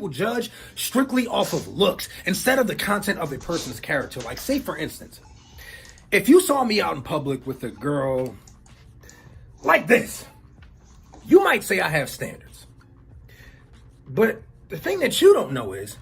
people judge strictly off of looks instead of the content of a person's character. Like, say for instance, if you saw me out in public with a girl like this, you might say I have standards. But the thing that you don't know is,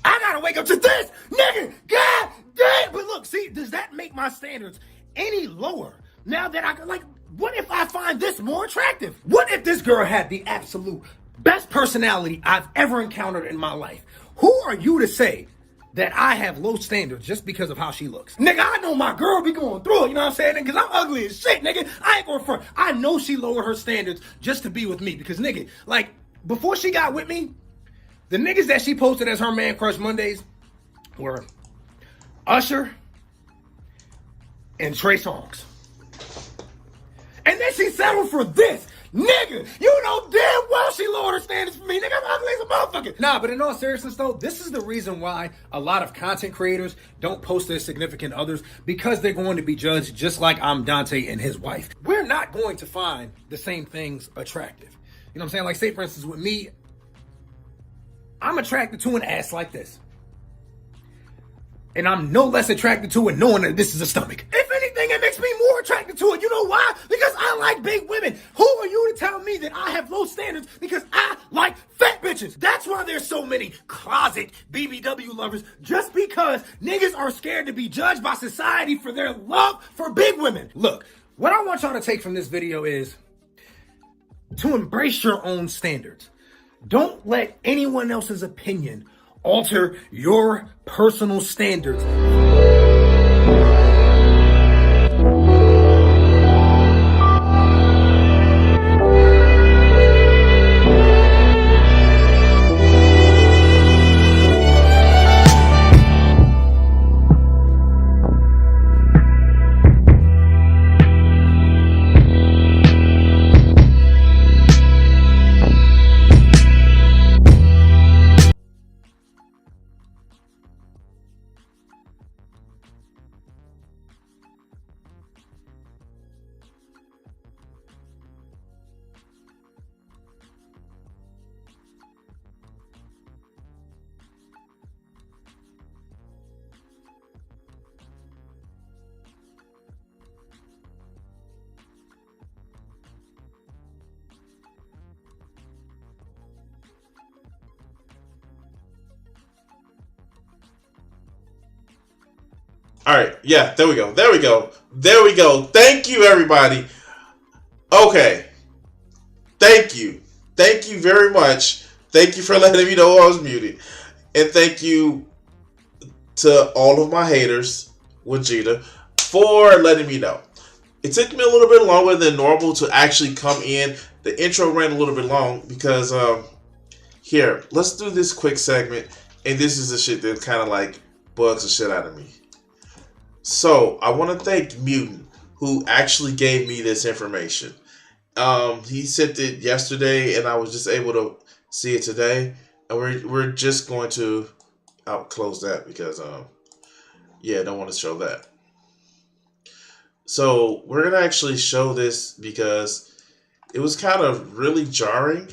I gotta wake up to this, nigga, god damn. But look, see, does that make my standards any lower? Now that I, like, what if I find this more attractive? What if this girl had the absolute best personality I've ever encountered in my life? Who are you to say that I have low standards just because of how she looks? Nigga, I know my girl be going through it, you know what I'm saying? Because I'm ugly as shit, nigga. I ain't going front. I know she lowered her standards just to be with me. Because, nigga, like, before she got with me, the niggas that she posted as her man crush Mondays were Usher and Trey Songz. And then she settled for this. Nigga, you know damn well she lowered her standards for me. Nigga, I'm ugly as a motherfucker. Nah, but in all seriousness though, this is the reason why a lot of content creators don't post their significant others, because they're going to be judged just like I'm Dante and his wife. We're not going to find the same things attractive. You know what I'm saying? Like, say for instance with me, I'm attracted to an ass like this. And I'm no less attracted to it knowing that this is a stomach. If anything, it makes me more attracted to it. You know why? Because I like big women. Who are you to tell me that I have low standards because I like fat bitches? That's why there's so many closet BBW lovers, just because niggas are scared to be judged by society for their love for big women. Look, what I want y'all to take from this video is to embrace your own standards. Don't let anyone else's opinion alter your personal standards. All right, yeah, there we go. Thank you, everybody. Okay, thank you very much. Thank you for letting me know I was muted, and thank you to all of my haters, Vegeta, for letting me know. It took me a little bit longer than normal to actually come in. The intro ran a little bit long because here, let's do this quick segment, and this is the shit that kind of like bugs the shit out of me. So, I want to thank Mutant, who actually gave me this information. He sent it yesterday, and I was just able to see it today. And we're just going to close that because, yeah, I don't want to show that. So, we're going to actually show this because it was kind of really jarring.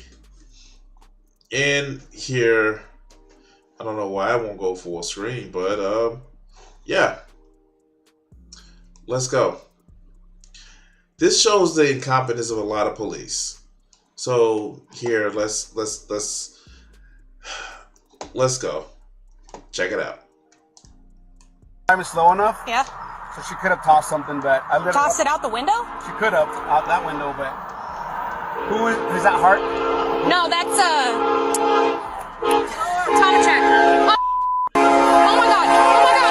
And here, I don't know why I won't go full screen, but, yeah. Let's go. This shows the incompetence of a lot of police. So here, let's go. Check it out. Time is slow enough. Yeah. So she could have tossed something, but Tossed it out the window? She could have out that window, but is that Hart? No, that's Tom check. Oh my god! Oh my god!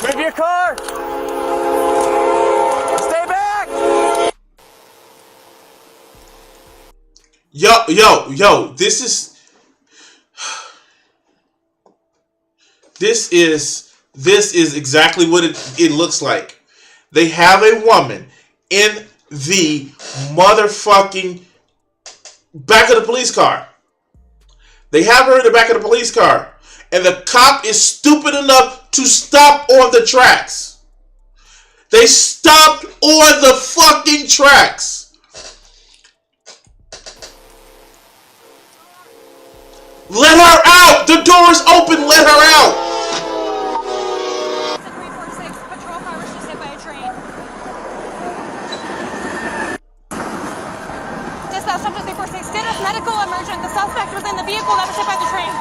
Move your car! Stay back! Yo, this is exactly what it looks like. They have a woman in the motherfucking back of the police car. They have her in the back of the police car. And the cop is stupid enough to stop on the tracks. They stopped on the fucking tracks. Let her out! The door is open, let her out! 346 patrol car was just hit by a train. Dispatch up to 346. Status medical emergent. The suspect was in the vehicle that was hit by the train.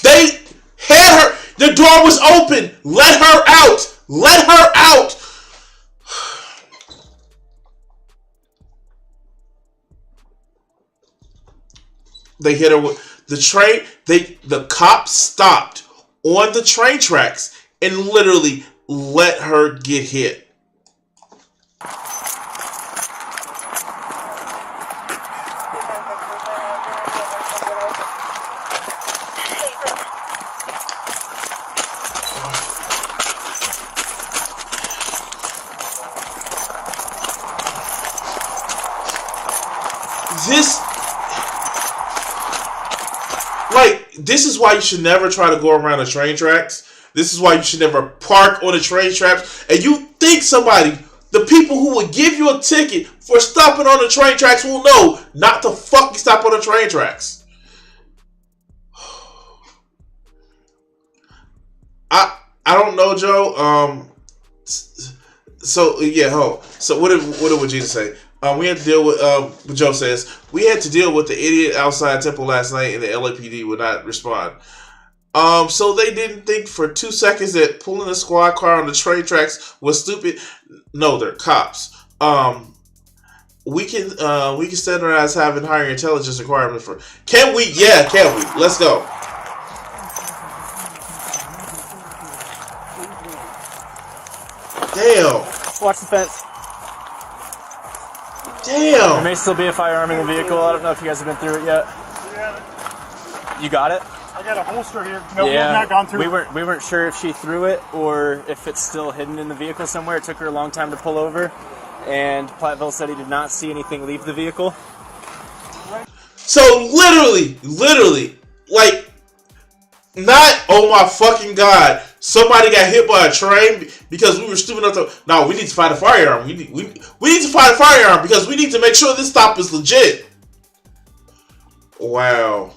They had her. The door was open. Let her out. Let her out. They hit her with the train. The cops stopped on the train tracks and literally let her get hit. This is why you should never try to go around the train tracks. This is why you should never park on the train tracks. And you think somebody, the people who would give you a ticket for stopping on the train tracks will know not to fucking stop on the train tracks. I don't know, Joe. So yeah, so what did Vegeta say? We had to deal with what Joe says. We had to deal with the idiot outside Temple last night, and the LAPD would not respond. So they didn't think for 2 seconds that pulling a squad car on the train tracks was stupid. No, they're cops. We can standardize having higher intelligence requirements for. Can we? Yeah, can we? Let's go. Damn. Watch the fence. Damn. There may still be a firearm in the vehicle. I don't know if you guys have been through it yet. You got it? I got a holster here. No, yeah. we've not gone through. We weren't sure if she threw it or if it's still hidden in the vehicle somewhere. It took her a long time to pull over, and Platteville said he did not see anything leave the vehicle. So literally, like, not, oh my fucking god, somebody got hit by a train because we were stupid enough to. No, we need to find a firearm. We need to find a firearm because we need to make sure this stop is legit. Wow.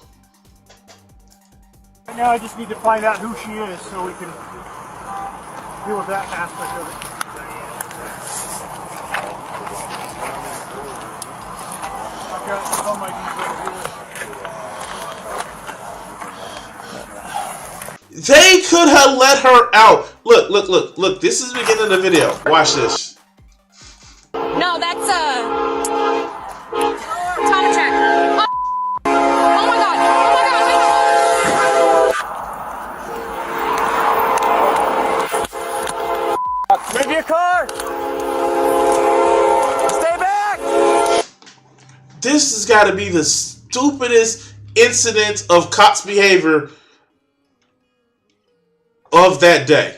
Right now, I just need to find out who she is so we can deal with that aspect of it. I've got some of my They could have let her out. Look. This is the beginning of the video. Watch this. No, that's Tom check. Oh my god. Move your car! Stay back! This has got to be the stupidest incident of cops' behavior of that day.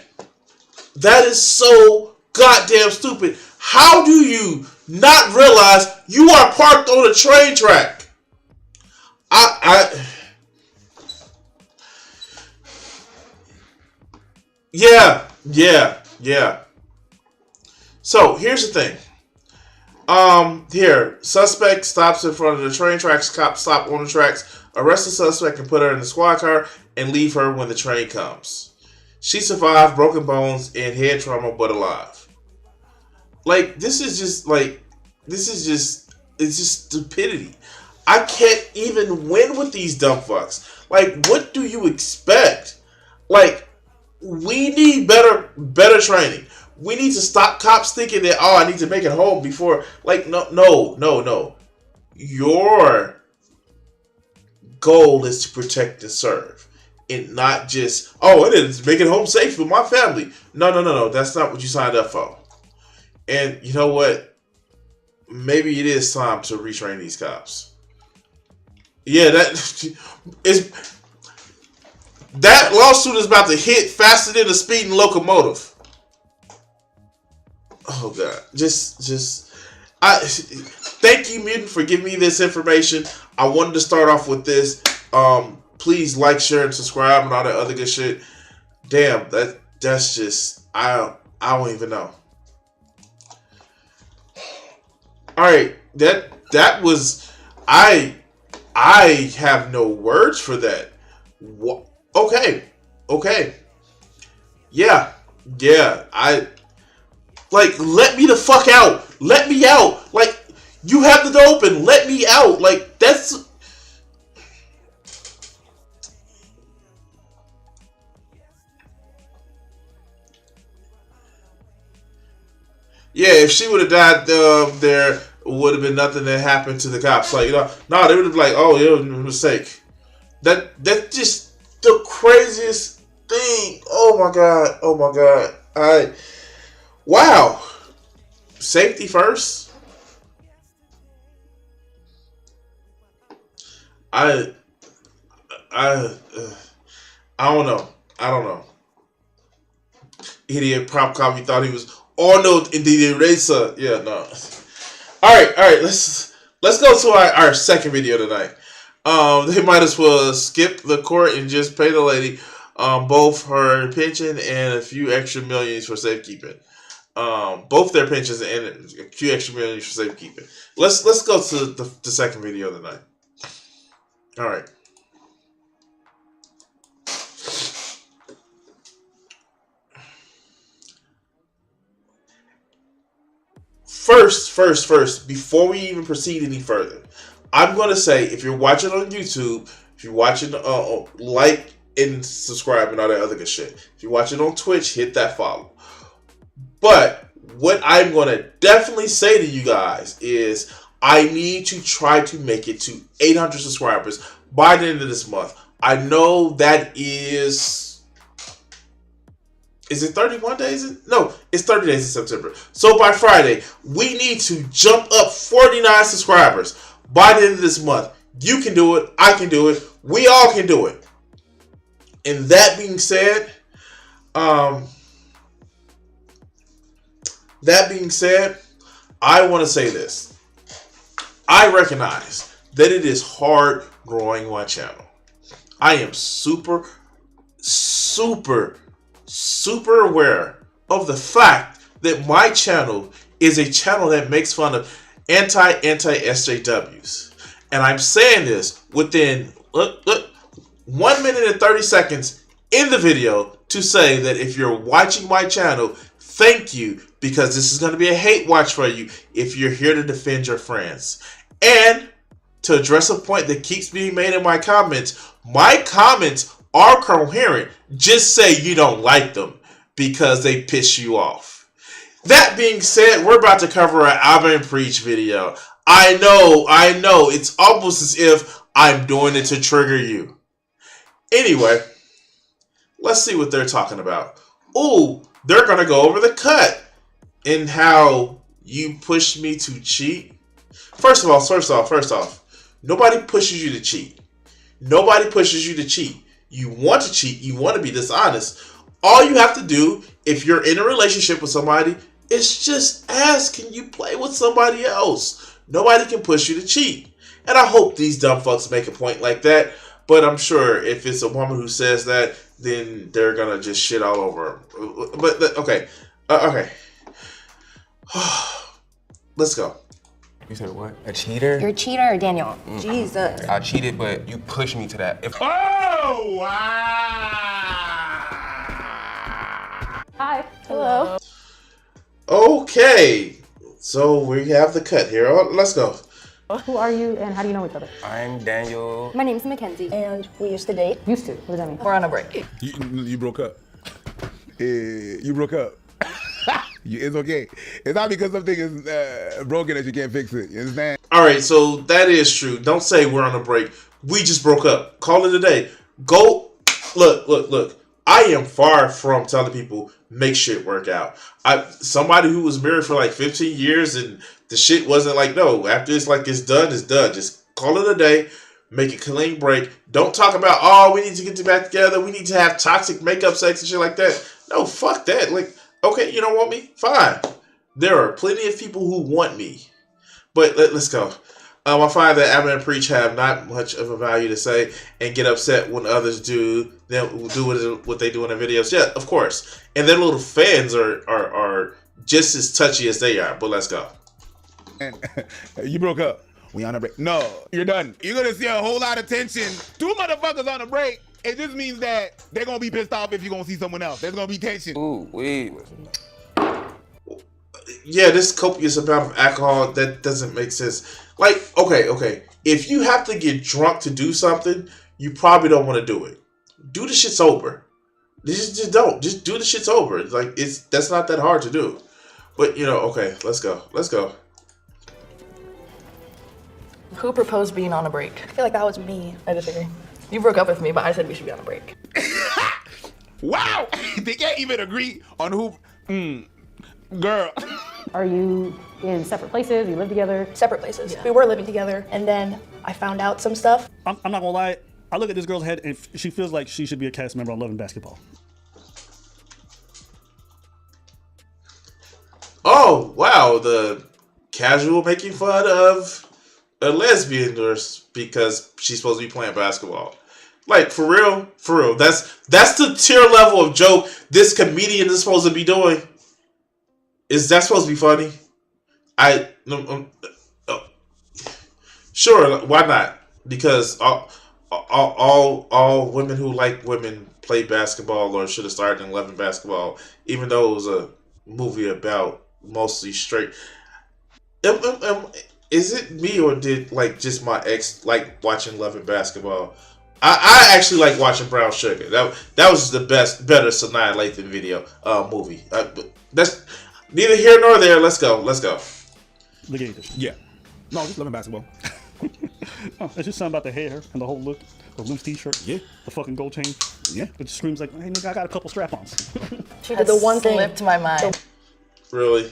That is so goddamn stupid. How do you not realize you are parked on a train track? Yeah. So here's the thing. Here, suspect stops in front of the train tracks. Cops stop on the tracks, arrest the suspect and put her in the squad car and leave her when the train comes. She survived broken bones and head trauma, but alive. Like, it's just stupidity. I can't even win with these dumb fucks. Like, what do you expect? Like, we need better training. We need to stop cops thinking that, I need to make it home before. Like, no. Your goal is to protect and serve. And not just, it is make it home safe for my family. No. That's not what you signed up for. And you know what? Maybe it is time to retrain these cops. Yeah, that lawsuit is about to hit faster than a speeding locomotive. Oh God! Thank you, Mutant, for giving me this information. I wanted to start off with this. Please like, share, and subscribe, and all that other good shit. Damn, that's just I don't even know. All right, that was I have no words for that. What? Okay, yeah. I like let me the fuck out. Let me out. Like you have the door open. Let me out. Like that's. Yeah, if she would have died there would have been nothing that happened to the cops. Like, no, they would have been like, oh, it was a mistake. That's just the craziest thing. Oh my god. Wow. Safety first. I don't know. Idiot prop cop. He thought he was Arnold in the eraser. Yeah, no. All right. Let's go to our second video tonight. They might as well skip the court and just pay the lady both her pension and a few extra millions for safekeeping. Both their pensions and a few extra millions for safekeeping. Let's go to the second video tonight. All right. First, before we even proceed any further, I'm going to say, if you're watching on YouTube, if you're watching, like and subscribe and all that other good shit. If you're watching on Twitch, hit that follow. But what I'm going to definitely say to you guys is I need to try to make it to 800 subscribers by the end of this month. I know that is it 31 days? No, it's 30 days in September. So by Friday, we need to jump up 49 subscribers by the end of this month. You can do it. I can do it. We all can do it. And that being said, I want to say this. I recognize that it is hard growing my channel. I am super aware of the fact that my channel is a channel that makes fun of anti-SJWs. And I'm saying this within 1 minute and 30 seconds in the video to say that if you're watching my channel, thank you, because this is going to be a hate watch for you if you're here to defend your friends. And to address a point that keeps being made in my comments are coherent. Just say you don't like them because they piss you off. That being said, we're about to cover an Aba&Preach video. I know, it's almost as if I'm doing it to trigger you. Anyway, let's see what they're talking about. Ooh, they're going to go over the cut and how you pushed me to cheat. First off, nobody pushes you to cheat. Nobody pushes you to cheat. You want to cheat. You want to be dishonest. All you have to do, if you're in a relationship with somebody, is just ask, can you play with somebody else? Nobody can push you to cheat. And I hope these dumb fucks make a point like that. But I'm sure if it's a woman who says that, then they're going to just shit all over her. But, okay. Okay. Let's go. You said what? A cheater? You're a cheater, Daniel. Jesus. I cheated, but you pushed me to that. Oh, wow. Hi. Hello. Okay. So we have the cut here. Let's go. Who are you and how do you know each other? I'm Daniel. My name's Mackenzie. And we used to date. Used to? What does that mean? We're on a break. You broke up. You broke up. It's okay. It's not because something is broken that you can't fix it. You understand? All right, so that is true. Don't say we're on a break. We just broke up. Call it a day. Go. Look. I am far from telling people make shit work out. Somebody who was married for like 15 years and the shit wasn't like, no, after it's like it's done, it's done. Just call it a day. Make a clean break. Don't talk about, oh, we need to get back together. We need to have toxic makeup sex and shit like that. No, fuck that. Like, okay, you don't want me? Fine. There are plenty of people who want me. But let's go. I find that Aba&Preach have not much of a value to say and get upset when others do what they do in their videos. Yeah, of course. And their little fans are just as touchy as they are. But let's go. And you broke up. We on a break. No, you're done. You're gonna see a whole lot of tension. Two motherfuckers on a break. It just means that they're gonna be pissed off if you're gonna see someone else. There's gonna be tension. Ooh, wait. Yeah, this copious amount of alcohol, that doesn't make sense. Like, okay. If you have to get drunk to do something, you probably don't want to do it. Do the shit sober. Just don't. Just do the shit sober. Like, that's not that hard to do. But, okay, let's go. Who proposed being on a break? I feel like that was me. I disagree. You broke up with me, but I said we should be on a break. Wow! They can't even agree on who. Girl. Are you in separate places? You live together? Separate places. Yeah. We were living together, and then I found out some stuff. I'm not gonna lie. I look at this girl's head, and she feels like she should be a cast member on Love and Basketball. Oh, wow. The casual making fun of a lesbian because she's supposed to be playing basketball. Like, for real. That's the tier level of joke this comedian is supposed to be doing. Is that supposed to be funny? Sure, why not? Because all women who like women play basketball or should have started in Love and Basketball, even though it was a movie about mostly straight. Is it me or did just my ex like watching Love and Basketball? I actually like watching Brown Sugar. That was the better Sanaa Lathan video movie. That's neither here nor there. Let's go. The gators. Yeah. No, just loving basketball. It's just something about the hair and the whole look. The loose t-shirt. Yeah. The fucking gold chain. Yeah. It just screams like, hey nigga, I got a couple strap-ons. She did the one thing slipped my mind. Really?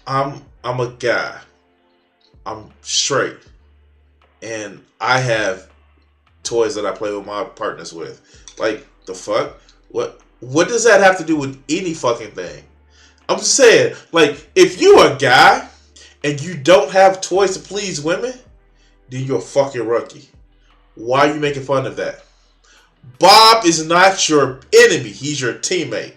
I'm a guy. I'm straight. And I have toys that I play with my partners with. Like, the fuck? What does that have to do with any fucking thing? I'm just saying, like, if you a guy and you don't have toys to please women, then you're a fucking rookie. Why are you making fun of that? Bob is not your enemy. He's your teammate.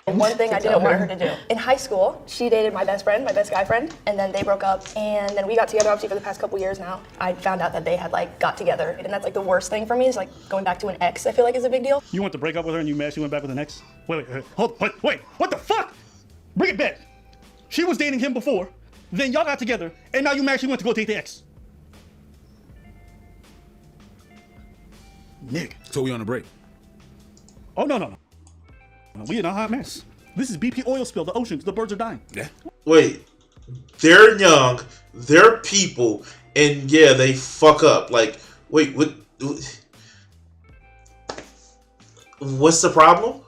One thing I didn't want her to do. In high school, she dated my best guy friend, and then they broke up, and then we got together obviously for the past couple years now. I found out that they had got together, and that's the worst thing for me is going back to an ex. I feel like is a big deal. You went to break up with her and you mad she went back with an ex? Wait, what the fuck? Bring it back. She was dating him before, then y'all got together, and now you mad she went to go date the ex. Nick. So we on a break. Oh, no. We in a hot mess. This is BP oil spill. The oceans, the birds are dying. Yeah. Wait, they're young, they're people, and yeah, they fuck up. Like, wait, what's the problem?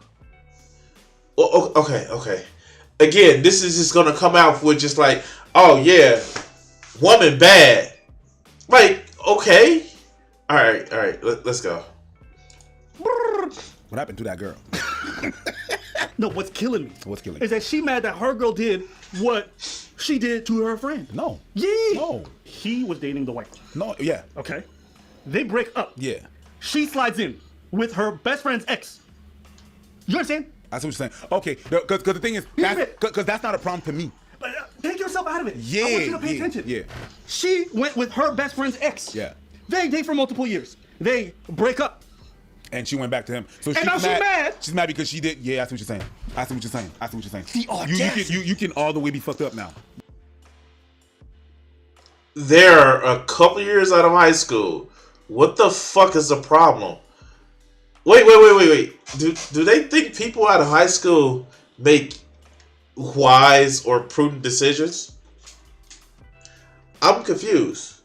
Okay. Again, this is just gonna come out with just like, oh yeah, woman bad. Like, okay, all right, let's go. What happened to that girl? No, what's killing me? What's killing is that she mad that her girl did what she did to her friend. No. Yeah. No. He was dating the white one. No. Yeah. Okay. They break up. Yeah. She slides in with her best friend's ex. You understand? That's what you're saying. Okay. Because the thing is, because that's not a problem to me. But take yourself out of it. Yeah. I want you to pay attention. Yeah. She went with her best friend's ex. Yeah. They date for multiple years. They break up. And she went back to him. So and now she's mad. She's mad because she did. Yeah, I see what you're saying. I see what you're saying. The audacity. You can all the way be fucked up now. They're a couple years out of high school. What the fuck is the problem? Wait. Do they think people out of high school make wise or prudent decisions? I'm confused.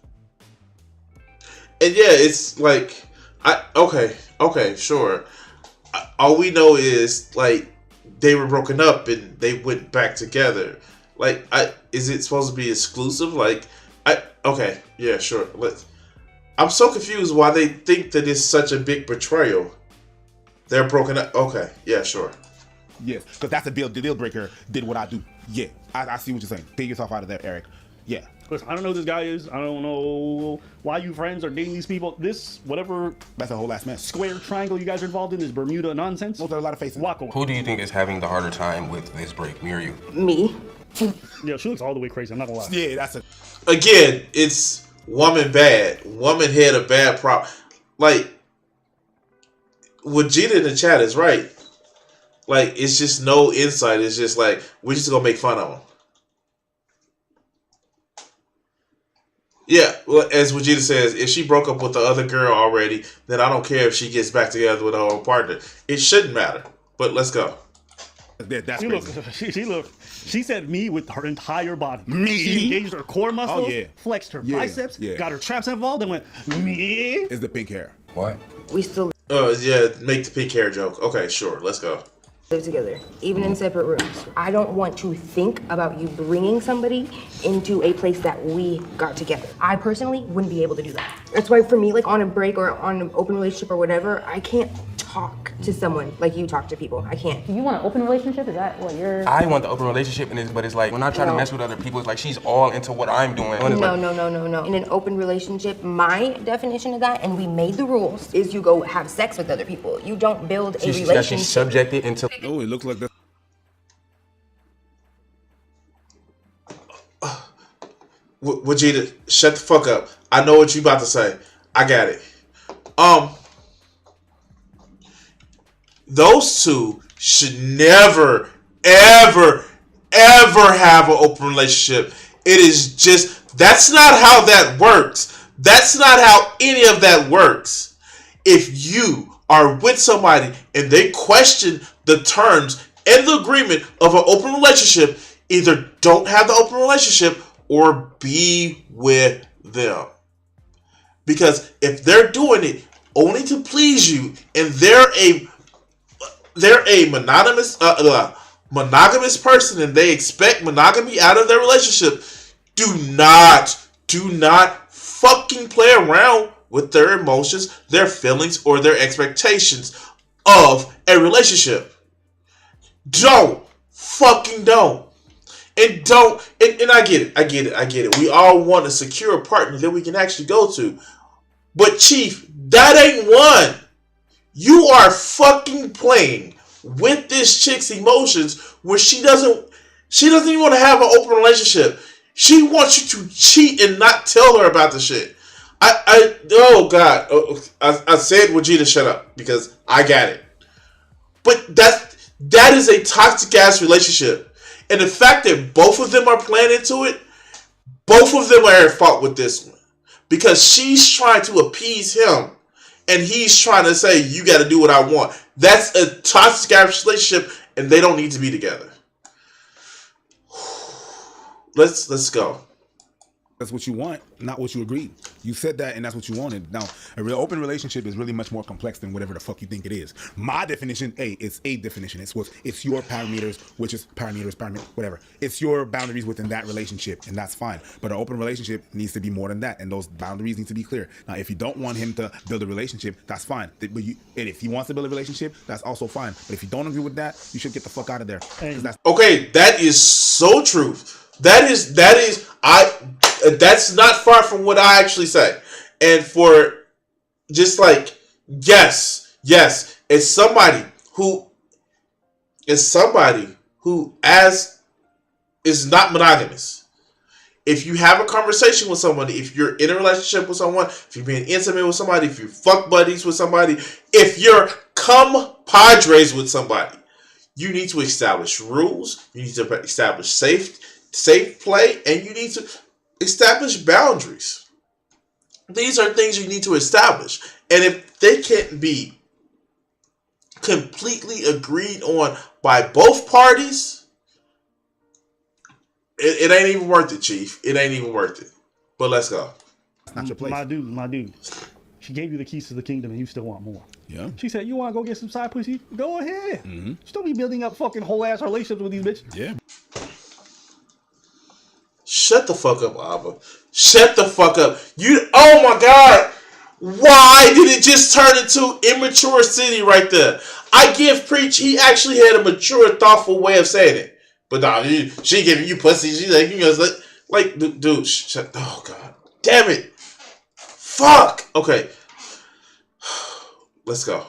And yeah, it's like, okay, sure. All we know is like they were broken up and they went back together. Like, is it supposed to be exclusive? Like, okay, yeah, sure. I'm so confused why they think that it's such a big betrayal. They're broken up. Okay, yeah, sure. Yes, because that's a deal breaker. Did what I do. Yeah, I see what you're saying. Take yourself out of there, Eric. Yeah. Listen, I don't know who this guy is. I don't know why you friends are dating these people. This, whatever. That's a whole ass mess. Square triangle you guys are involved in, this Bermuda nonsense. Well, there are a lot of faces. Walk away. Who do you think is having the harder time with this break, me or you? Me. Yeah, she looks all the way crazy. I'm not gonna lie. Yeah, that's a. Again, it's woman bad. Woman had a bad problem. Like, what Gita in the chat is right. Like, it's just no insight. It's just like, we're just gonna make fun of him. Yeah, well, as Vegeta says, if she broke up with the other girl already, then I don't care if she gets back together with her old partner. It shouldn't matter. But let's go. That's crazy. She said me with her entire body. Me? She engaged her core muscles, flexed her biceps, yeah. got her traps involved, and went, me? It's the pink hair. What? We still Yeah, make the pink hair joke. Okay, sure, let's go. live together, even in separate rooms. I don't want to think about you bringing somebody into a place that we got together. I personally wouldn't be able to do that. That's why for me, like on a break or on an open relationship or whatever, I can't talk to someone like you talk to people. I can't. You want an open relationship? Is that what you're... I want the open relationship, but it's like, when I try to mess with other people, it's like she's all into what I'm doing. No. In an open relationship, my definition of that, and we made the rules, is you go have sex with other people. You don't build a relationship. She's subjected into... Oh, it looks like that. Vegeta, shut the fuck up. I know what you about to say. I got it. Those two should never, ever, ever have an open relationship. It is just, that's not how that works. That's not how any of that works. If you are with somebody and they question the terms and the agreement of an open relationship, either don't have the open relationship or be with them. Because if they're doing it only to please you and they're a monogamous person and they expect monogamy out of their relationship, do not fucking play around with their emotions, their feelings, or their expectations of a relationship. Don't. And I get it. We all want a secure partner that we can actually go to. But Chief, that ain't one. You are fucking playing with this chick's emotions where she doesn't even want to have an open relationship. She wants you to cheat and not tell her about the shit. Oh God. I said Vegeta shut up because I got it. But that is a toxic ass relationship. And the fact that both of them are playing into it, both of them are at fault with this one. Because she's trying to appease him and he's trying to say, you got to do what I want. That's a toxic relationship and they don't need to be together. Let's go. That's what you want, not what you agreed. You said that, and that's what you wanted. Now, a real open relationship is really much more complex than whatever the fuck you think it is. My definition, it's a definition. It's your parameters, which is parameters, whatever. It's your boundaries within that relationship, and that's fine. But an open relationship needs to be more than that, and those boundaries need to be clear. Now, if you don't want him to build a relationship, that's fine. And if he wants to build a relationship, that's also fine. But if you don't agree with that, you should get the fuck out of there. Okay, that is so true. That's not far from what I actually say. And for just like, yes, it's somebody who is not monogamous. If you have a conversation with somebody, if you're in a relationship with someone, if you're being intimate with somebody, if you're fuck buddies with somebody, if you're compadres with somebody, you need to establish rules. You need to establish safe play, and you need to establish boundaries. These are things you need to establish. And if they can't be completely agreed on by both parties, it ain't even worth it, Chief. It ain't even worth it. But let's go. That's not your place. My dude. She gave you the keys to the kingdom and you still want more. Yeah. She said, you want to go get some side pussy? Go ahead. Mm-hmm. Just don't be building up fucking whole ass relationships with these bitches. Yeah. Shut the fuck up, Aba. Shut the fuck up. Oh my God. Why did it just turn into immature city right there? I give Preach, he actually had a mature, thoughtful way of saying it. But nah, she giving you pussy. She's like, you know, like dude, oh god, damn it, fuck. Okay, let's go.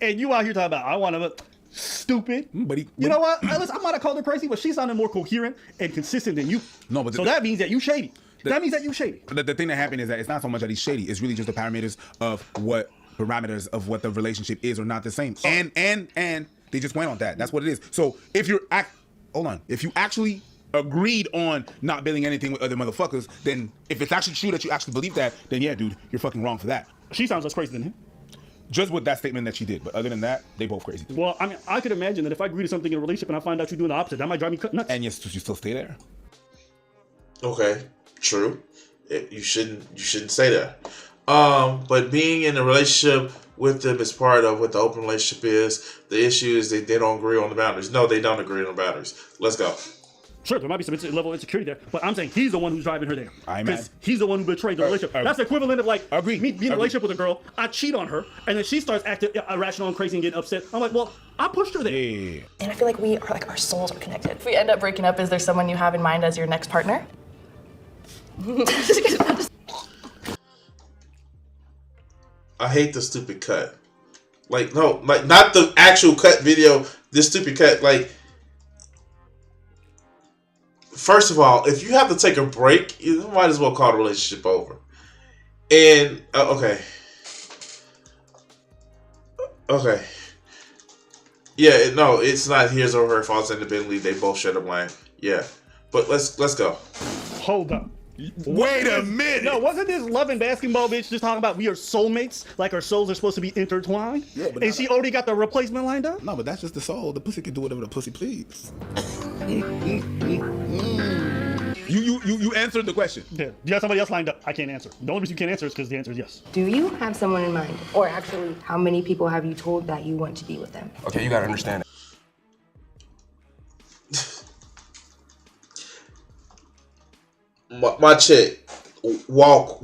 And you out here talking about I want to stupid. You know what? I might have called her crazy, but she sounded more coherent and consistent than you. No, but so that means that you shady. That means that you shady. The thing that happened is that it's not so much that he's shady. It's really just the parameters of what the relationship is or not the same. And they just went on that. That's what it is. So if you actually agreed on not building anything with other motherfuckers, then if it's actually true that you actually believe that, then yeah, dude, you're fucking wrong for that. She sounds less crazy than him. Just with that statement that she did, but other than that, they both crazy. Well, I mean, I could imagine that if I agree to something in a relationship and I find out you're doing the opposite, that might drive me nuts. And yes, you still stay there. Okay, true. You shouldn't say that. But being in a relationship with them is part of what the open relationship is. The issue is that they don't agree on the boundaries. No, they don't agree on the boundaries. Let's go. Sure, there might be some level of insecurity there, but I'm saying he's the one who's driving her there. Because he's the one who betrayed the relationship. That's the equivalent of like me being in a relationship with a girl, I cheat on her, and then she starts acting irrational and crazy and getting upset. I'm like, well, I pushed her there. Yeah. And I feel like we are like our souls are connected. If we end up breaking up, is there someone you have in mind as your next partner? I hate the stupid cut. Like, no, like not the actual cut video, this stupid cut, like, first of all, if you have to take a break, you might as well call the relationship over. And, okay. Yeah, no, it's not his or her fault independently. They both share the blame. Yeah. But let's go. Hold up. Wait a minute. No, wasn't this love and basketball bitch just talking about we are soulmates, like our souls are supposed to be intertwined? Yeah, but and she already got the replacement lined up? No, but that's just the soul. The pussy can do whatever the pussy please. You answered the question. Yeah. You got somebody else lined up. I can't answer. The only reason you can't answer is because the answer is yes. Do you have someone in mind? Or actually, how many people have you told that you want to be with them? Okay, you gotta understand it. My chick, walk.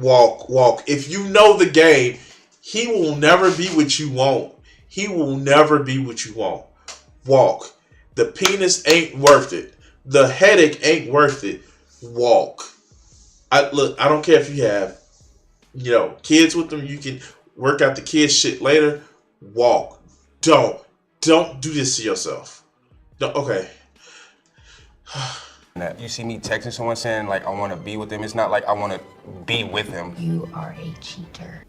If you know the game, he will never be what you want. He will never be what you want. Walk. The penis ain't worth it. The headache ain't worth it. Walk. I don't care if you have, kids with them. You can work out the kids shit later. Walk. Don't do this to yourself. No, okay. You see me texting someone saying like I want to be with them. It's not like I want to be with him. You are a cheater.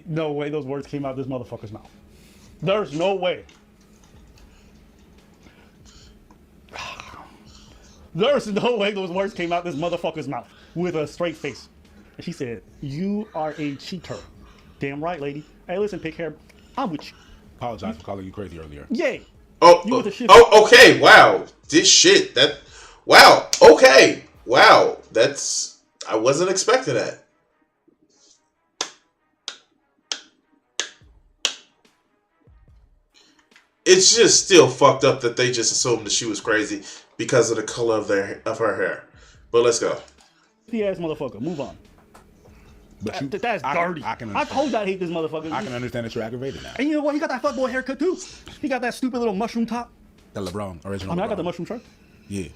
No way those words came out of this motherfucker's mouth. There's no way. There's no way those words came out of this motherfucker's mouth with a straight face. And she said, "You are a cheater." Damn right, lady. Hey, listen, pick hair. I'm with you. Apologize for calling you crazy earlier. Yay. Okay. Wow. This shit. Wow. Okay. Wow. I wasn't expecting that. It's just still fucked up that they just assumed that she was crazy because of the color of her hair. But let's go. The ass motherfucker. Move on. But that's dirty. I told you I hate this motherfucker. I can understand that you're aggravated now. And you know what? He got that fuckboy haircut too. He got that stupid little mushroom top. The LeBron original. I mean, LeBron. I got the mushroom shirt. Yeah.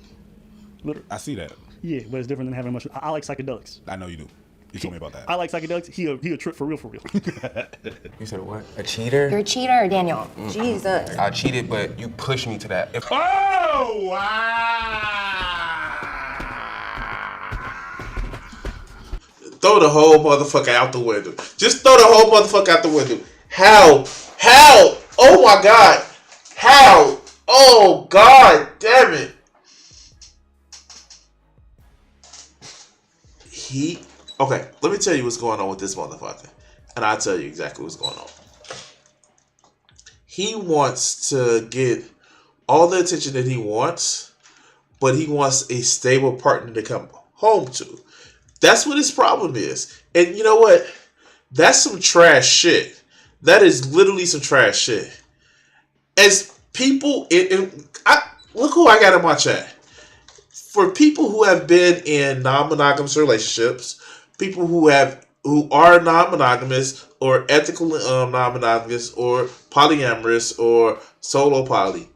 Literally. I see that. Yeah, but it's different than having a mushroom. I like psychedelics. I know you do. You told me about that. I like psychedelics. He a trip for real. You said what? A cheater? You're a cheater, Daniel. Jesus. I cheated, but you pushed me to that. Oh, wow. Throw the whole motherfucker out the window. Just throw the whole motherfucker out the window. How? Oh my God. How? Oh God damn it. Okay, let me tell you what's going on with this motherfucker. And I'll tell you exactly what's going on. He wants to get all the attention that he wants, but he wants a stable partner to come home to. That's what his problem is. And you know what? That's some trash shit. That is literally some trash shit. As people, look who I got in my chat. For people who have been in non-monogamous relationships, people who are non-monogamous or ethical non-monogamous or polyamorous or solo poly,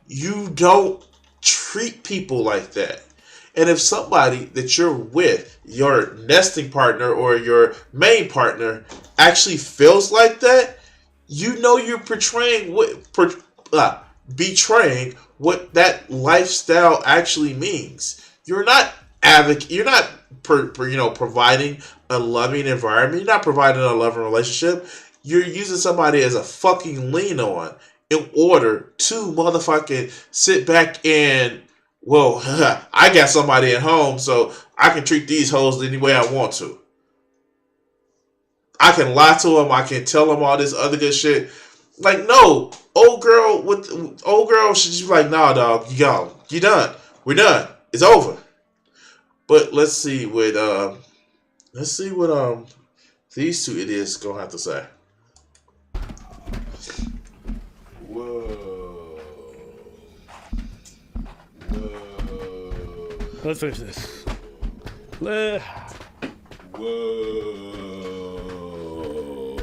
you don't treat people like that. And if somebody that you're with, your nesting partner or your main partner, actually feels like that, you know you're betraying what that lifestyle actually means. You're not providing a loving environment. You're not providing a loving relationship. You're using somebody as a fucking lean on in order to motherfucking sit back and, well, I got somebody at home, so I can treat these hoes any way I want to. I can lie to them. I can tell them all this other good shit. Like, no, old girl should just be like, nah, dog, you gone, you done, we're done, it's over. But let's see what these two idiots gonna have to say. Whoa. Let's finish this. Whoa.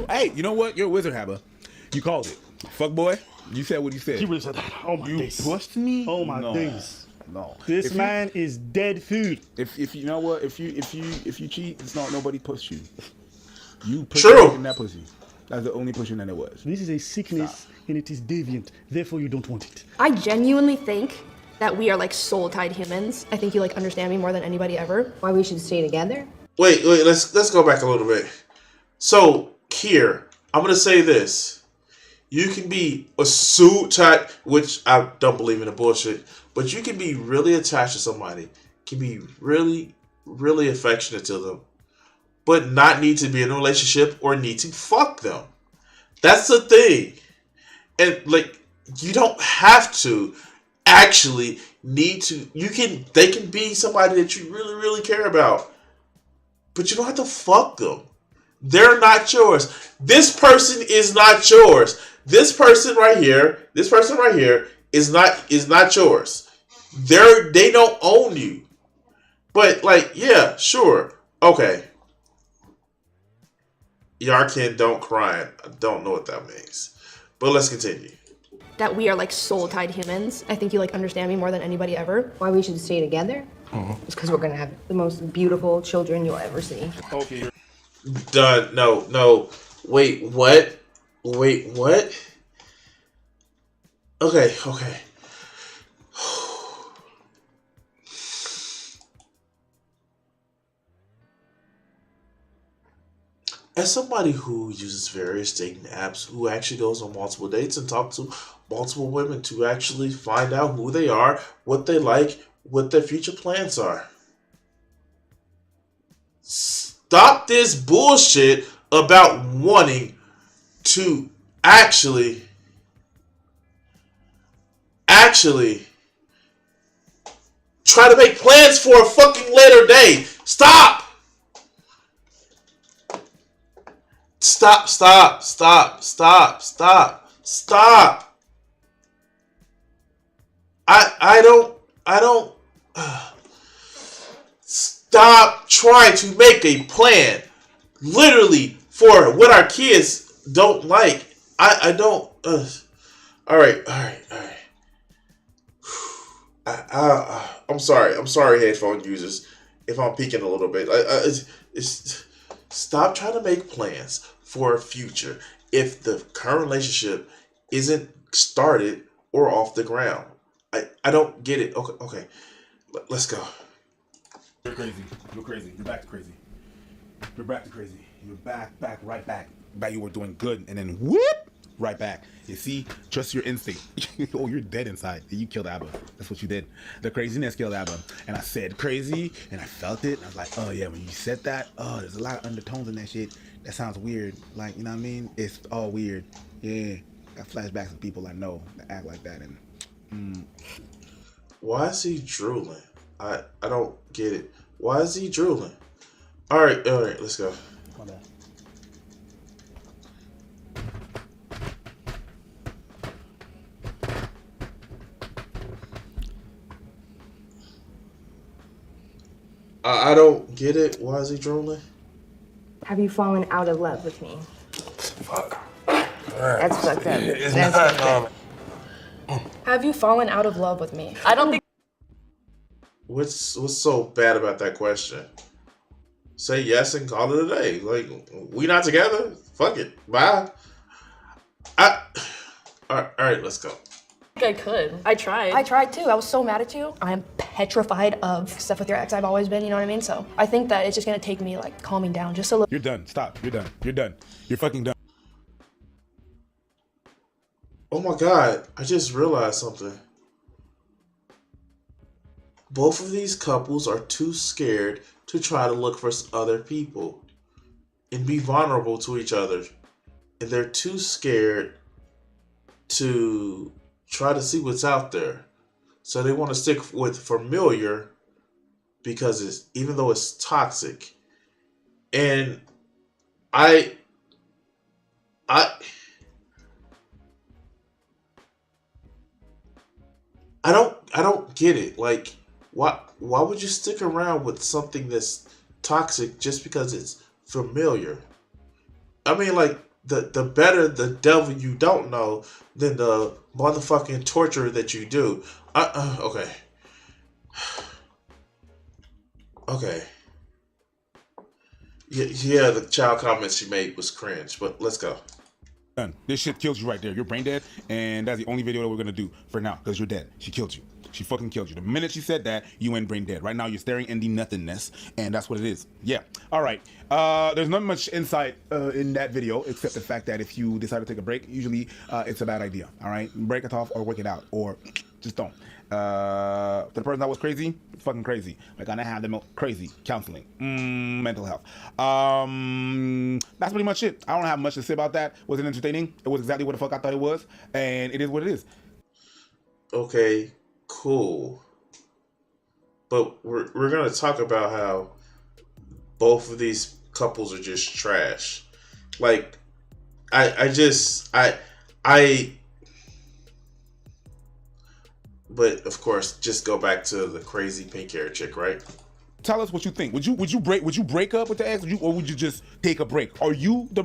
Hey, you know what? You're a wizard, Haba. You called it. Fuck boy. You said what you said. You really said that. Oh my days. You pushed me? Oh my no. days. No. This man is dead food. If you know what, if you cheat, it's not nobody pushed you. You pushed True. in that pussy. That's the only pushing that it was. This is a sickness and it is deviant. Therefore, you don't want it. I genuinely think that we are like soul-tied humans. I think you like understand me more than anybody ever. Why we should stay together? Wait, let's go back a little bit. So here, I'm gonna say this. You can be a soul-tied, which I don't believe in the bullshit, but you can be really attached to somebody, can be really, really affectionate to them, but not need to be in a relationship or need to fuck them. That's the thing. And like, you don't have to actually need to. They can be somebody that you really, really care about, but you don't have to fuck them. They're not yours. This person is not yours. This person right here is not yours. They don't own you. But like, yeah, sure. Okay. Yarkin don't cry. I don't know what that means. But let's continue. That we are like soul-tied humans. I think you like understand me more than anybody ever. Why we should stay together? It's because we're gonna have the most beautiful children you'll ever see. Okay. Done. No. Wait, what? Okay. As somebody who uses various dating apps, who actually goes on multiple dates and talks to multiple women to actually find out who they are, what they like, what their future plans are. Stop this bullshit about wanting to actually try to make plans for a fucking later day. Stop! Stop. I don't stop trying to make a plan literally for what our kids don't like. I don't all right. I'm sorry, headphone users, if I'm peeking a little bit. Stop trying to make plans for a future if the current relationship isn't started or off the ground. I don't get it. Okay. Let's go. You're crazy. You're crazy. You're back to crazy. You're back to crazy. You're back, right back. Back, you were doing good, and then whoop, right back. You see, trust your instinct. Oh, you're dead inside. You killed Aba. That's what you did. The craziness killed Aba. And I said crazy, and I felt it. I was like, oh yeah, when you said that, oh, there's a lot of undertones in that shit. That sounds weird. Like, you know what I mean? It's all weird. Yeah. Got flashbacks of people I know that act like that. And Why is he drooling? I don't get it. Why is he drooling? All right, let's go. My bad. I don't get it. Why is he drooling? Have you fallen out of love with me? Fuck. That's fucked up. It's That's not, fucked up. Have you fallen out of love with me? I don't think what's so bad about that question? Say yes and call it a day. Like, we not together? Fuck it. Bye. All right, let's go. I could. I tried. I tried too. I was so mad at you. I'm petrified of stuff with your ex. I've always been, you know what I mean? So I think that it's just gonna take me like calming down just a little. You're done. Stop. You're done. You're done. You're fucking done. Oh my God, I just realized something. Both of these couples are too scared to try to look for other people and be vulnerable to each other. And they're too scared to try to see what's out there. So they want to stick with familiar because it's, even though it's toxic. And I don't get it. Like, why would you stick around with something that's toxic just because it's familiar? I mean, like, the better the devil you don't know than the motherfucking torture that you do. Okay. Okay. Yeah, the child comment she made was cringe, but let's go. Done. This shit kills you right there. You're brain dead, and that's the only video that we're gonna do for now, because you're dead. She killed you. She fucking killed you. The minute she said that, you went brain dead. Right now, you're staring in the nothingness, and that's what it is. Yeah. All right. There's not much insight in that video, except the fact that if you decide to take a break, usually it's a bad idea. All right? Break it off or work it out, or just don't. To the person that was crazy, fucking crazy. We're gonna have them crazy counseling, mental health. That's pretty much it. I don't have much to say about that. Was it entertaining? It was exactly what the fuck I thought it was, and it is what it is. Okay, cool. But we're gonna talk about how both of these couples are just trash. Like, but of course, just go back to the crazy pink hair chick, right? Tell us what you think. Would you break up with the ex, or would you just take a break? Are you the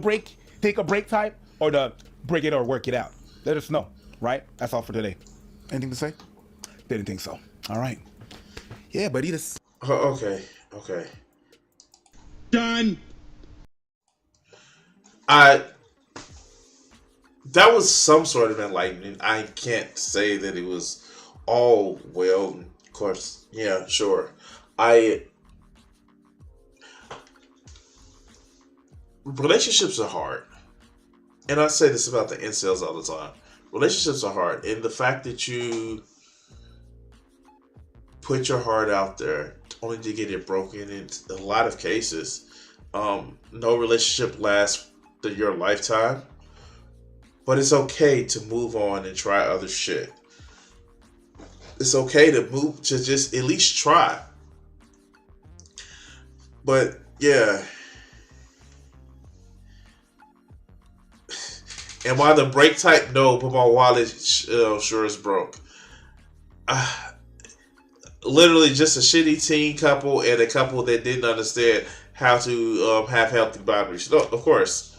take a break type, or the break it or work it out? Let us know, right? That's all for today. Anything to say? Didn't think so. All right. Yeah, but eat us. Okay. Done. That was some sort of enlightenment. I can't say that it was all well. Of course, yeah, sure. Relationships are hard. And I say this about the incels all the time. Relationships are hard. And the fact that you put your heart out there only to get it broken in a lot of cases, no relationship lasts your lifetime. But it's okay to move on and try other shit. It's okay to just at least try. But yeah. Am I the break type? No, but my wallet sure is broke. Literally just a shitty teen couple and a couple that didn't understand how to have healthy boundaries. No, of course.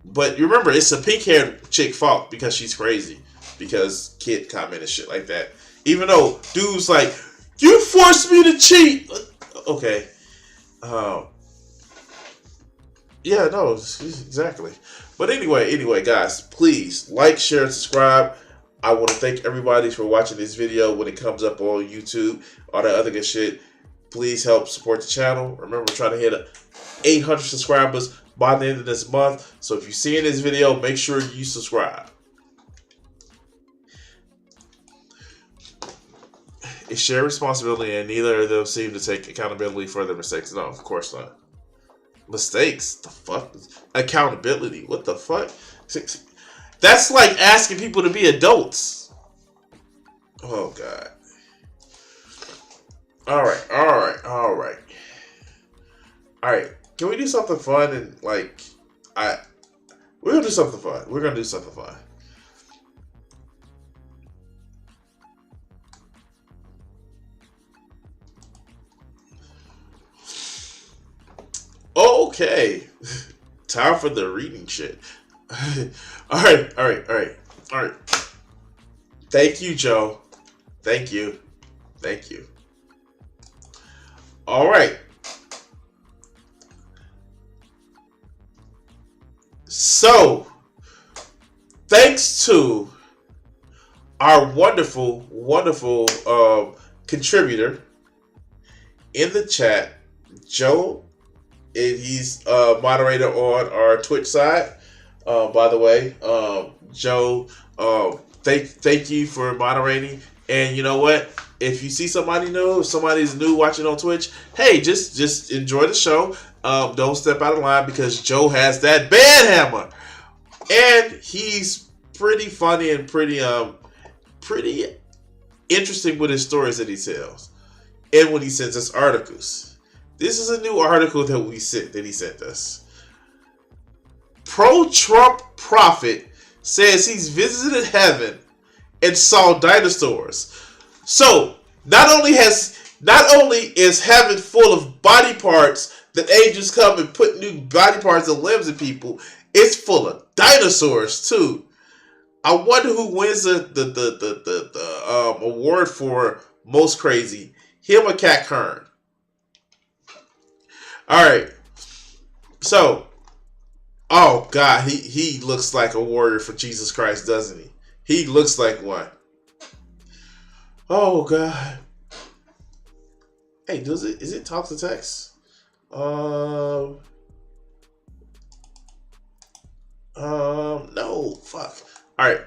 But you remember, it's a pink-haired chick fault because she's crazy. Because kid commented shit like that. Even though dude's like, you forced me to cheat. Okay. Yeah, no, exactly. But anyway, guys, please like, share, and subscribe. I want to thank everybody for watching this video when it comes up on YouTube, all that other good shit. Please help support the channel. Remember, we're trying to hit 800 subscribers by the end of this month. So if you're seeing this video, make sure you subscribe. It's shared responsibility, and neither of them seem to take accountability for their mistakes. No, of course not. Mistakes? The fuck? Accountability? What the fuck? That's like asking people to be adults. Oh, God. All right. Can we do something fun and like, we're gonna do something fun. Okay, time for the reading shit. All right. Thank you, Joe. Thank you. All right. So, thanks to our wonderful, wonderful contributor in the chat, Joe, and he's moderator on our Twitch side. By the way, Joe, thank you for moderating. And you know what? If you see somebody new, if somebody's new watching on Twitch, hey, just enjoy the show. Don't step out of line because Joe has that band hammer, and he's pretty funny and pretty interesting with his stories that he tells, and when he sends us articles. This is a new article that he sent us. Pro-Trump prophet says he's visited heaven and saw dinosaurs. So not only is heaven full of body parts that angels come and put new body parts and limbs in people, it's full of dinosaurs too. I wonder who wins the award for most crazy, him or Cat Kern. All right, so oh God, he looks like a warrior for Jesus Christ, doesn't he? He looks like one. Oh God. Hey, is it talk to text? No, fuck. Alright.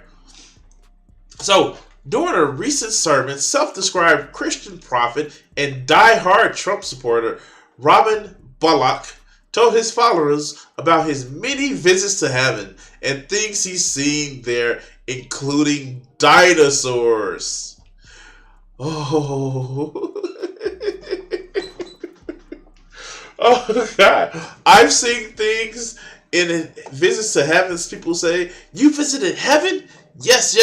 So, during a recent sermon, self-described Christian prophet and die-hard Trump supporter Robin Bullock told his followers about his many visits to heaven and things he's seen there, including dinosaurs. Oh. Oh God. I've seen things in visits to heaven. People say, "You visited heaven?" Yes.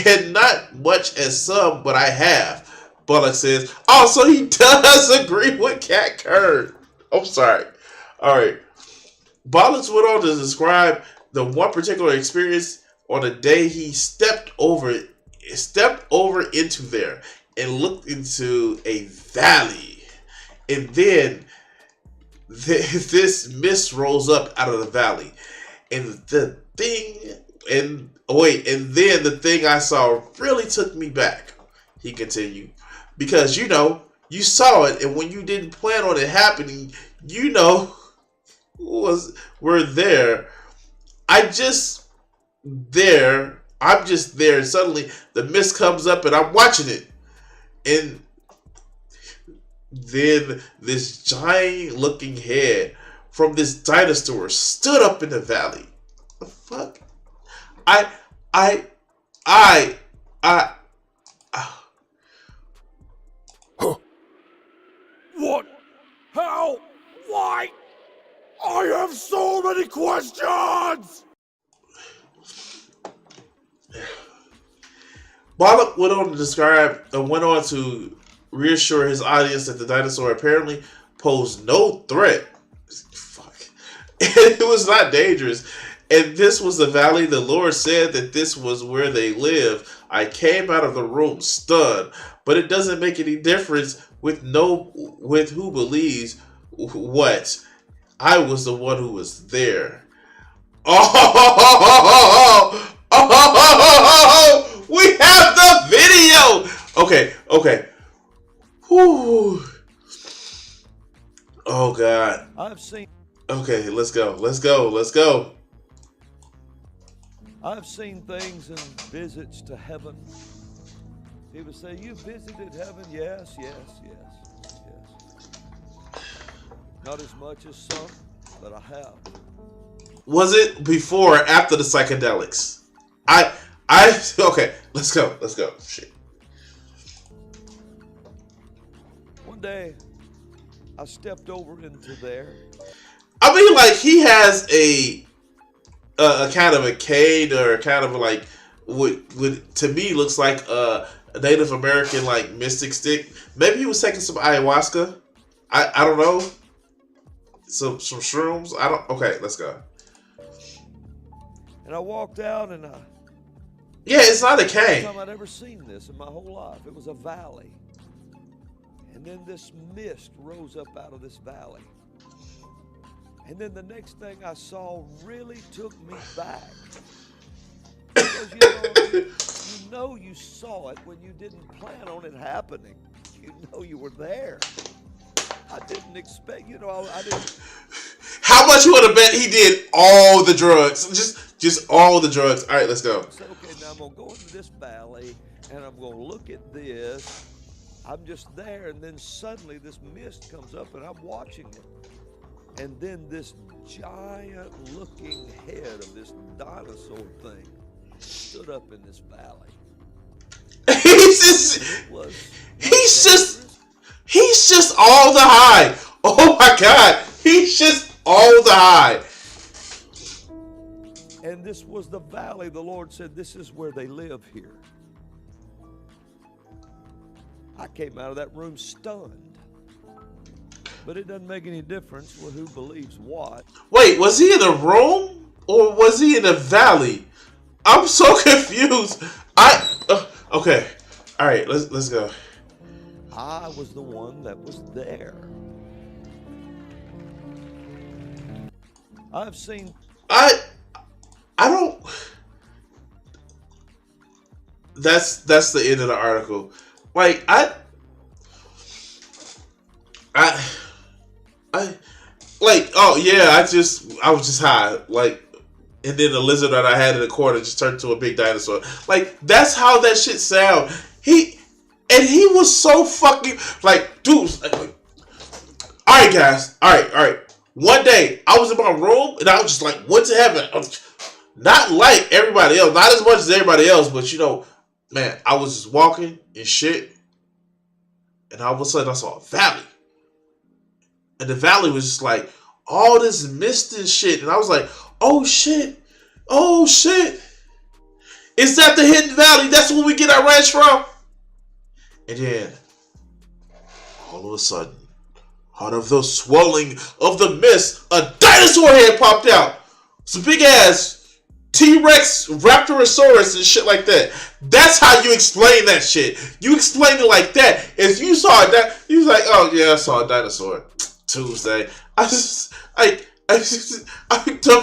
And not much as some, but I have. Bullock says. Also, he does agree with Cat Kern. I'm sorry. All right. Bullock went on to describe the one particular experience on a day he stepped over into there and looked into a valley, and then this mist rolls up out of the valley, and then the thing I saw really took me back. He continued, because you saw it, and when you didn't plan on it happening, we're there. I'm just there, and suddenly the mist comes up, and I'm watching it, and then this giant-looking head from this dinosaur stood up in the valley. The fuck? What? How? Why? I have so many questions! Bullock went on to reassure his audience that the dinosaur apparently posed no threat. Fuck. It was not dangerous. And this was the valley. The Lord said that this was where they live. I came out of the room stunned, but it doesn't make any difference with who believes what. I was the one who was there. Oh, we have the video. Okay. Whew. Oh God. I've seen. Okay, let's go. I've seen things in visits to heaven. People say, "You visited heaven?" Yes. Not as much as some, but I have. Was it before or after the psychedelics? Okay, let's go. Shit. One day, I stepped over into there. I mean, like, he has a kind of a cane, or kind of like what to me looks like a Native American like mystic stick. Maybe he was taking some ayahuasca. I don't know. Some shrooms. Okay, let's go. And I walked out, and yeah, it's not a cane. First time I'd ever seen this in my whole life. It was a valley, And then this mist rose up out of this valley. And then the next thing I saw really took me back. Because you know you saw it when you didn't plan on it happening. You know you were there. I didn't expect, I didn't. How much you want to bet he did all the drugs? Just all the drugs. All right, let's go. I said, okay, now I'm going to go into this valley and I'm going to look at this. I'm just there, and then suddenly this mist comes up and I'm watching it. And then this giant-looking head of this dinosaur thing stood up in this valley. He's just all the high. Oh my God, he's just all the high. And this was the valley. The Lord said, this is where they live here. I came out of that room stunned. But it doesn't make any difference who believes what. Wait, was he in a room or was he in a valley? I'm so confused. Okay. All right, let's go. I was the one that was there. I've seen. I don't. That's the end of the article. Like I like, oh yeah, I was just high, like, and then the lizard that I had in the corner just turned to a big dinosaur. Like, that's how that shit sound. He was so fucking like, dude. Like, all right, guys, all right. One day I was in my room and I was just like, went to heaven. Not like everybody else, not as much as everybody else, but man, I was just walking and shit, and all of a sudden I saw a valley. And the valley was just like all this mist and shit. And I was like, oh shit. Is that the hidden valley? That's where we get our ranch from? And then, all of a sudden, out of the swelling of the mist, a dinosaur head popped out. Some big ass T-Rex, Raptorosaurus, and shit like that. That's how you explain that shit. You explain it like that. If you saw that, you was like, oh yeah, I saw a dinosaur. Tuesday. The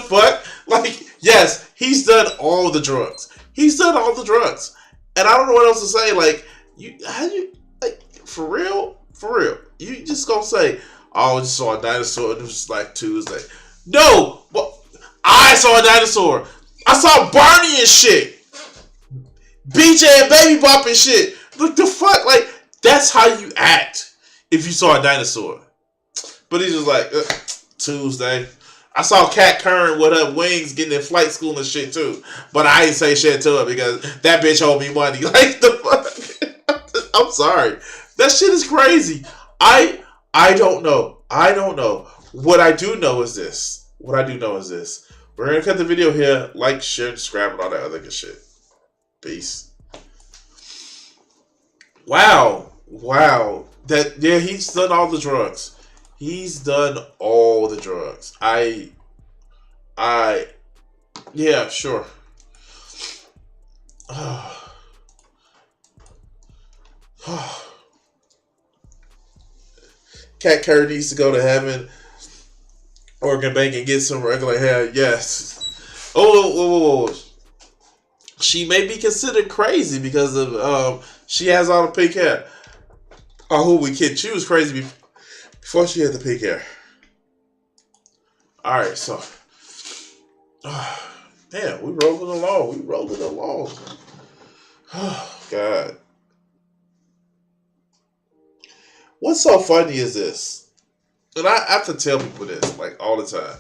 fuck? Like, yes, he's done all the drugs. And I don't know what else to say. Like, for real? You just gonna say, oh, I just saw a dinosaur and it was like Tuesday. No! But I saw a dinosaur. I saw Barney and shit. BJ and Baby Bop and shit. Look, the fuck? Like, that's how you act if you saw a dinosaur. But he's just like, Tuesday. I saw Kat Kern with her wings getting in flight school and shit too. But I ain't say shit to her because that bitch owed me money. Like, the fuck? I'm sorry. That shit is crazy. I don't know. What I do know is this. We're going to cut the video here. Like, share, subscribe, and all that other good shit. Peace. Wow. He's done all the drugs. Yeah, sure. Kat Kerr needs to go to heaven. Oregon Bank and get some regular hair. Yes. Oh. She may be considered crazy because of she has all the pink hair. Oh, who we kid? She was crazy before she had the pink hair. All right, so damn, we rolling along. Oh God, what's so funny is this, and I have to tell people this like all the time.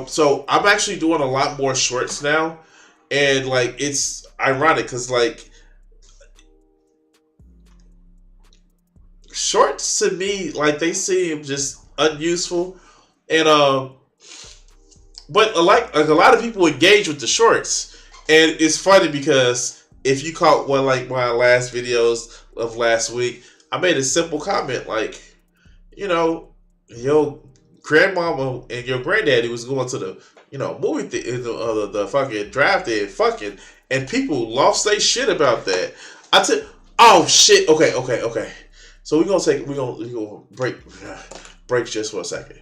So I'm actually doing a lot more shorts now, and like it's ironic because like shorts to me, like they seem just unuseful, and but like a lot of people engage with the shorts, and it's funny because if you caught one like my last videos of last week, I made a simple comment like, your grandmama and your granddaddy was going to the movie the fucking drive there fucking, and people lost their shit about that. I said, oh shit, okay. So we're gonna break just for a second.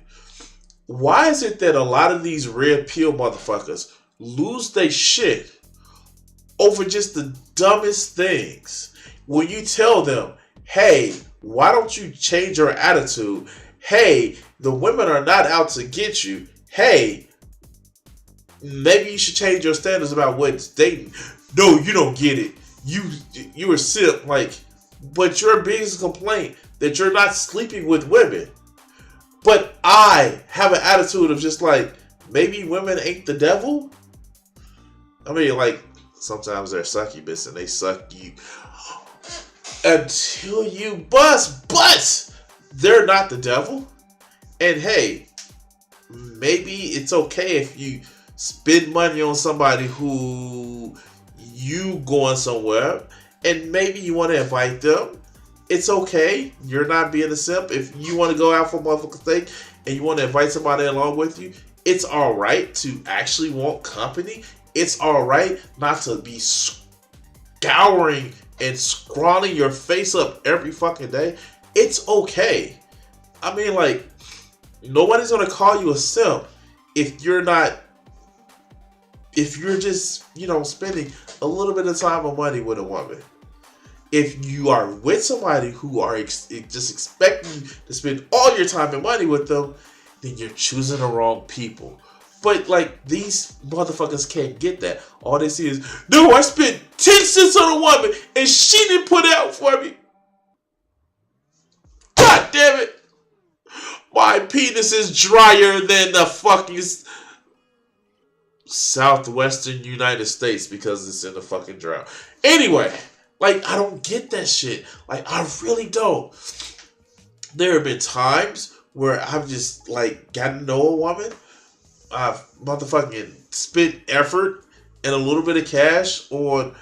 Why is it that a lot of these red pill motherfuckers lose their shit over just the dumbest things? When you tell them, hey, why don't you change your attitude? Hey, the women are not out to get you. Hey, maybe you should change your standards about what's dating. No, you don't get it. You were simp, but your biggest complaint that you're not sleeping with women. But I have an attitude of just maybe women ain't the devil. I mean, sometimes they're succubus and they suck you until you bust. But they're not the devil. And hey, maybe it's okay if you spend money on somebody who you going somewhere and maybe you want to invite them. It's okay. You're not being a simp. If you want to go out for a motherfucking steak and you want to invite somebody along with you, it's all right to actually want company. It's all right not to be scouring and scrawling your face up every fucking day. It's okay. I mean, nobody's going to call you a simp if you're just, spending a little bit of time or money with a woman. If you are with somebody who are just expecting you to spend all your time and money with them, then you're choosing the wrong people. But these motherfuckers can't get that. All they see is, no, I spent 10 cents on a woman and she didn't put out for me. God damn it. My penis is drier than the fucking southwestern United States because it's in the fucking drought. Anyway. I don't get that shit. I really don't. There have been times where I've just, gotten to know a woman. I've motherfucking spent effort and a little bit of cash on,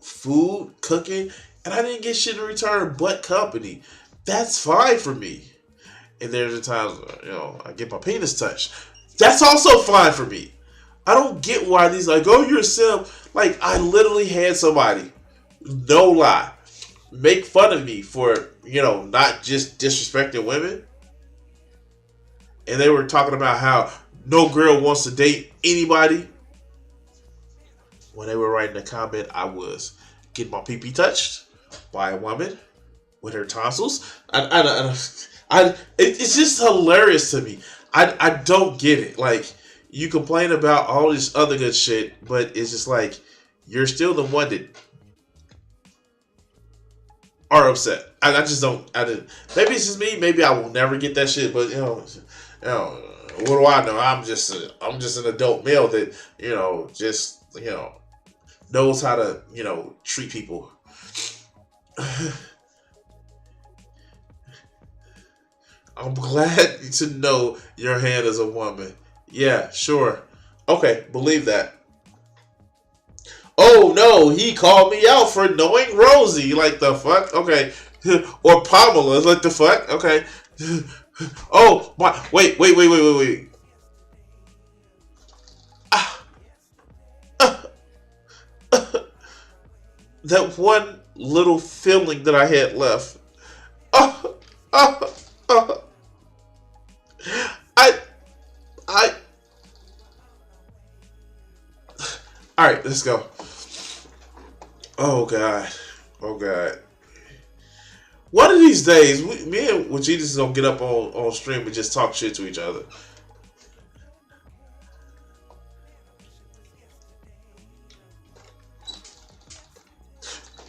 food, cooking, and I didn't get shit in return but company. That's fine for me. And there's the times, I get my penis touched. That's also fine for me. I don't get why these, oh, you're a simp. I literally had somebody, no lie, make fun of me for, not just disrespecting women. And they were talking about how no girl wants to date anybody. When they were writing a comment, I was getting my pee-pee touched by a woman with her tonsils. It's just hilarious to me. I don't get it. You complain about all this other good shit, but it's just you're still the one that are upset. I just don't. Maybe it's just me. Maybe I will never get that shit. But what do I know? I'm just an adult male that knows how to treat people. I'm glad to know your hand is a woman. Yeah, sure. Okay, believe that. Oh no, he called me out for knowing Rosie. The fuck? Okay. Or Pamela. The fuck? Okay. Oh, my. Wait. That one little feeling that I had left. All right, let's go. Oh God. One of these days, me and Jesus is gonna get up on stream and just talk shit to each other.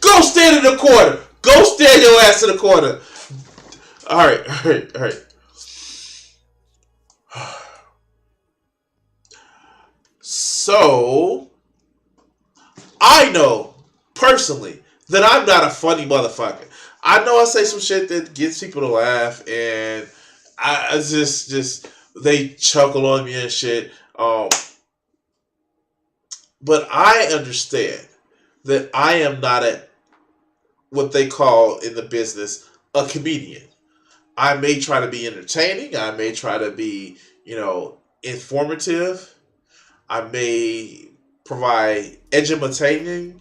Go stand in the corner. Go stand your ass in the corner. All right. So, I know, personally, that I'm not a funny motherfucker. I know I say some shit that gets people to laugh, and I just they chuckle on me and shit. But I understand that I am not what they call in the business a comedian. I may try to be entertaining. I may try to be, informative. I may provide edumatating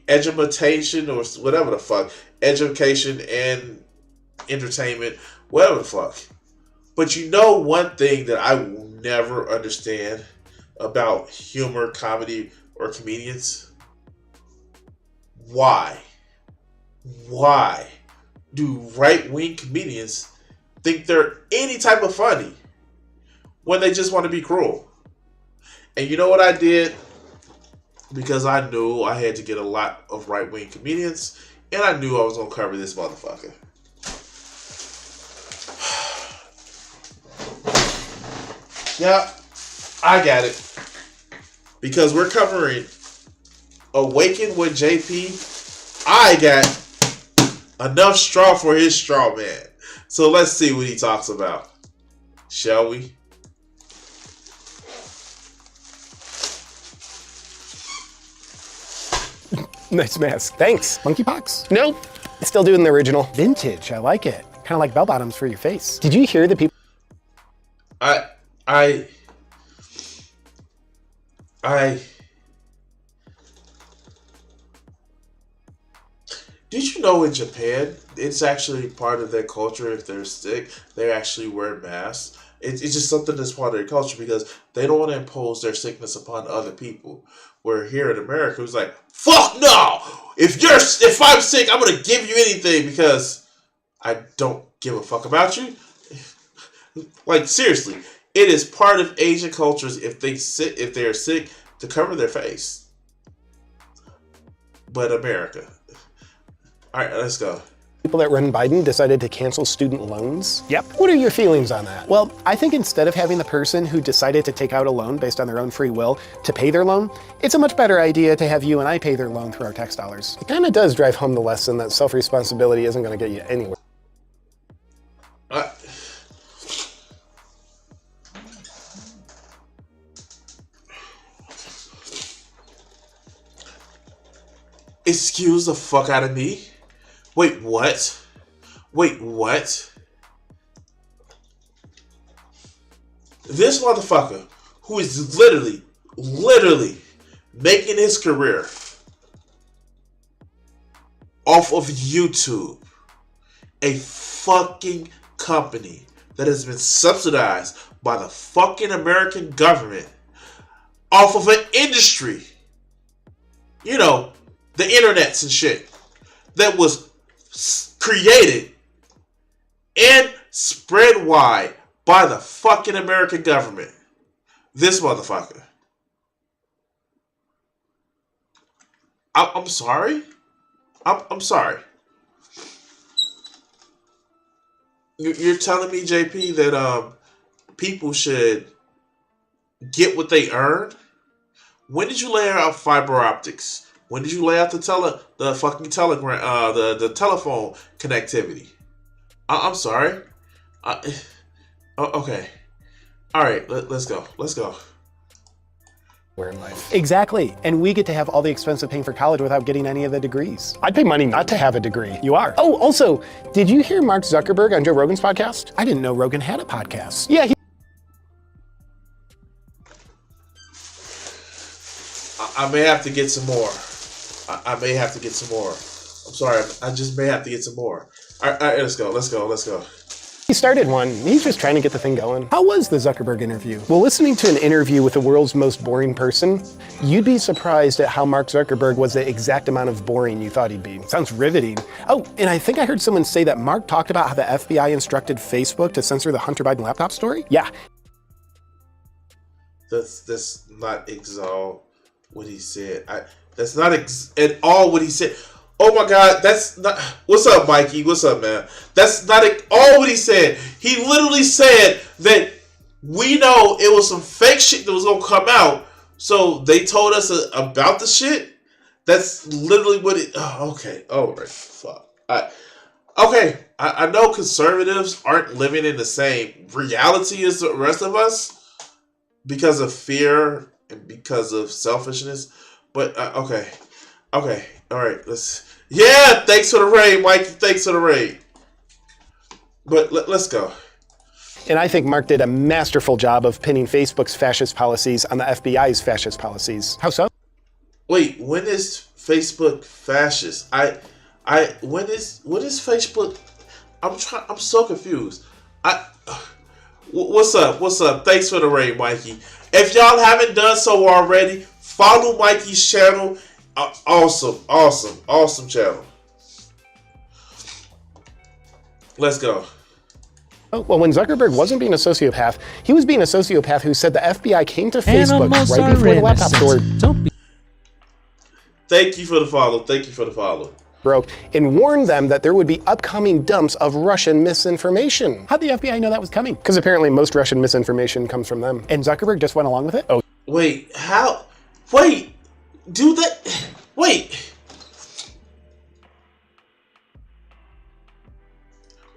education or whatever the fuck, education and entertainment, whatever the fuck. But you know one thing that I will never understand about humor, comedy, or comedians? Why do right-wing comedians think they're any type of funny when they just want to be cruel? And you know what I did? Because I knew I had to get a lot of right-wing comedians, and I knew I was going to cover this motherfucker. Yeah, I got it. Because we're covering Awaken with JP. I got enough straw for his straw man. So let's see what he talks about. Shall we? Nice mask. Thanks. Monkeypox? Nope. Still doing the original. Vintage. I like it. Kind of like bell bottoms for your face. Did you hear the people? Did you know in Japan, it's actually part of their culture, if they're sick, they actually wear masks? It's just something that's part of their culture because they don't want to impose their sickness upon other people. Where here in America, it's like, fuck no! If I'm sick, I'm going to give you anything because I don't give a fuck about you. Like, seriously, it is part of Asian cultures if they are sick to cover their face. But America. All right, let's go. People that run Biden decided to cancel student loans? Yep. What are your feelings on that? Well, I think instead of having the person who decided to take out a loan based on their own free will to pay their loan, it's a much better idea to have you and I pay their loan through our tax dollars. It kind of does drive home the lesson that self-responsibility isn't going to get you anywhere. Excuse the fuck out of me? Wait, what? Wait, what? This motherfucker, who is literally making his career off of YouTube, a fucking company that has been subsidized by the fucking American government, off of an industry, you know, the internets and shit, that was created and spread wide by the fucking American government. This motherfucker. I'm sorry. I'm sorry. You're telling me, JP, that people should get what they earn? When did you lay out fiber optics? When did you lay out the telephone connectivity? I'm sorry. Okay. All right. Let's go. Where in life. Exactly. And we get to have all the expense of paying for college without getting any of the degrees. I'd pay money not to have a degree. You are. Oh, also, did you hear Mark Zuckerberg on Joe Rogan's podcast? I didn't know Rogan had a podcast. Yeah. I may have to get some more. I may have to get some more. I'm sorry. I just may have to get some more. All right, let's go. He started one. He's just trying to get the thing going. How was the Zuckerberg interview? Well, listening to an interview with the world's most boring person, you'd be surprised at how Mark Zuckerberg was the exact amount of boring you thought he'd be. Sounds riveting. Oh, and I think I heard someone say that Mark talked about how the FBI instructed Facebook to censor the Hunter Biden laptop story. Yeah. That's not all what he said. That's not at all what he said. Oh my God, that's not. What's up, Mikey? What's up, man? That's not all what he said. He literally said that we know it was some fake shit that was gonna come out, so they told us about the shit. That's literally what it. Oh, okay. Oh, right. Fuck. Okay. I know conservatives aren't living in the same reality as the rest of us because of fear and because of selfishness. But okay. All right. Yeah. Thanks for the raid, Mikey. Thanks for the raid. But let's go. And I think Mark did a masterful job of pinning Facebook's fascist policies on the FBI's fascist policies. How so? Wait, when is Facebook fascist? When is Facebook? I'm so confused. What's up? What's up? Thanks for the raid, Mikey. If y'all haven't done so already, follow Mikey's channel. Awesome channel. Let's go. Oh, well, when Zuckerberg wasn't being a sociopath, he was being a sociopath who said the FBI came to Facebook right before the laptop store Thank you for the follow. broke and warned them that there would be upcoming dumps of Russian misinformation. How'd the FBI know that was coming? Because apparently most Russian misinformation comes from them. And Zuckerberg just went along with it? Oh. Wait, how? Wait, do that? Wait.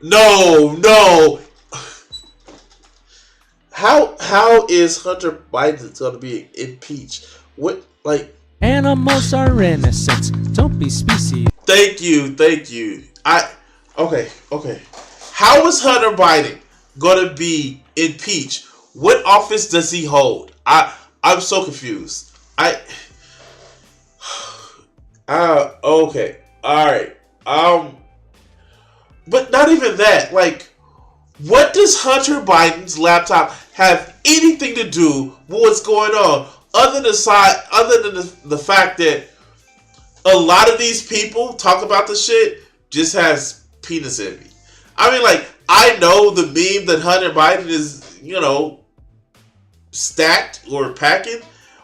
No. How is Hunter Biden going to be impeached? What, like? Animals are innocent. Don't be species. Thank you. Okay. How is Hunter Biden going to be impeached? What office does he hold? I'm so confused. Okay. All right. But not even that. Like, what does Hunter Biden's laptop have anything to do with what's going on? Other than the fact that a lot of these people talk about the shit just has penis envy. I mean, like, I know the meme that Hunter Biden is, stacked or packing.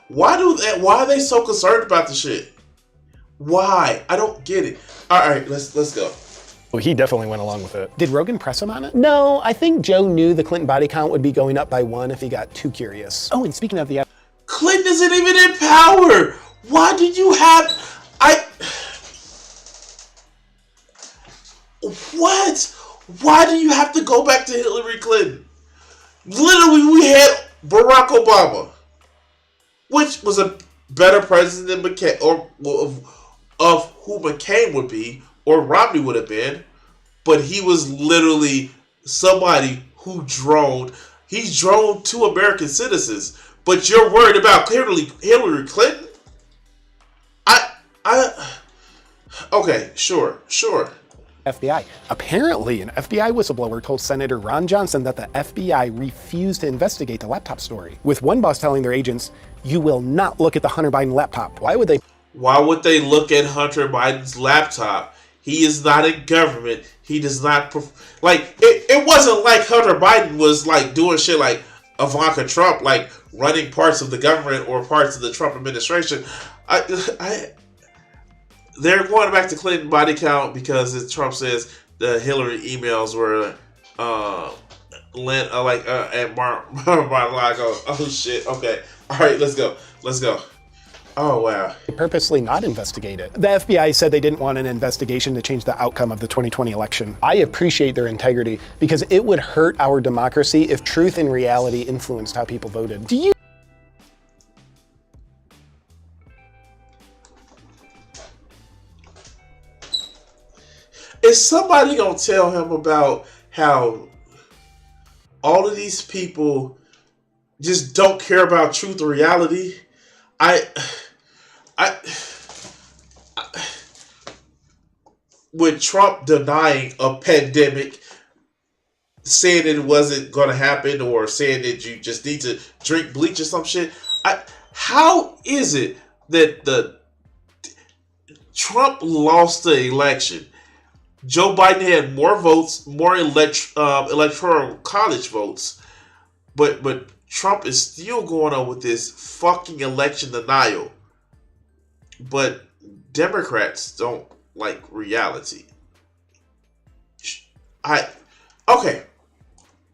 Why are they so concerned about the shit? Why? I don't get it. All right, let's go. Well, he definitely went along with it. Did Rogan press him on it? No, I think Joe knew the Clinton body count would be going up by 1 if he got too curious. Oh, and speaking of the... Clinton isn't even in power. Why did you have... What? Why do you have to go back to Hillary Clinton? Literally, we had Barack Obama, which was a better president than McCain, or of who McCain would be, or Romney would have been, but he was literally somebody who droned. He droned 2 American citizens, but you're worried about Hillary Clinton? Okay, sure. FBI. Apparently, an FBI whistleblower told Senator Ron Johnson that the FBI refused to investigate the laptop story, with one boss telling their agents, "You will not look at the Hunter Biden laptop." Why would they look at Hunter Biden's laptop? He is not in government. He does not... it wasn't like Hunter Biden was, like, doing shit like Ivanka Trump, like, running parts of the government or parts of the Trump administration. They're going back to Clinton body count because, as Trump says, the Hillary emails were at Mar-a-Lago. Oh shit. Okay. All right. Let's go. Oh wow. They purposely not investigate it. The FBI said they didn't want an investigation to change the outcome of the 2020 election. I appreciate their integrity because it would hurt our democracy if truth and reality influenced how people voted. Do you? Is somebody gonna tell him about how all of these people just don't care about truth or reality? With Trump denying a pandemic, saying it wasn't gonna happen, or saying that you just need to drink bleach or some shit, how is it that Trump lost the election? Joe Biden had more votes, more electoral college votes, but Trump is still going on with this fucking election denial. But Democrats don't like reality. Okay.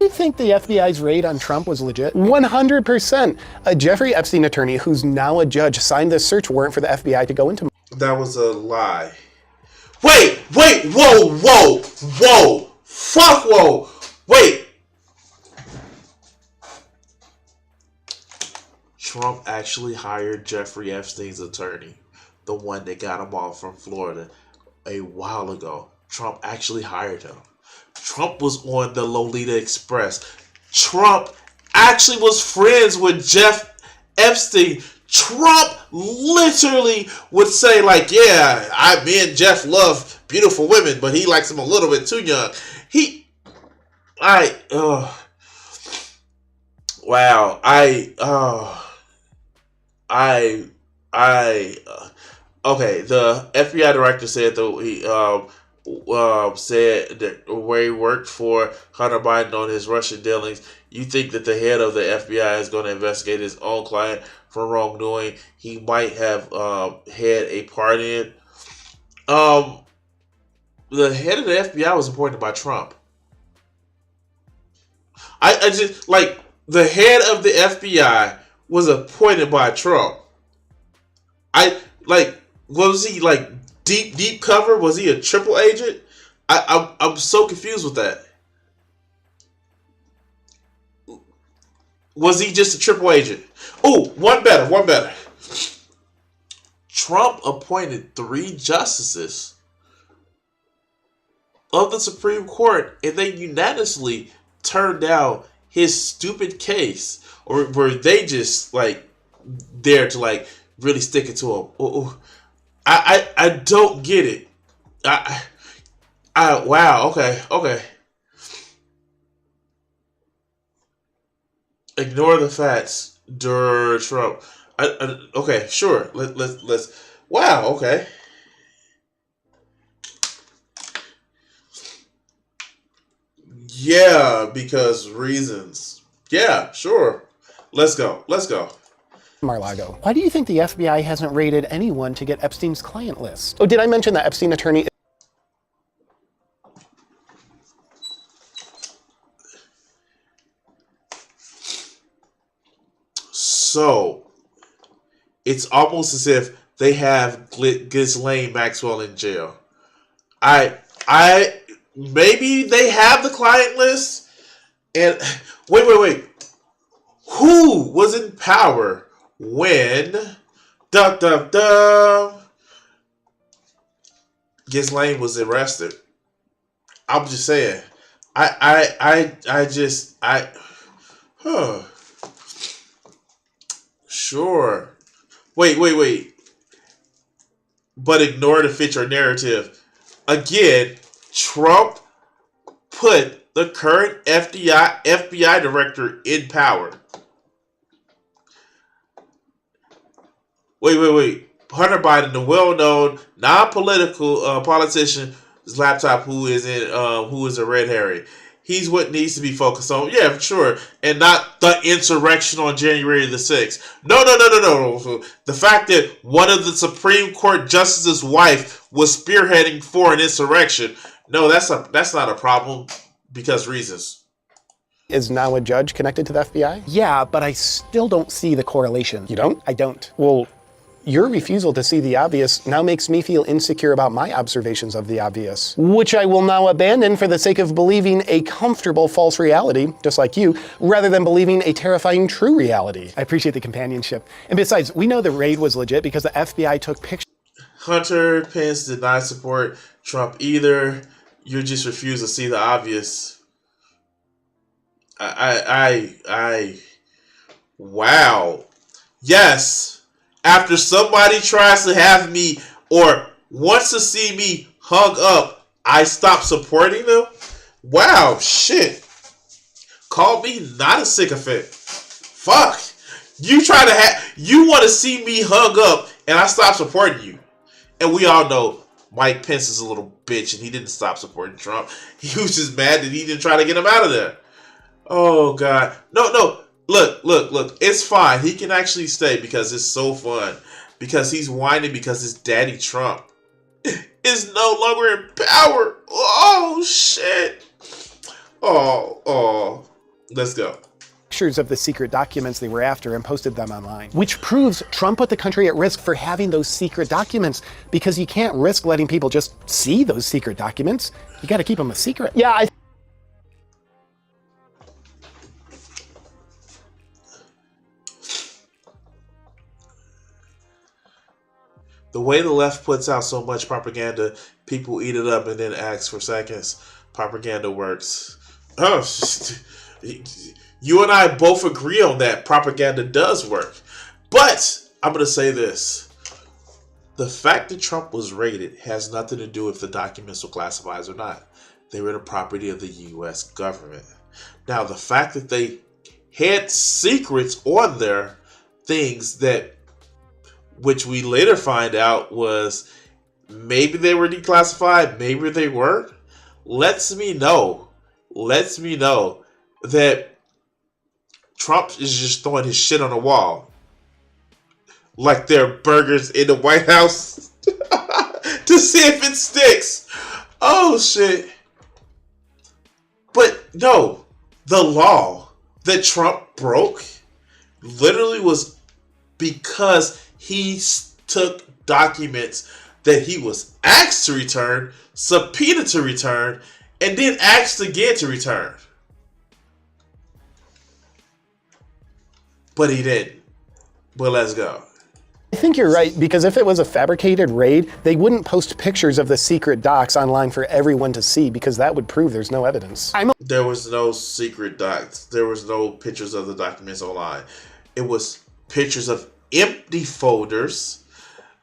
Do you think the FBI's raid on Trump was legit? 100%. A Jeffrey Epstein attorney, who's now a judge, signed this search warrant for the FBI to go into... That was a lie. Wait, whoa, fuck, whoa, wait. Trump actually hired Jeffrey Epstein's attorney, the one that got him off from Florida a while ago. Trump actually hired him. Trump was on the Lolita Express. Trump actually was friends with Jeff Epstein. Trump literally would say, like, yeah, me and Jeff love beautiful women, but he likes them a little bit too young. Okay, the FBI director said that he said that where he worked for Hunter Biden on his Russian dealings. You think that the head of the FBI is going to investigate his own client for wrongdoing he might have had a part in? The head of the FBI was appointed by Trump. I just, like, the head of the FBI was appointed by Trump. Was he like deep cover? Was he a triple agent? I'm so confused with that. Was he just a triple agent? Oh, one better. Trump appointed 3 justices of the Supreme Court, and they unanimously turned down his stupid case, or were they just like there to like really stick it to him? I don't get it. Wow. Okay. Ignore the facts. Trump. Okay, sure. Let's. Wow. Okay. Yeah, because reasons. Yeah, sure. Let's go. Mar-a-Lago. Why do you think the FBI hasn't raided anyone to get Epstein's client list? Oh, did I mention that Epstein attorney? So, it's almost as if they have Ghislaine Maxwell in jail. Maybe they have the client list. And wait. Who was in power when Ghislaine was arrested? I'm just saying. Sure. Wait. But ignore the feature narrative. Again, Trump put the current FBI director in power. Wait. Hunter Biden, the well-known non-political politician's laptop, who is a red herring. He's what needs to be focused on. Yeah, for sure. And not the insurrection on January the 6th. No. The fact that one of the Supreme Court justice's wife was spearheading for an insurrection. No, that's not a problem because reasons. Is now a judge connected to the FBI? Yeah, but I still don't see the correlation. You don't? I don't. Well, your refusal to see the obvious now makes me feel insecure about my observations of the obvious, which I will now abandon for the sake of believing a comfortable false reality, just like you, rather than believing a terrifying true reality. I appreciate the companionship. And besides, we know the raid was legit because the FBI took pictures. Hunter Pence did not support Trump either. You just refuse to see the obvious. Wow. Yes. After somebody tries to have me or wants to see me hung up, I stop supporting them? Wow, shit. Call me not a sycophant. Fuck. You want to see me hung up and I stop supporting you. And we all know Mike Pence is a little bitch and he didn't stop supporting Trump. He was just mad that he didn't try to get him out of there. Oh, God. No. Look. It's fine. He can actually stay because it's so fun. Because he's whining because his daddy Trump is no longer in power. Oh, shit. Oh. Let's go. Pictures of the secret documents they were after and posted them online. Which proves Trump put the country at risk for having those secret documents because you can't risk letting people just see those secret documents. You got to keep them a secret. Yeah, The way the left puts out so much propaganda, people eat it up and then ask for seconds. Propaganda works. Oh, you and I both agree on that. Propaganda does work. But I'm going to say this. The fact that Trump was raided has nothing to do with the documents were classified or not. They were the property of the U.S. government. Now, the fact that they had secrets on their things that, which we later find out was maybe they were declassified, maybe they weren't, lets me know that Trump is just throwing his shit on the wall. Like they're burgers in the White House to see if it sticks. Oh, shit. But no, the law that Trump broke literally was because he took documents that he was asked to return, subpoenaed to return, and then asked again to return. But he didn't. But let's go. I think you're right, because if it was a fabricated raid, they wouldn't post pictures of the secret docs online for everyone to see, because that would prove there's no evidence. There was no secret docs. There was no pictures of the documents online. It was pictures of empty folders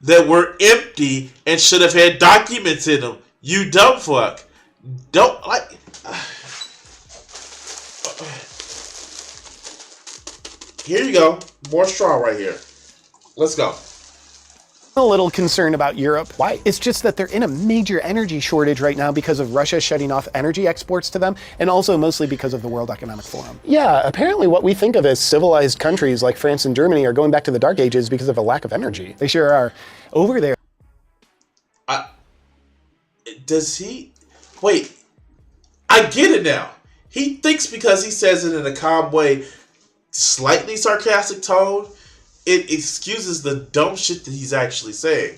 that were empty and should have had documents in them. You dumb fuck. Don't like. Here you go. More straw right here. Let's go. I'm a little concerned about Europe. Why? It's just that they're in a major energy shortage right now because of Russia shutting off energy exports to them, and also mostly because of the World Economic Forum. Yeah, apparently what we think of as civilized countries like France and Germany are going back to the Dark Ages because of a lack of energy. They sure are. Over there. Does he? Wait. I get it now. He thinks because he says it in a calm way, slightly sarcastic tone, it excuses the dumb shit that he's actually saying.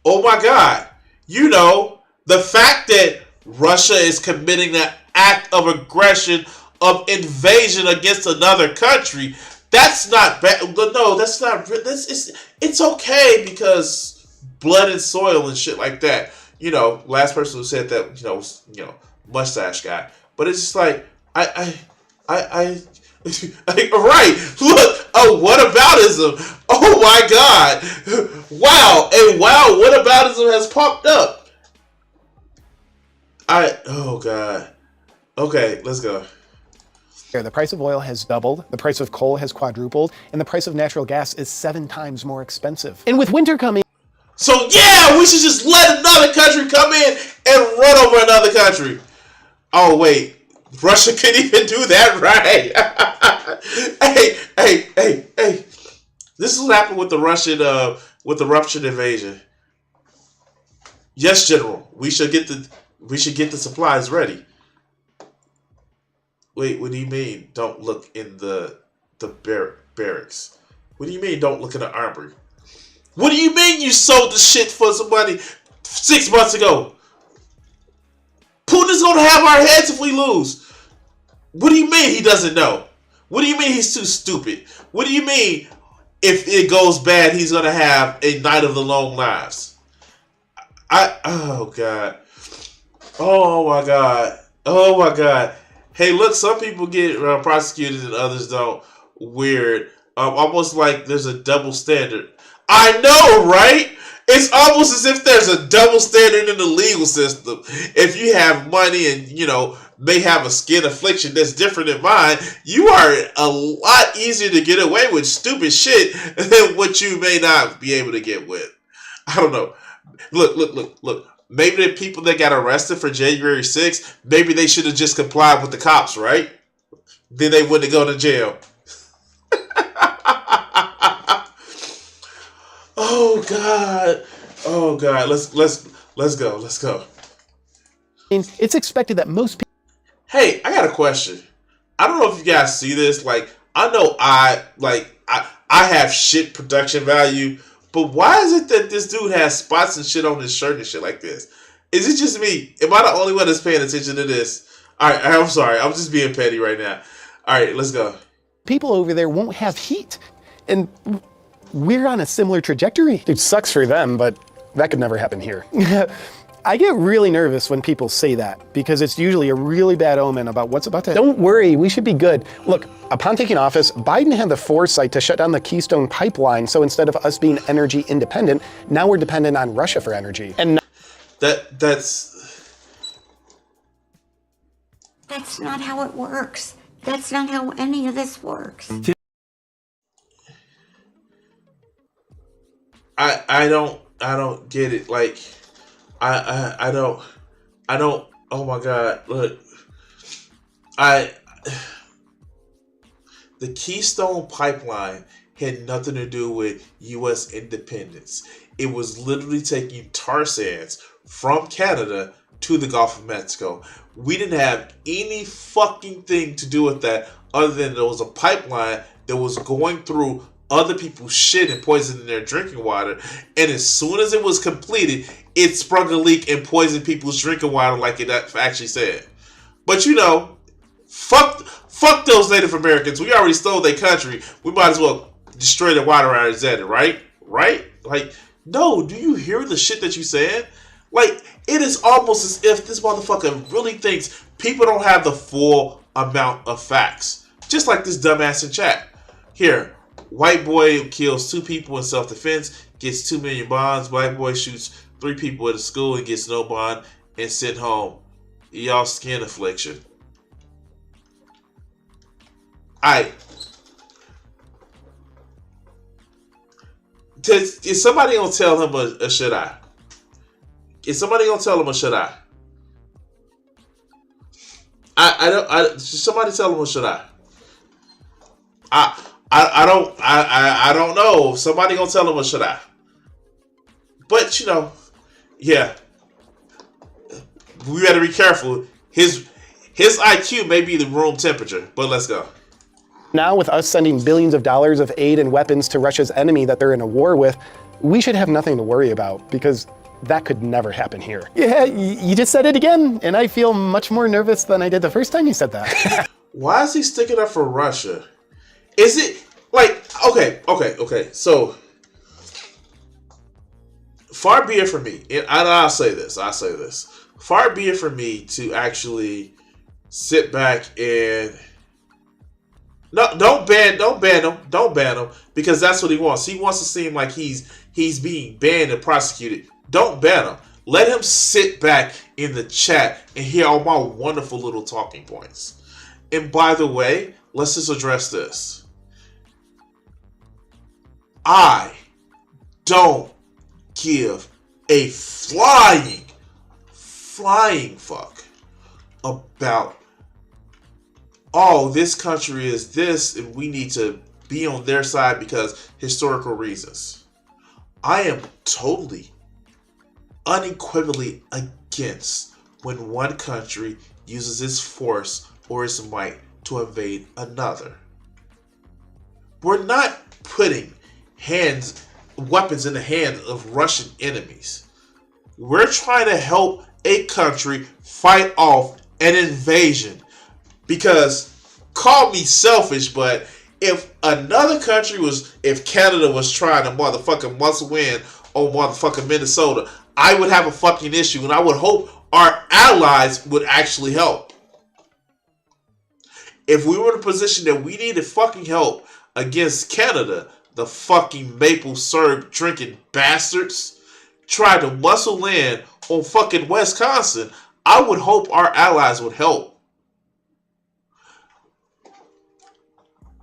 Oh my God. You know, the fact that Russia is committing an act of aggression, of invasion against another country, that's not bad. No, that's not. It's okay because blood and soil and shit like that. You know, last person who said that, you know, mustache guy. But it's just like, right, look, whataboutism. Oh my God. Wow, and wow, whataboutism has popped up. Oh God. Okay, let's go. The price of oil has doubled, the price of coal has quadrupled, and the price of natural gas is 7 times more expensive. And with winter coming... So yeah, we should just let another country come in and run over another country. Oh wait, Russia couldn't even do that, right? Hey. This is what happened with the Russian invasion. Yes, General. We should get the supplies ready. Wait, what do you mean? Don't look in the barracks. What do you mean? Don't look in the armory. What do you mean you sold the shit for some money 6 months ago? Putin's gonna have our heads if we lose. What do you mean he doesn't know? What do you mean he's too stupid? What do you mean if it goes bad he's gonna have a night of the long lives? Oh God. Oh my God. Oh my God. Hey, look, some people get prosecuted and others don't. Weird. Almost like there's a double standard. I know, right? It's almost as if there's a double standard in the legal system. If you have money and, may have a skin affliction that's different than mine, you are a lot easier to get away with stupid shit than what you may not be able to get with. I don't know. Look. Maybe the people that got arrested for January 6th, maybe they should have just complied with the cops, right? Then they wouldn't have gone to jail. Oh God. Let's go. It's expected that most people... Hey, I got a question. I don't know if you guys see this. Like, I know I have shit production value, but why is it that this dude has spots and shit on his shirt and shit like this? Is it just me? Am I the only one that's paying attention to this? Alright, I'm sorry. I'm just being petty right now. Alright, let's go. People over there won't have heat. And we're on a similar trajectory. It sucks for them, but that could never happen here. I get really nervous when people say that because it's usually a really bad omen about what's about to. Don't worry, we should be good. Look, upon taking office, Biden had the foresight to shut down the Keystone pipeline. So instead of us being energy independent, now we're dependent on Russia for energy. And that's not how it works. That's not how any of this works. I don't get it. Like, I don't, oh my God, look, the Keystone Pipeline had nothing to do with U.S. independence. It was literally taking tar sands from Canada to the Gulf of Mexico. We didn't have any fucking thing to do with that other than there was a pipeline that was going through other people's shit and poisoning their drinking water. And as soon as it was completed, it sprung a leak and poisoned people's drinking water like it actually said. But you know, fuck those Native Americans. We already stole their country. We might as well destroy their water out of it, right? Right? Like, no, do you hear the shit that you said? Like, it is almost as if this motherfucker really thinks people don't have the full amount of facts. Just like this dumbass in chat. Here, white boy kills 2 people in self-defense, gets 2 million bonds. White boy shoots 3 people at a school and gets no bond and sent home. Y'all skin affliction. Is somebody gonna tell him a should I? Is somebody gonna tell him a should I? Somebody tell him a should I? I don't know. Somebody gonna tell him a should I? But you know, yeah, we gotta be careful. His IQ may be the room temperature, but let's go. Now, with us sending billions of dollars of aid and weapons to Russia's enemy that they're in a war with, we should have nothing to worry about because that could never happen here. Yeah, you just said it again, and I feel much more nervous than I did the first time you said that. Why is he sticking up for Russia? Is it like, okay, so far be it from me, and I'll say this, far be it from me to actually sit back and don't ban him because that's what he wants. He wants to seem like he's being banned and prosecuted. Don't ban him. Let him sit back in the chat and hear all my wonderful little talking points. And by the way, let's just address this. I don't give a flying fuck about, oh, this country is this and we need to be on their side because historical reasons. I am totally, unequivocally against when one country uses its force or its might to invade another. We're not putting weapons in the hands of Russian enemies. We're trying to help a country fight off an invasion. Because, call me selfish, but if another country if Canada was trying to motherfucking muscle in on motherfucking Minnesota, I would have a fucking issue, and I would hope our allies would actually help. If we were in a position that we needed fucking help against Canada, the fucking maple syrup drinking bastards tried to muscle in on fucking Wisconsin, I would hope our allies would help.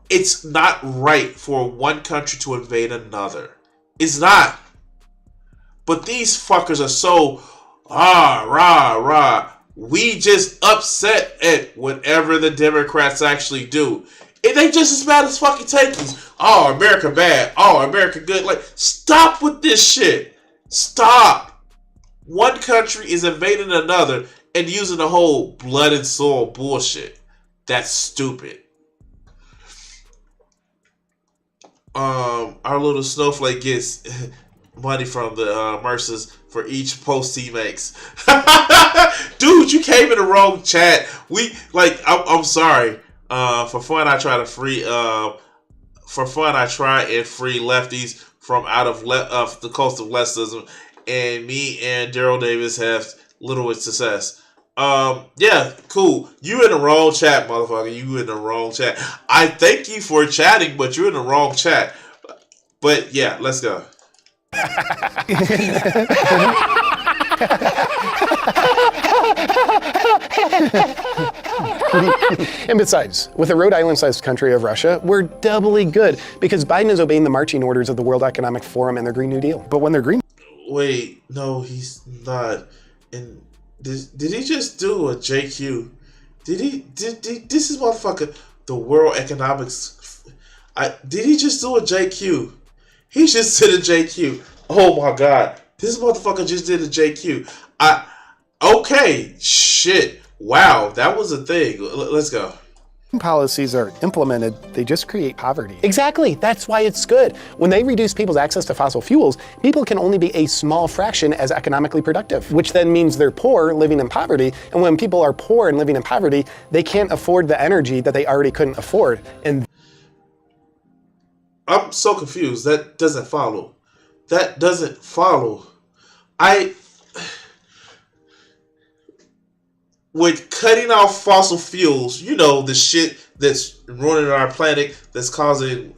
It's not right for one country to invade another. It's not. But these fuckers are so rah. We just upset at whatever the Democrats actually do. And they just as bad as fucking tankies. Oh, America bad. Oh, America good. Like, stop with this shit. Stop. One country is invading another and using the whole blood and soil bullshit. That's stupid. Our little snowflake gets money from the Mercers for each post he makes. Dude, you came in the wrong chat. I'm sorry. For fun, I try and free lefties from out of the coast of leftism, and me and Daryl Davis have little success. Yeah, cool. You in the wrong chat, motherfucker. You in the wrong chat. I thank you for chatting, but you're in the wrong chat. But yeah, let's go. And besides, with a Rhode Island-sized country of Russia, we're doubly good because Biden is obeying the marching orders of the World Economic Forum and their Green New Deal. But when their Green... Wait, no, he's not. And did he just do a JQ? Did this is motherfucker the World Economics? Did he just do a JQ? He just did a JQ. Oh my god, this motherfucker just did a JQ. Okay, shit. Wow, that was a thing. Let's go. Policies are implemented, they just create poverty. Exactly, that's why it's good. When they reduce people's access to fossil fuels, people can only be a small fraction as economically productive, which then means they're poor, living in poverty, and when people are poor and living in poverty, they can't afford the energy that they already couldn't afford. And I'm so confused. That doesn't follow. That doesn't follow. With cutting off fossil fuels, you know, the shit that's ruining our planet, that's causing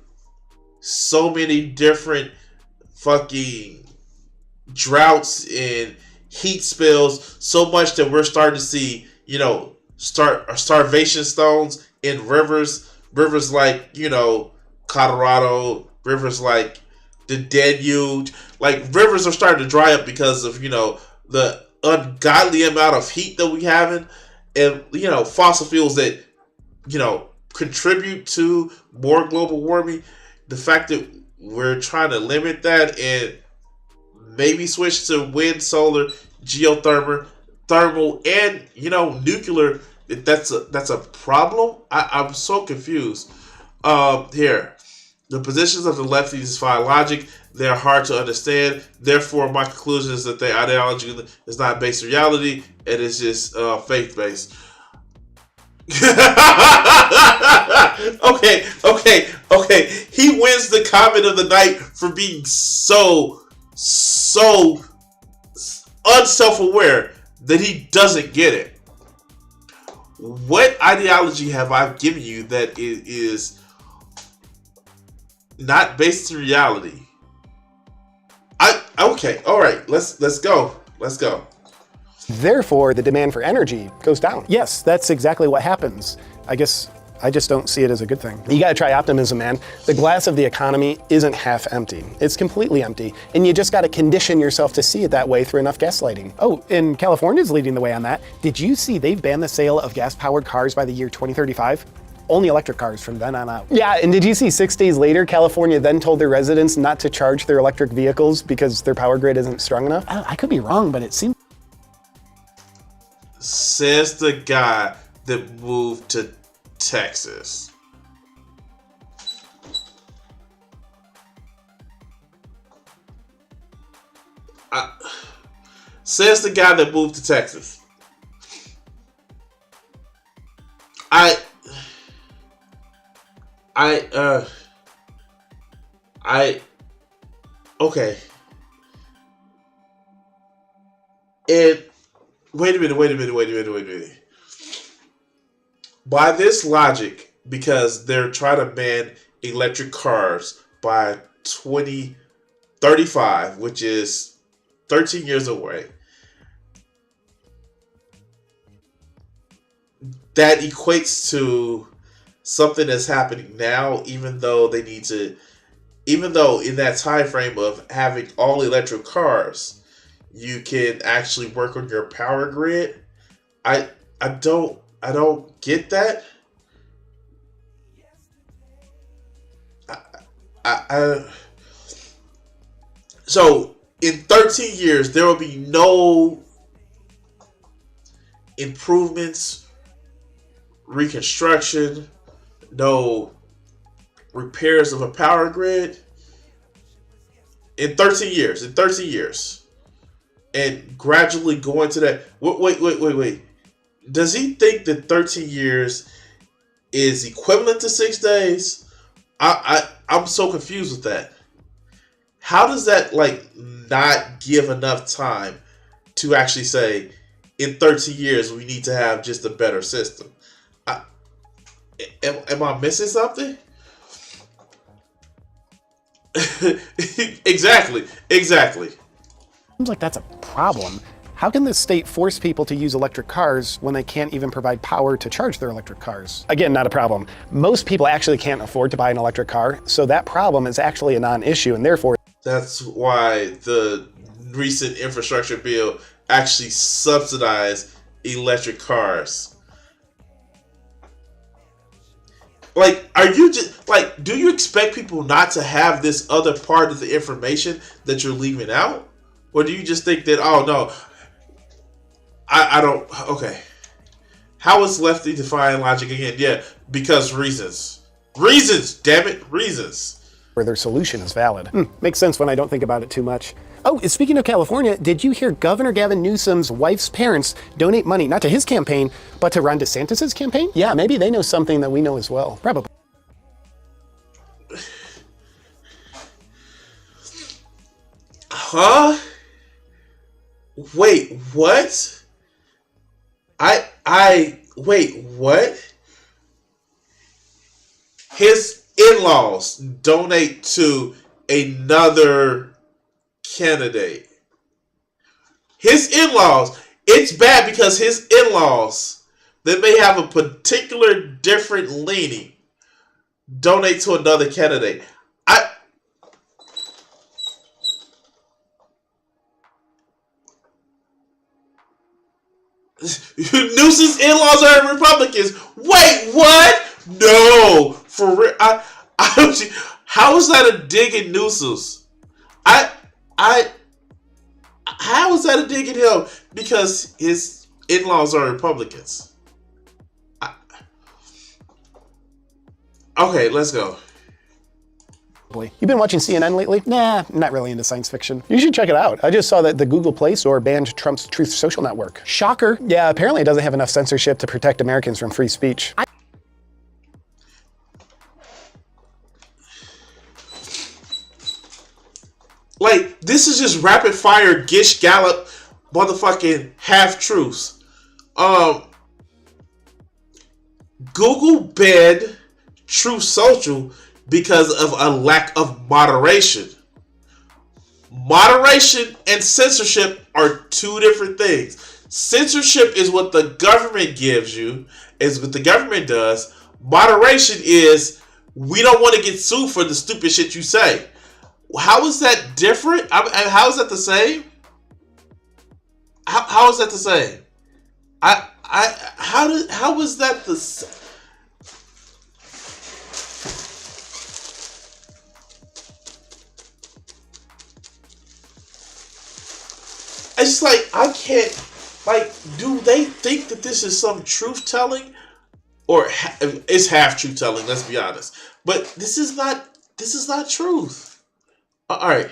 so many different fucking droughts and heat spills, so much that we're starting to see, you know, starvation stones in rivers like, you know, Colorado, rivers like the Danube, like rivers are starting to dry up because of, you know, the ungodly amount of heat that we having, and, you know, fossil fuels that, you know, contribute to more global warming. The fact that we're trying to limit that and maybe switch to wind, solar, thermal, and, you know, nuclear, that's a problem. I'm so confused. Here, the positions of the lefties defy logic. They're hard to understand. Therefore, my conclusion is that their ideology is not based in reality, and it's just faith-based. Okay. He wins the comment of the night for being so unself-aware that he doesn't get it. What ideology have I given you that is not based in reality? Okay, all right, let's go. therefore, the demand for energy goes down. Yes, that's exactly what happens. I guess I just don't see it as a good thing. You gotta try optimism, man. The glass of the economy isn't half empty. It's completely empty. And you just gotta condition yourself to see it that way through enough gaslighting. Oh, and California's leading the way on that. Did you see they've banned the sale of gas-powered cars by the year 2035? Only electric cars from then on out. Yeah, and did you see 6 days later, California then told their residents not to charge their electric vehicles because their power grid isn't strong enough? I could be wrong, but it seems... Says the guy that moved to Texas. Says the guy that moved to Texas. Okay. And wait a minute. By this logic, because they're trying to ban electric cars by 2035, which is 13 years away, that equates to something that's happening now, even though in that time frame of having all electric cars, you can actually work on your power grid. I don't get that. So in 13 years there will be no improvements, reconstruction, no repairs of a power grid in 13 years. And gradually going to that. Wait. Does he think that 13 years is equivalent to 6 days? I'm so confused with that. How does that not give enough time to actually say, in 13 years, we need to have just a better system. Am I missing something? Exactly. Seems like that's a problem. How can the state force people to use electric cars when they can't even provide power to charge their electric cars? Again, not a problem. Most people actually can't afford to buy an electric car, so that problem is actually a non-issue, and therefore... That's why the recent infrastructure bill actually subsidized electric cars. Like, do you expect people not to have this other part of the information that you're leaving out? Or do you just think that, oh no, I don't, okay. How is lefty defying logic again? Yeah, because reasons. Reasons, damn it, reasons. Where their solution is valid. Makes sense when I don't think about it too much. Oh, speaking of California, did you hear Governor Gavin Newsom's wife's parents donate money, not to his campaign, but to Ron DeSantis' campaign? Yeah, maybe they know something that we know as well. Probably. Huh? Wait, what? Wait, what? His in-laws donate to another candidate. His in-laws, it's bad because his in-laws, that may have a particular different leaning, donate to another candidate. Newsom's in-laws are Republicans. Wait, what? No, for real. How is that a dig at Newsom's? How is that a dig at him? Because his in-laws are Republicans. Okay, let's go. You been watching CNN lately? Nah, not really into science fiction. You should check it out. I just saw that the Google Play Store banned Trump's Truth Social network. Shocker. Yeah, apparently it doesn't have enough censorship to protect Americans from free speech. Like, this is just rapid fire Gish Gallop motherfucking half-truths. Google banned Truth Social because of a lack of moderation. Moderation and censorship are two different things. Censorship is what the government gives you, is what the government does. Moderation is, we don't want to get sued for the stupid shit you say. How is that different? How is that the same? How is that the same? How is that the same? It's like, I can't, like, do they think that this is some truth telling? Or it's half truth telling, let's be honest. But this is not truth. Alright.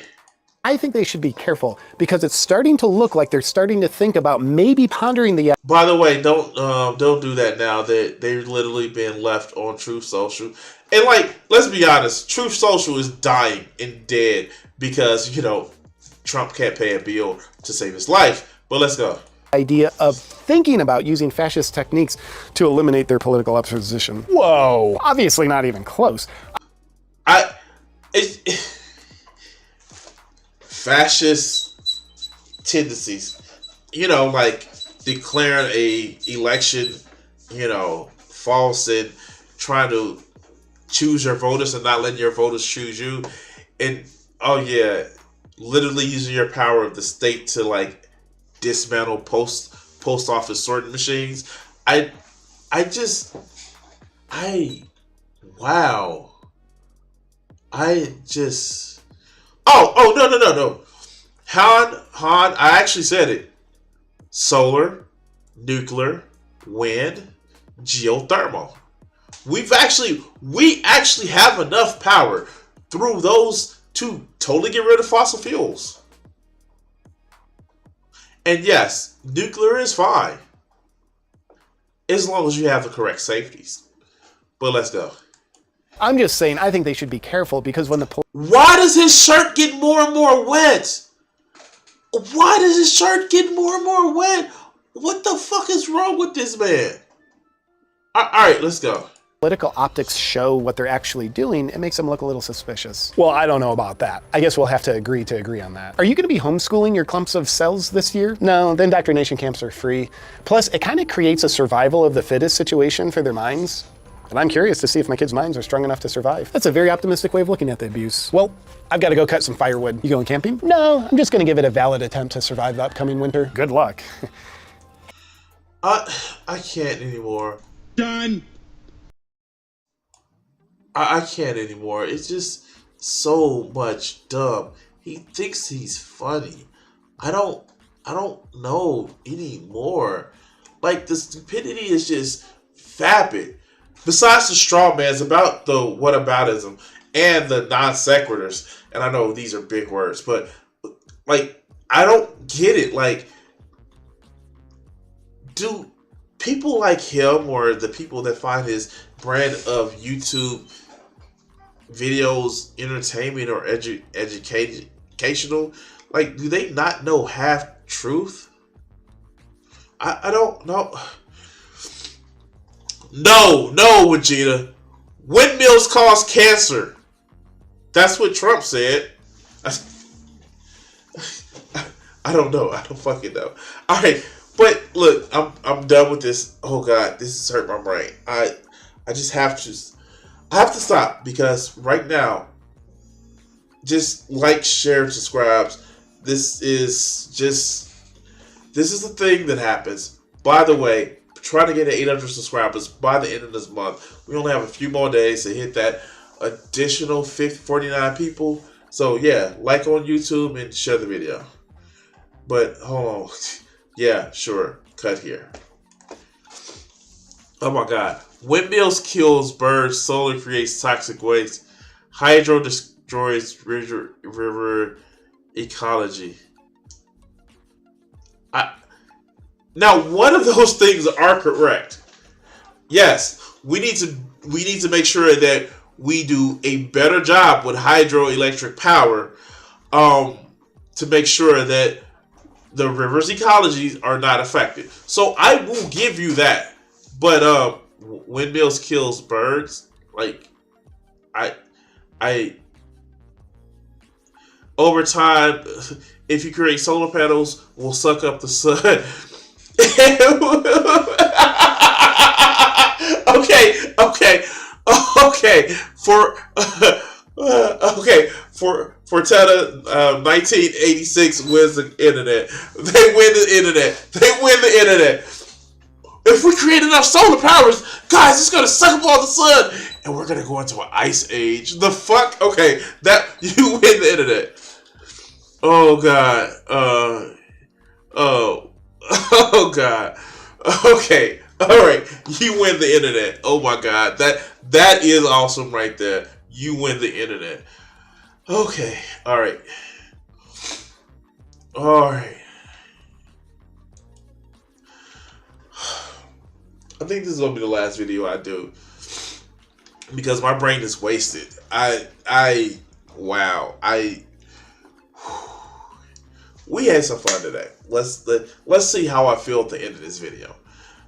I think they should be careful because it's starting to look like they're starting to think about maybe pondering the... By the way, don't do that now. They've literally been left on Truth Social. And like, let's be honest, Truth Social is dying and dead because, you know, Trump can't pay a bill to save his life. But let's go. Idea of thinking about using fascist techniques to eliminate their political opposition. Whoa. Obviously not even close. Fascist tendencies. You know, like declaring a election, you know, false and trying to choose your voters and not letting your voters choose you. And, oh yeah, literally using your power of the state to like dismantle post office sorting machines. Wow. No. Han, I actually said it. Solar, nuclear, wind, geothermal. We actually have enough power through those to totally get rid of fossil fuels. And yes, nuclear is fine. As long as you have the correct safeties. But let's go. I'm just saying, I think they should be careful because when the... Why does his shirt get more and more wet? Why does his shirt get more and more wet? What the fuck is wrong with this man? All right, let's go. Political optics show what they're actually doing, it makes them look a little suspicious. Well, I don't know about that. I guess we'll have to agree on that. Are you going to be homeschooling your clumps of cells this year? No, the indoctrination camps are free. Plus, it kind of creates a survival of the fittest situation for their minds. And I'm curious to see if my kids' minds are strong enough to survive. That's a very optimistic way of looking at the abuse. Well, I've got to go cut some firewood. You going camping? No, I'm just going to give it a valid attempt to survive the upcoming winter. Good luck. I can't anymore. Done. I can't anymore. It's just so much dumb. He thinks he's funny. I don't know anymore. Like, the stupidity is just vapid. Besides the straw man's about the whataboutism and the non sequiturs, and I know these are big words, but like, I don't get it. Like, do people like him or the people that find his brand of YouTube videos entertainment or educational, like, do they not know half truth? I don't know. No, Vegeta. Windmills cause cancer. That's what Trump said. I don't know. I don't fucking know. All right, but look, I'm done with this. Oh God, this has hurt my brain. I just have to. I have to stop because right now, just like, share, subscribe. This is the thing that happens. By the way, trying to get to 800 subscribers by the end of this month. We only have a few more days to hit that additional 49 people. So yeah, like on YouTube and share the video. But hold on. Yeah, sure. Cut here. Oh my God. Windmills kills birds. Solar creates toxic waste. Hydro destroys river ecology. Now, one of those things are correct. Yes, we need to make sure that we do a better job with hydroelectric power, to make sure that the river's ecologies are not affected. So I will give you that. But windmills kills birds. Like, I over time, if you create solar panels, we'll suck up the sun. Okay. For Teta, 1986 wins the internet. They win the internet. If we create enough solar powers, guys, it's gonna suck up all the sun, and we're gonna go into an ice age. The fuck? Okay, that you win the internet. Oh God. Oh God. Okay. All right. You win the internet. Oh my God. That is awesome right there. You win the internet. Okay. All right. I think this is gonna be the last video I do because my brain is wasted. We had some fun today. Let's see how I feel at the end of this video.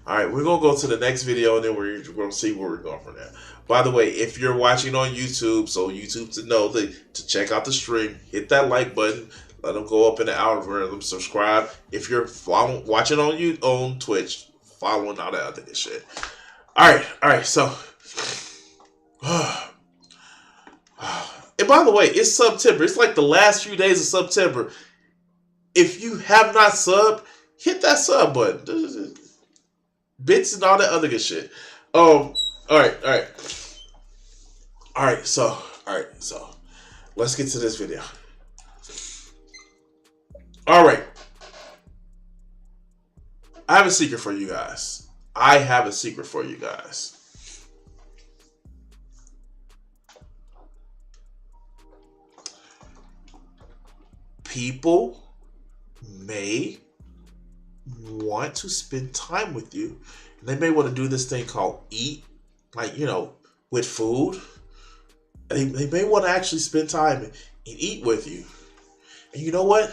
All right, we're gonna go to the next video and then we're gonna see where we're going from there. By the way, if you're watching on YouTube, so YouTube to know to check out the stream, hit that like button. Let them go up in the algorithm. Subscribe. If you're watching on Twitch, following all that other good shit. All right. So, and by the way, it's Subtember. It's like the last few days of Subtember. If you have not subbed, hit that sub button. Bits and all that other good shit. All right. So let's get to this video. All right. I have a secret for you guys. People may want to spend time with you. And they may want to do this thing called eat, like, with food. And they may want to actually spend time and eat with you. And you know what?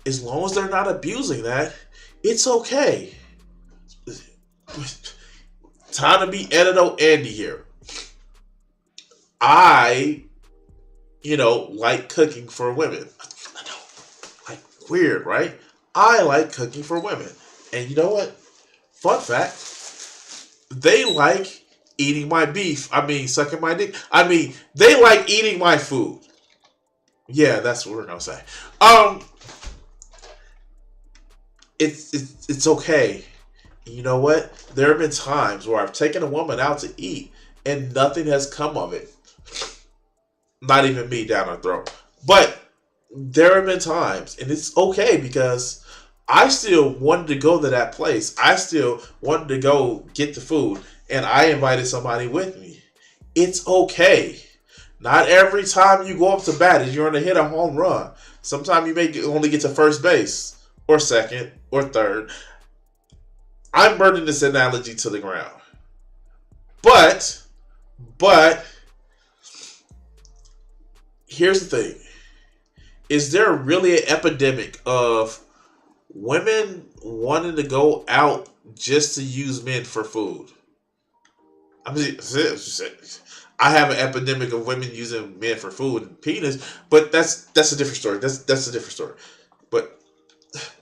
as long as they're not abusing that, it's okay. Time to be Edido Andy here. I, like cooking for women. I know, like, weird, right? I like cooking for women. And you know what? Fun fact, they like eating my beef. Sucking my dick. They like eating my food. Yeah, that's what we're gonna say. It's okay. You know what? There have been times where I've taken a woman out to eat and nothing has come of it. Not even me down her throat. But there have been times, and it's okay because I still wanted to go to that place. I still wanted to go get the food, and I invited somebody with me. It's okay. Not every time you go up to bat is you're going to hit a home run. Sometimes you may only get to first base or second or third. I'm burning this analogy to the ground. But here's the thing. Is there really an epidemic of women wanting to go out just to use men for food? I have an epidemic of women using men for food and penis, but that's a different story. That's a different story. But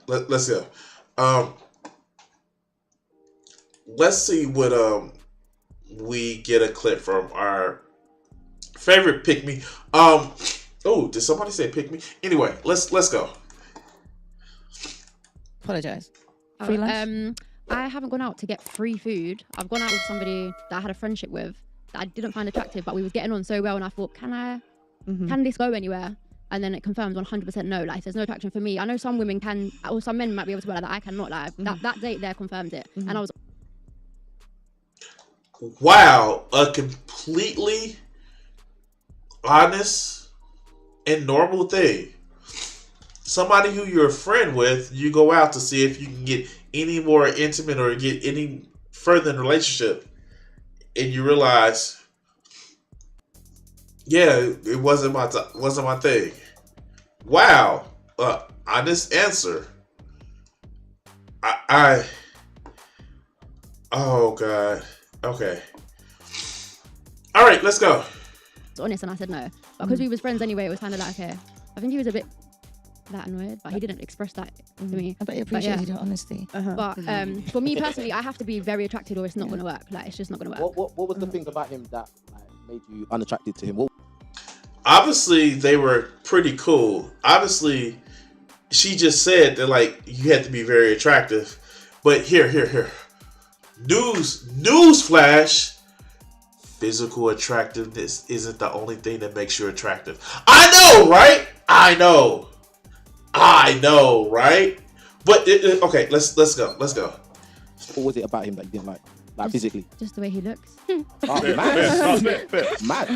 let's go. Let's see what we get a clip from our favorite Pickme. Oh, did somebody say Pickme? Anyway, let's go. Apologize. I haven't gone out to get free food. I've gone out with somebody that I had a friendship with that I didn't find attractive, but we was getting on so well, and I thought, can this go anywhere? And then it confirmed 100% no. Like, there's no attraction for me. I know some women can, or some men might be able to, but like, I cannot. Like that date there confirmed it, and I was. Wow, a completely honest and normal thing. Somebody who you're a friend with, you go out to see if you can get any more intimate or get any further in the relationship, and you realize, yeah, it wasn't my thing. Wow, honest answer. Oh God. Okay. All right, let's go. I was honest, and I said no. But because we was friends anyway, it was kind of like, okay. I think he was a bit that annoyed, but he didn't express that to me. But he appreciated your honesty. But for me personally, I have to be very attracted, or it's not going to work. Like, it's just not going to work. What was the thing about him that made you unattracted to him? Obviously, they were pretty cool. Obviously, she just said that you had to be very attractive. But here. News flash. Physical attractiveness isn't the only thing that makes you attractive. I know, right? I know, right? But okay, let's go. What was it about him that you didn't like physically? Just the way he looks. Mad.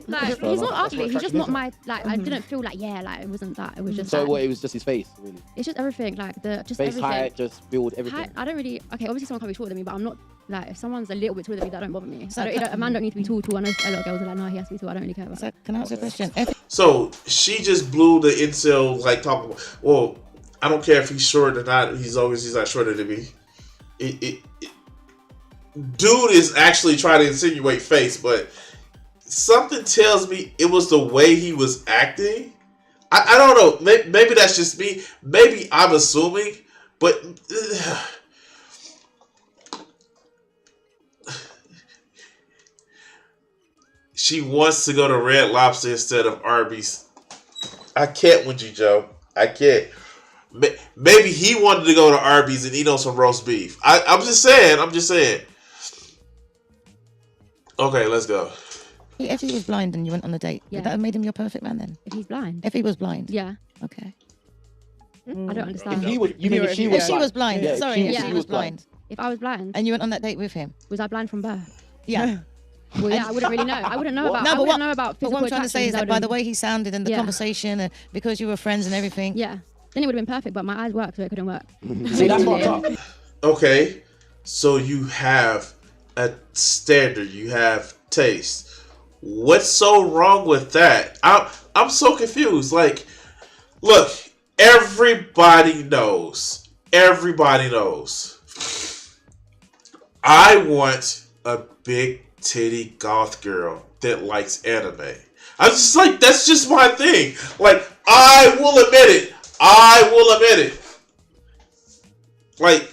Like, he's not ugly. He's just not my I didn't feel it wasn't that. It was just. So it was just his face, really. It's just everything, just face, everything. height, just build, everything. Height, I don't really. Okay, obviously someone can't be taller than me, but I'm not if someone's a little bit taller than me, that don't bother me. So a man don't need to be tall. I know a lot of girls are like, no, he has to be tall. I don't really care about that. Can I ask a question? So she just blew the incel talking. Well, I don't care if he's short or not. He's not shorter than me. Dude is actually trying to insinuate face, but something tells me it was the way he was acting. I don't know. Maybe that's just me. Maybe I'm assuming, but she wants to go to Red Lobster instead of Arby's. I can't with you, Joe. I can't. Maybe he wanted to go to Arby's and eat on some roast beef. I'm just saying. Okay, let's go. If he was blind and you went on a date, would that have made him your perfect man then? If he's blind? If he was blind? Yeah. Okay. I don't understand. If she was blind? Yeah, sorry, if she was blind. If I was blind. And you went on that date with him? Was I blind from birth? Yeah. Well, yeah, I wouldn't really know. I wouldn't know about. No, But what I'm trying to say is that by the way he sounded in the conversation, and because you were friends and everything. Yeah. Then it would have been perfect, but my eyes worked, so it couldn't work. See, that's what I'm talking. Okay, so you have a standard. You have taste. What's so wrong with that? I'm so confused. Look, Everybody knows. Everybody knows. I want a big titty goth girl that likes anime. I'm just like, that's just my thing. Like, I will admit it. I will admit it. Like,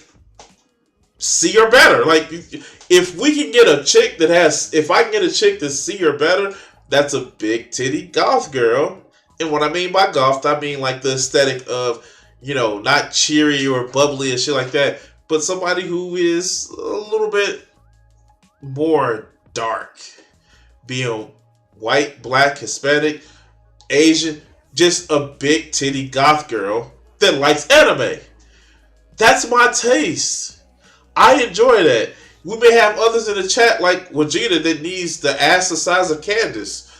see her better. Like, if we can get a chick that has, if I can get a chick to see her better, that's a big titty goth girl. And what I mean by goth, I mean like the aesthetic of, you know, not cheery or bubbly and shit like that, but somebody who is a little bit more dark. Being white, black, Hispanic, Asian, just a big titty goth girl that likes anime. That's my taste. I enjoy that. We may have others in the chat like Vegeta that needs the ass the size of Kansas.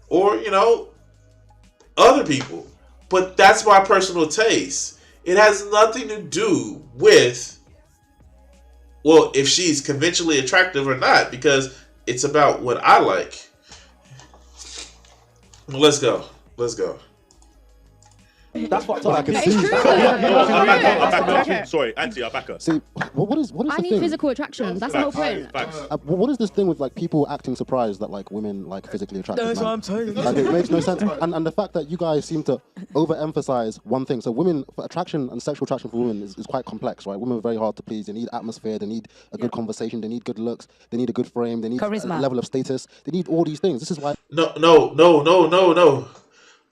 Or, you know, other people. But that's my personal taste. It has nothing to do with, well, if she's conventionally attractive or not, because it's about what I like. Let's go. Let's go. That's what I can see. Sorry, Auntie, I'll back up. See, what is I the need thing? physical attraction. That's the whole point. What is this thing with like people acting surprised that like women like physically attractive? That's man? what I'm telling you. Like, it makes no sense. And the fact that you guys seem to overemphasize one thing. So women, attraction and sexual attraction for women is quite complex, right? Women are very hard to please. They need atmosphere. They need a good conversation. They need good looks. They need a good frame. They need Charisma. a level of status. They need all these things. This is why. No.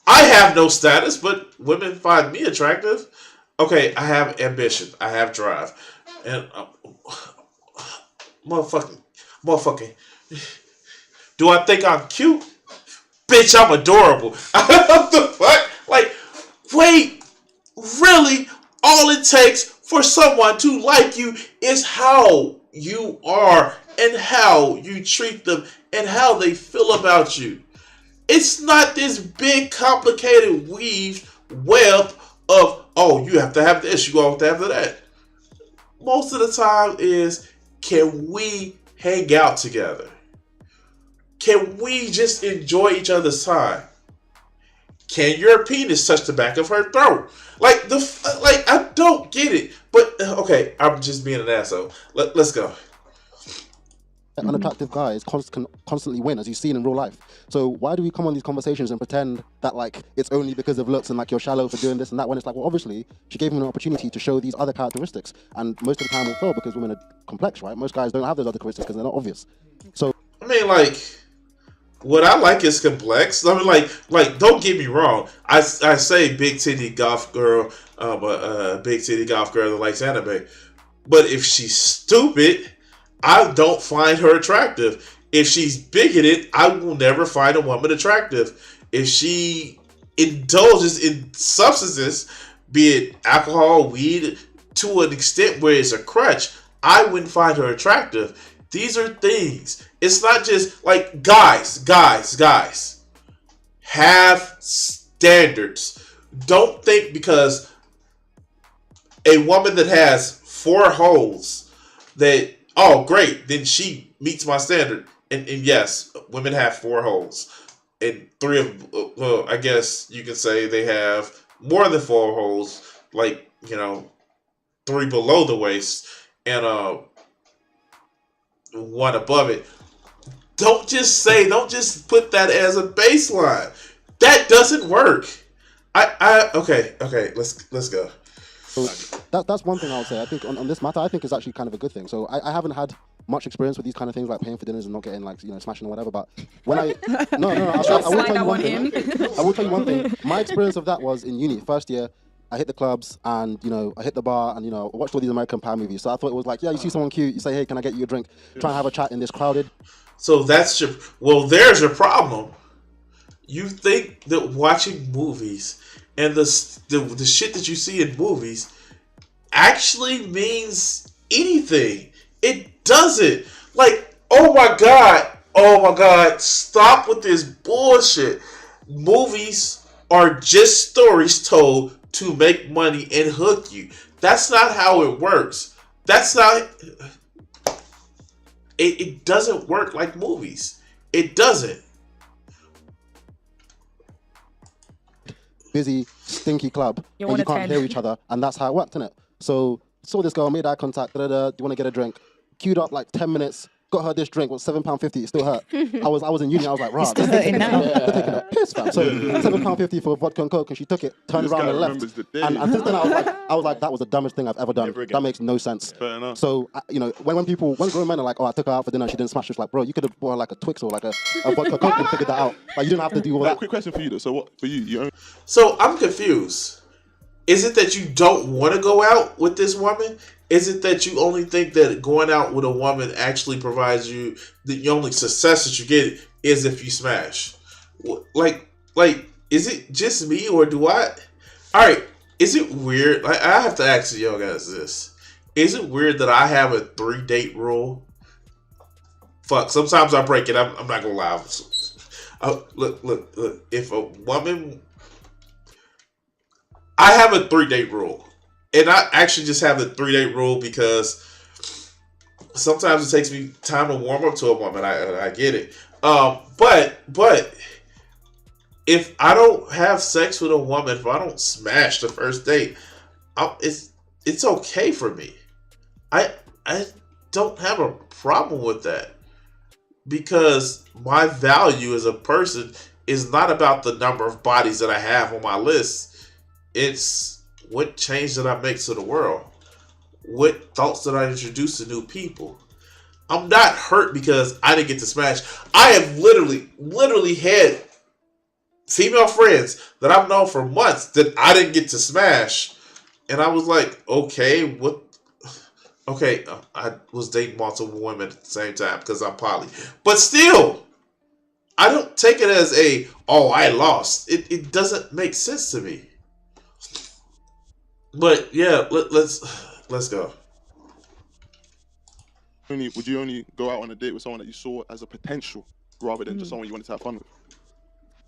I have no status, but women find me attractive. Okay, I have ambition. I have drive. And motherfucking. Do I think I'm cute? Bitch, I'm adorable. What the fuck? Like, wait, really? All it takes for someone to like you is how you are and how you treat them and how they feel about you. It's not this big, complicated web of, oh, you have to have this, you have to have that. Most of the time is, can we hang out together? Can we just enjoy each other's time? Can your penis touch the back of her throat? Like, I don't get it. But, okay, I'm just being an asshole. Let's go. Unattractive guys constantly win, as you've seen in real life. So why do we come on these conversations and pretend that like it's only because of looks and like you're shallow for doing this and that, when it's like, well, obviously she gave him an opportunity to show these other characteristics, and most of the time will fail because women are complex, right? Most guys don't have those other characteristics because they're not obvious. So I mean, like, what I like is complex. I mean, like, don't get me wrong. I say big titty goth girl, big titty goth girl that likes anime. But if she's stupid, I don't find her attractive. If she's bigoted, I will never find a woman attractive. If she indulges in substances, be it alcohol, weed, to an extent where it's a crutch, I wouldn't find her attractive. These are things. It's not just like guys. Have standards. Don't think because a woman that has 4 holes that, oh, great, then she meets my standard. And yes, women have 4 holes. And 3 of them, well, I guess you can say they have more than 4 holes, like, 3 below the waist and 1 above it. Don't just put that as a baseline. That doesn't work. Okay, let's go. So that's one thing I'll say. I think on this matter, I think it's actually kind of a good thing. So I haven't had much experience with these kind of things, like paying for dinners and not getting smashing or whatever. But when I will tell you one thing. I will tell you one thing. My experience of that was in uni, first year. I hit the clubs and I hit the bar and I watched all these American Pie movies. So I thought it was like, yeah, you see someone cute, you say, hey, can I get you a drink? Try and have a chat in this crowded. So there's your problem. You think that watching movies and the shit that you see in movies actually means anything. It doesn't. Like, oh my god, stop with this bullshit. Movies are just stories told to make money and hook you. That's not how it works. That's not... It doesn't work like movies. It doesn't. busy, stinky club You where want you a can't 10. hear each other, and that's how it worked, innit? So saw this girl, made eye contact. Do you want to get a drink? Queued up like 10 minutes. Got her this drink. Was £7.50. It still hurt. I was in uni. I was like, It's rah, still hurting now. they're taking a piss, fam. So £7.50 for vodka and coke, and she took it, turned This around guy and left. remembers the day. And since then, I was like, that was the dumbest thing I've ever done. That makes no sense. Fair enough. So when grown men are like, oh, I took her out for dinner, and she didn't smash. It's like, bro, you could have bought her like a Twix or like a vodka coke and figured that out. Like you didn't have to do all that. Quick question for you though. So what for you? You own. So I'm confused. Is it that you don't want to go out with this woman? Is it that you only think that going out with a woman actually provides you the only success that you get is if you smash? Like, is it just me or do I? All right, is it weird? Like, I have to ask you guys this: is it weird that I have a 3-date rule? Fuck, sometimes I break it. I'm not gonna lie. Look. If a woman, I have a 3-date rule. And I actually just have the 3-date rule because sometimes it takes me time to warm up to a woman. I get it. But if I don't have sex with a woman, if I don't smash the first date, it's okay for me. I don't have a problem with that because my value as a person is not about the number of bodies that I have on my list. It's what change did I make to the world? What thoughts did I introduce to new people? I'm not hurt because I didn't get to smash. I have literally had female friends that I've known for months that I didn't get to smash. And I was like, okay, what? Okay, I was dating multiple women at the same time because I'm poly. But still, I don't take it as I lost. It doesn't make sense to me. But yeah, let's go. Would you only go out on a date with someone that you saw as a potential rather than just someone you wanted to have fun with?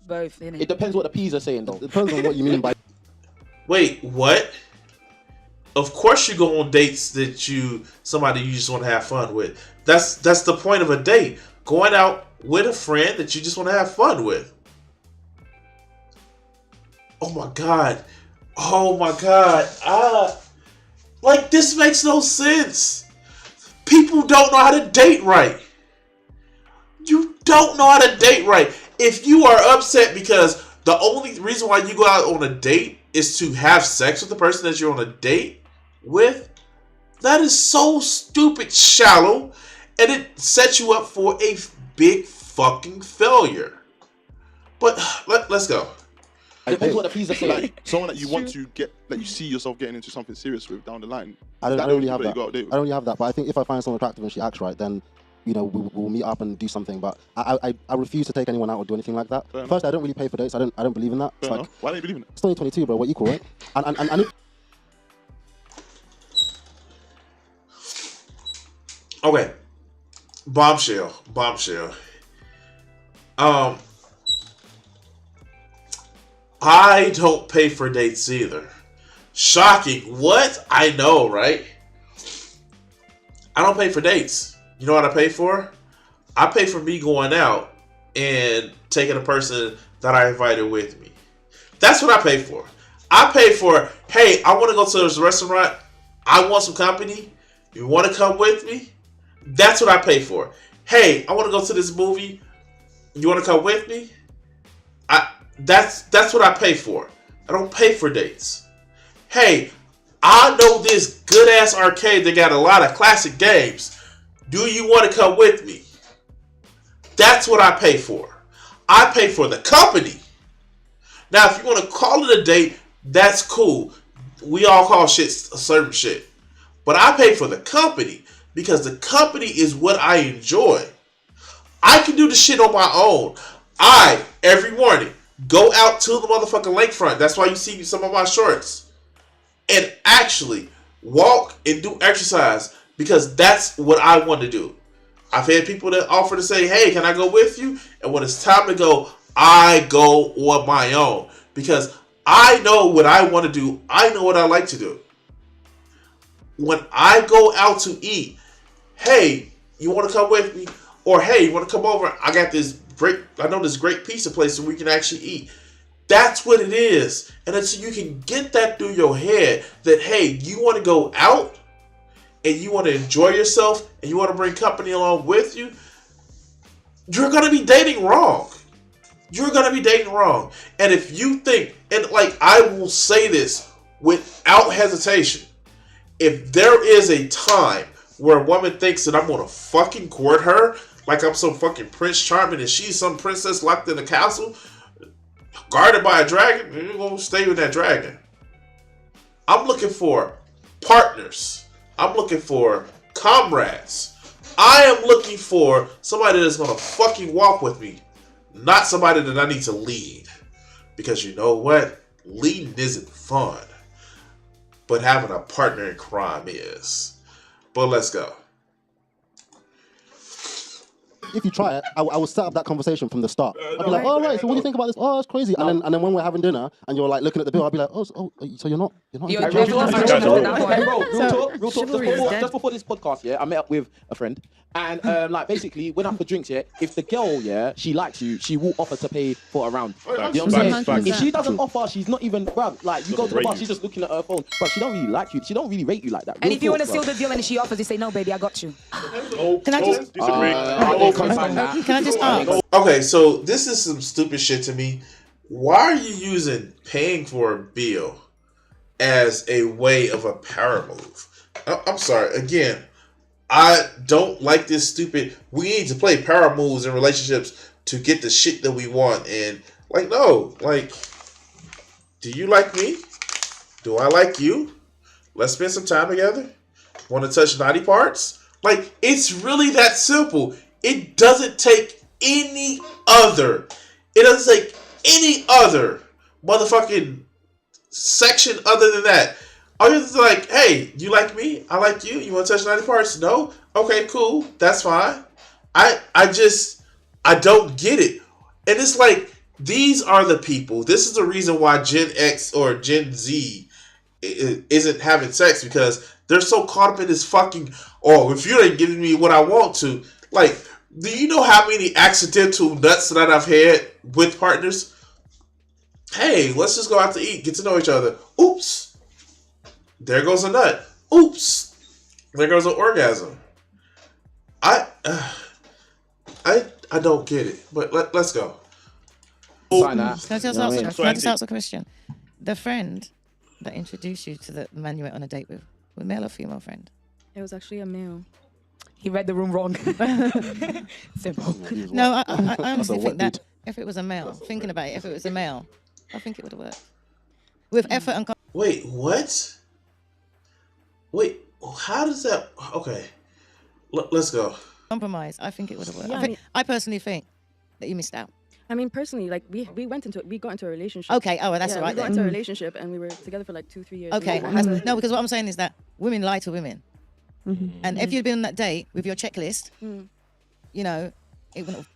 Both, innit? It depends what the P's are saying, though. It depends on what you mean by. Wait, what? Of course you go on dates that somebody you just want to have fun with. That's the point of a date. Going out with a friend that you just want to have fun with. Oh my god. Like, this makes no sense. People don't know how to date right. You don't know how to date right. If you are upset because the only reason why you go out on a date is to have sex with the person that you're on a date with, that is so stupid shallow, and it sets you up for a big fucking failure. But let's go. Depends what the P's are saying. Like someone that you want to get, that you see yourself getting into something serious with down the line. I don't really have that. I don't really have that. But I think if I find someone attractive and she acts right, then we'll meet up and do something. But I refuse to take anyone out or do anything like that. First, I don't really pay for dates. I don't believe in that. It's like, why don't you believe in it? It's 2022, bro. We're equal, right? And if, okay. Bombshell. I don't pay for dates either. Shocking. What? I know, right? I don't pay for dates. You know what I pay for? I pay for me going out and taking a person that I invited with me. That's what I pay for. I pay for, hey, I want to go to this restaurant. I want some company. You want to come with me? That's what I pay for. Hey, I want to go to this movie. You want to come with me? That's what I pay for. I don't pay for dates. Hey, I know this good ass arcade that got a lot of classic games. Do you want to come with me? That's what I pay for. I pay for the company. Now, if you want to call it a date, that's cool. We all call shit a certain shit. But I pay for the company because the company is what I enjoy. I can do the shit on my own. Every morning, go out to the motherfucking lakefront. That's why you see some of my shorts. And actually walk and do exercise because that's what I want to do. I've had people that offer to say, hey, can I go with you? And when it's time to go, I go on my own because I know what I want to do. I know what I like to do. When I go out to eat, hey, you want to come with me? Or hey, you want to come over? I know this great pizza place where we can actually eat. That's what it is. And until you can get that through your head that, hey, you want to go out and you want to enjoy yourself and you want to bring company along with you, you're going to be dating wrong. You're going to be dating wrong. And if you think, and like I will say this without hesitation, if there is a time where a woman thinks that I'm going to fucking court her, like I'm some fucking Prince Charming and she's some princess locked in a castle, guarded by a dragon, you're going to stay with that dragon. I'm looking for partners. I'm looking for comrades. I am looking for somebody that's going to fucking walk with me, not somebody that I need to lead. Because you know what? Leading isn't fun. But having a partner in crime is. But let's go. If you try it, I will set up that conversation from the start. I'll be like, "Oh, right, so what do you think about this? Oh, it's crazy." And then when we're having dinner and you're like looking at the bill, I'll be like, "Oh, so you're not You're into Hey, bro, real talk. Just before this podcast, yeah, I met up with a friend, and like basically went out for drinks. Yeah, if the girl, yeah, she likes you, she will offer to pay for a round. You know what I'm saying? If she doesn't offer, she's not even, bruv. Like you go to the bar, she's just looking at her phone, but she don't really like you. She don't really rate you like that. And if you want to seal the deal and she offers, you say, "No, baby, I got you." Can I just? Can I just ask? Okay, so this is some stupid shit to me. Why are you using paying for a bill as a way of a power move? I'm sorry. Again, I don't like this stupid. We need to play power moves in relationships to get the shit that we want. And like, no, like, do you like me? Do I like you? Let's spend some time together. Want to touch naughty parts? Like, it's really that simple. It doesn't take any other. It doesn't take any other motherfucking section other than that. All you have to like, hey, you like me? I like you. You want to touch 90 parts? No? Okay, cool. That's fine. I don't get it. And it's like, these are the people. This is the reason why Gen X or Gen Z isn't having sex, because they're so caught up in this fucking, oh, if you ain't giving me what I want to. Like, do you know how many accidental nuts that I've had with partners? Hey, let's just go out to eat, get to know each other. Oops. There goes a nut. Oops. There goes an orgasm. I don't get it. But let's go. Can I just ask a question? The friend that introduced you to the man you went on a date with, was male or female friend? It was actually a male. He read the room wrong. Simple. No, I honestly think that if it was a male, thinking about it, if it was a male, I think it would have worked. With effort and... Wait, what? Wait, how does that... Okay, let's go. Compromise, I think it would have worked. Yeah, I personally think that you missed out. I mean, personally, like we got into a relationship. Okay, oh, well, that's all right we got then. into a relationship and we were together for like 2-3 years. Okay, no, because what I'm saying is that women lie to women. And if you'd been on that date with your checklist, you know, it wouldn't have...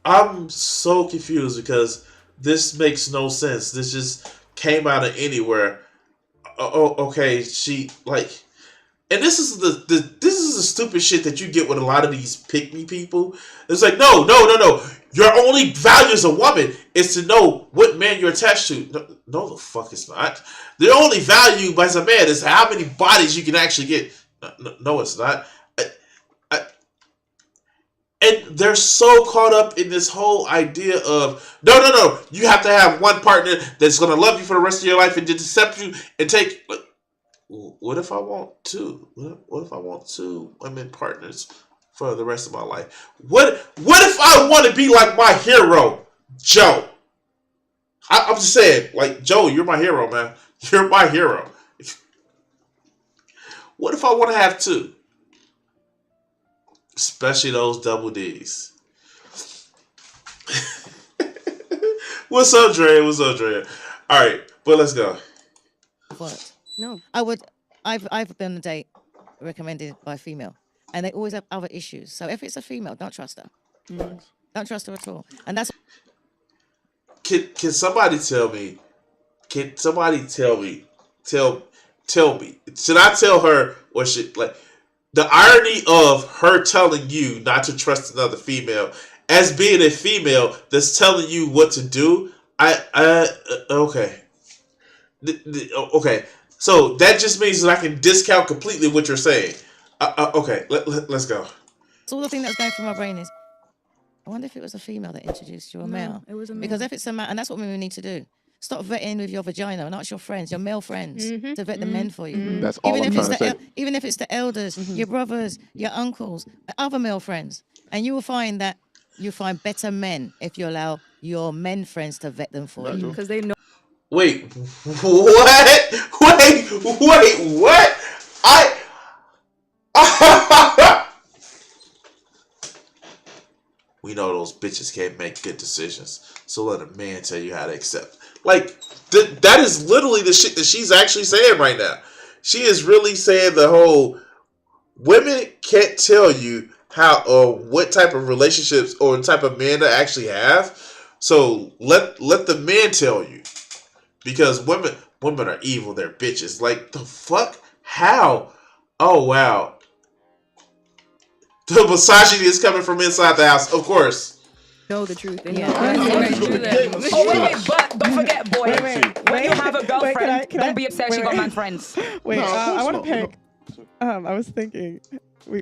I'm so confused because this makes no sense. This just came out of anywhere. Oh, okay, she like, and this is this is the stupid shit that you get with a lot of these Pickme people. It's like, no. Your only value as a woman is to know what man you're attached to. No, the fuck it's not. The only value as a man is how many bodies you can actually get. No, it's not. And they're so caught up in this whole idea of, no. You have to have one partner that's going to love you for the rest of your life and just accept you and take... What if I want two? What if I want two women partners for the rest of my life? What if I want to be like my hero, Joe? I'm just saying, like, Joe, you're my hero, man. You're my hero. What if I want to have two? Especially those double D's. What's up, Dre? All right, but let's go. What? No. I've been on a date recommended by a female, and they always have other issues. So if it's a female, don't trust her. Don't trust her at all. And that's... Can somebody tell me? Can somebody tell me? Tell me. Should I tell her, or should, like, the irony of her telling you not to trust another female as being a female that's telling you what to do? Okay. Okay. So that just means that I can discount completely what you're saying. Okay, let's go. So the thing that's going through my brain is, I wonder if it was a female that introduced you or No, male. it was a Because male. if it's a man, and that's what women need to do. Stop vetting with your vagina, not your friends, your male friends, to vet the men for you. That's all I'm trying to say. Even if it's the elders, your brothers, your uncles, other male friends, and you will find that you find better men if you allow your men friends to vet them for you. Because they know. Wait, what? Wait, what? We know those bitches can't make good decisions, so let a man tell you how to accept. Like, that is literally the shit that she's actually saying right now. She is really saying the whole, women can't tell you how or what type of relationships or the type of man to actually have. So let the man tell you. Because women are evil, they're bitches. Like, the fuck? How? Oh, wow. The misogyny is coming from inside the house, of course. Know the truth. Oh, wait, but don't forget, boy. When you have a girlfriend, don't be upset she got man friends. Wait, No, of I course want to not. pick. I was thinking,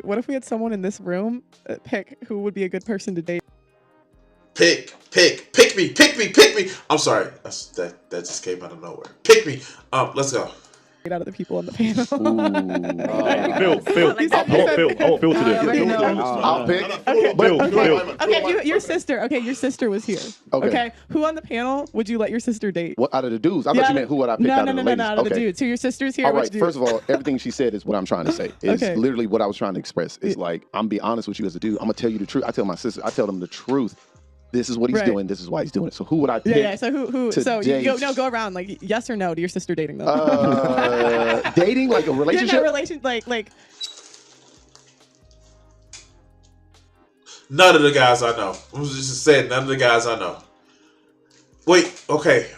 what if we had someone in this room pick who would be a good person to date? Pick me. I'm sorry, that just came out of nowhere. Pick me. Let's go. Out of the people on the panel. Phil. I want Phil to do it. I'll pick. Okay, your sister. Okay, your sister was here. Okay. Who on the panel would you let your sister date? What out of the dudes? I thought you meant who would I pick out of the ladies. No, out of the dudes. So your sister's here. All right. First of all, everything she said is what I'm trying to say. It's literally what I was trying to express. It's like, I'm be honest with you as a dude. I'm gonna tell you the truth. I tell my sister. I tell them the truth. This is what he's doing. This is why he's doing it. So who would I pick? Yeah. So who? So you go around like yes or no to your sister dating them. Dating, like a relationship. Like. None of the guys I know. I was just saying, none of the guys I know. Wait, okay.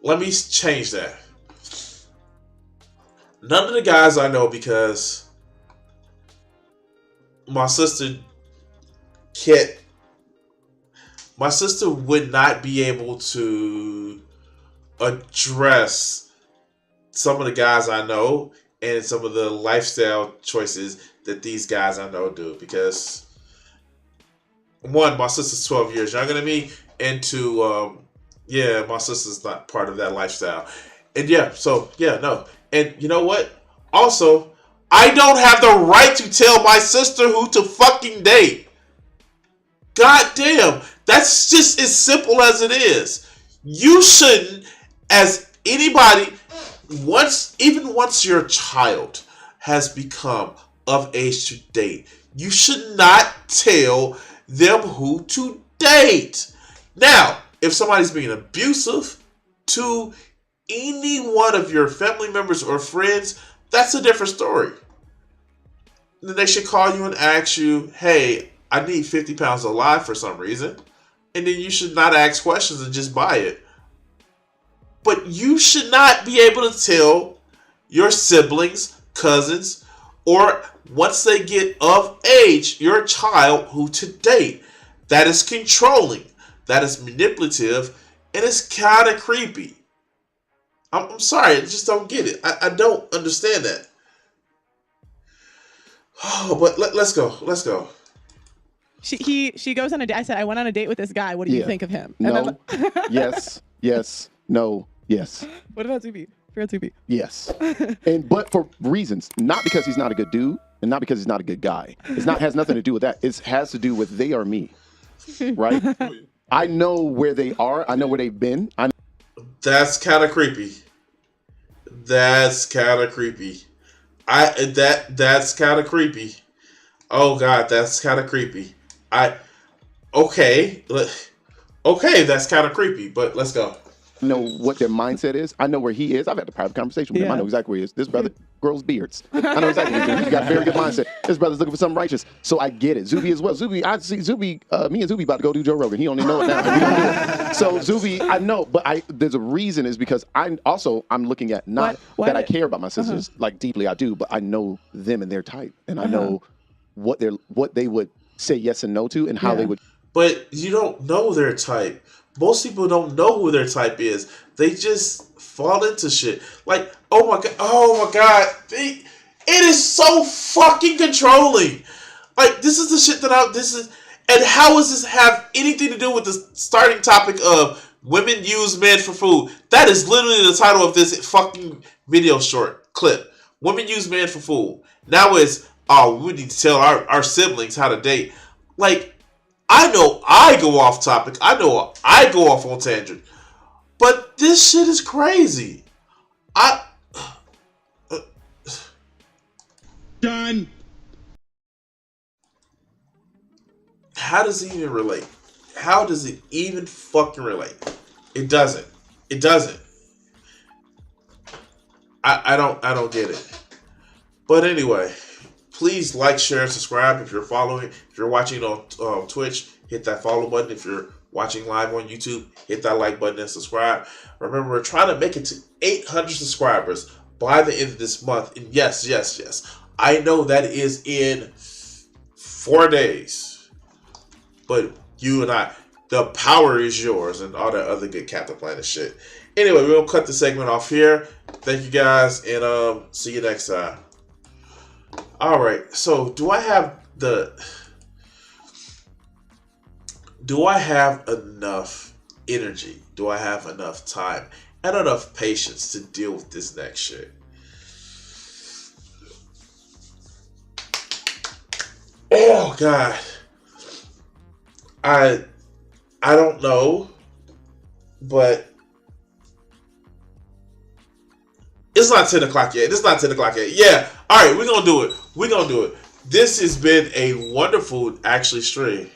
Let me change that. None of the guys I know, because my sister would not be able to address some of the guys I know and some of the lifestyle choices that these guys I know do. Because, one, my sister's 12 years younger than me, and two, my sister's not part of that lifestyle. And no. And you know what? Also, I don't have the right to tell my sister who to fucking date. God damn. That's just as simple as it is. You shouldn't, as anybody, once your child has become of age to date, you should not tell them who to date. Now, if somebody's being abusive to any one of your family members or friends, that's a different story. Then they should call you and ask you, hey, I need 50 pounds of lye for some reason. And then you should not ask questions and just buy it. But you should not be able to tell your siblings, cousins, or once they get of age, your child who to date. That is controlling. That is manipulative. And it's kind of creepy. I'm sorry, I just don't get it. I don't understand that. Oh, but let's go. She goes on a date. I said, I went on a date with this guy. What do you think of him? No. Yes. No. Yes. What about Zuby? Yes. But for reasons, not because he's not a good dude and not because he's not a good guy. Has nothing to do with that. It has to do with they are me. Right? I know where they are. I know where they've been. That's kind of creepy. That's kind of creepy. That's kind of creepy. Oh God, that's kind of creepy. Okay, that's kind of creepy, but let's go. I know what their mindset is. I know where he is. I've had a private conversation with him. I know exactly where he is. This brother grows beards. I know exactly what he's doing. He's got a very good mindset. This brother's looking for something righteous. So I get it. Zuby as well. I see Zuby, me and Zuby about to go do Joe Rogan. He only know it now. We don't do it. So Zuby, I know, but there's a reason is because I'm looking at not that I care about my sisters like deeply. I do, but I know them and their type. And I know what they would say yes and no to and how they would. But you don't know their type. most people don't know who their type is. They just fall into shit. Like, oh my god, it is so fucking controlling. Like, this is the shit that and how does this have anything to do with the starting topic of women use men for food? That is literally the title of this fucking video short clip. Women use men for food. Now it's, oh, we need to tell our siblings how to date. Like, I know I go off topic. I know I go off on tangent. But this shit is crazy. Done. How does it even relate? How does it even fucking relate? It doesn't. It doesn't. I don't get it. But anyway, please like, share, and subscribe if you're following. If you're watching on Twitch, hit that follow button. If you're watching live on YouTube, hit that like button and subscribe. Remember, we're trying to make it to 800 subscribers by the end of this month. And yes, I know that is in 4 days. But you and I, the power is yours, and all that other good Captain Planet shit. Anyway, we're going to cut the segment off here. Thank you guys, and see you next time. Alright, so do I have enough energy? Do I have enough time and enough patience to deal with this next shit? Oh God. I don't know, but it's not 10 o'clock yet. It's not 10 o'clock yet. Yeah. All right, we're going to do it. We're going to do it. This has been a wonderful, actually, stream.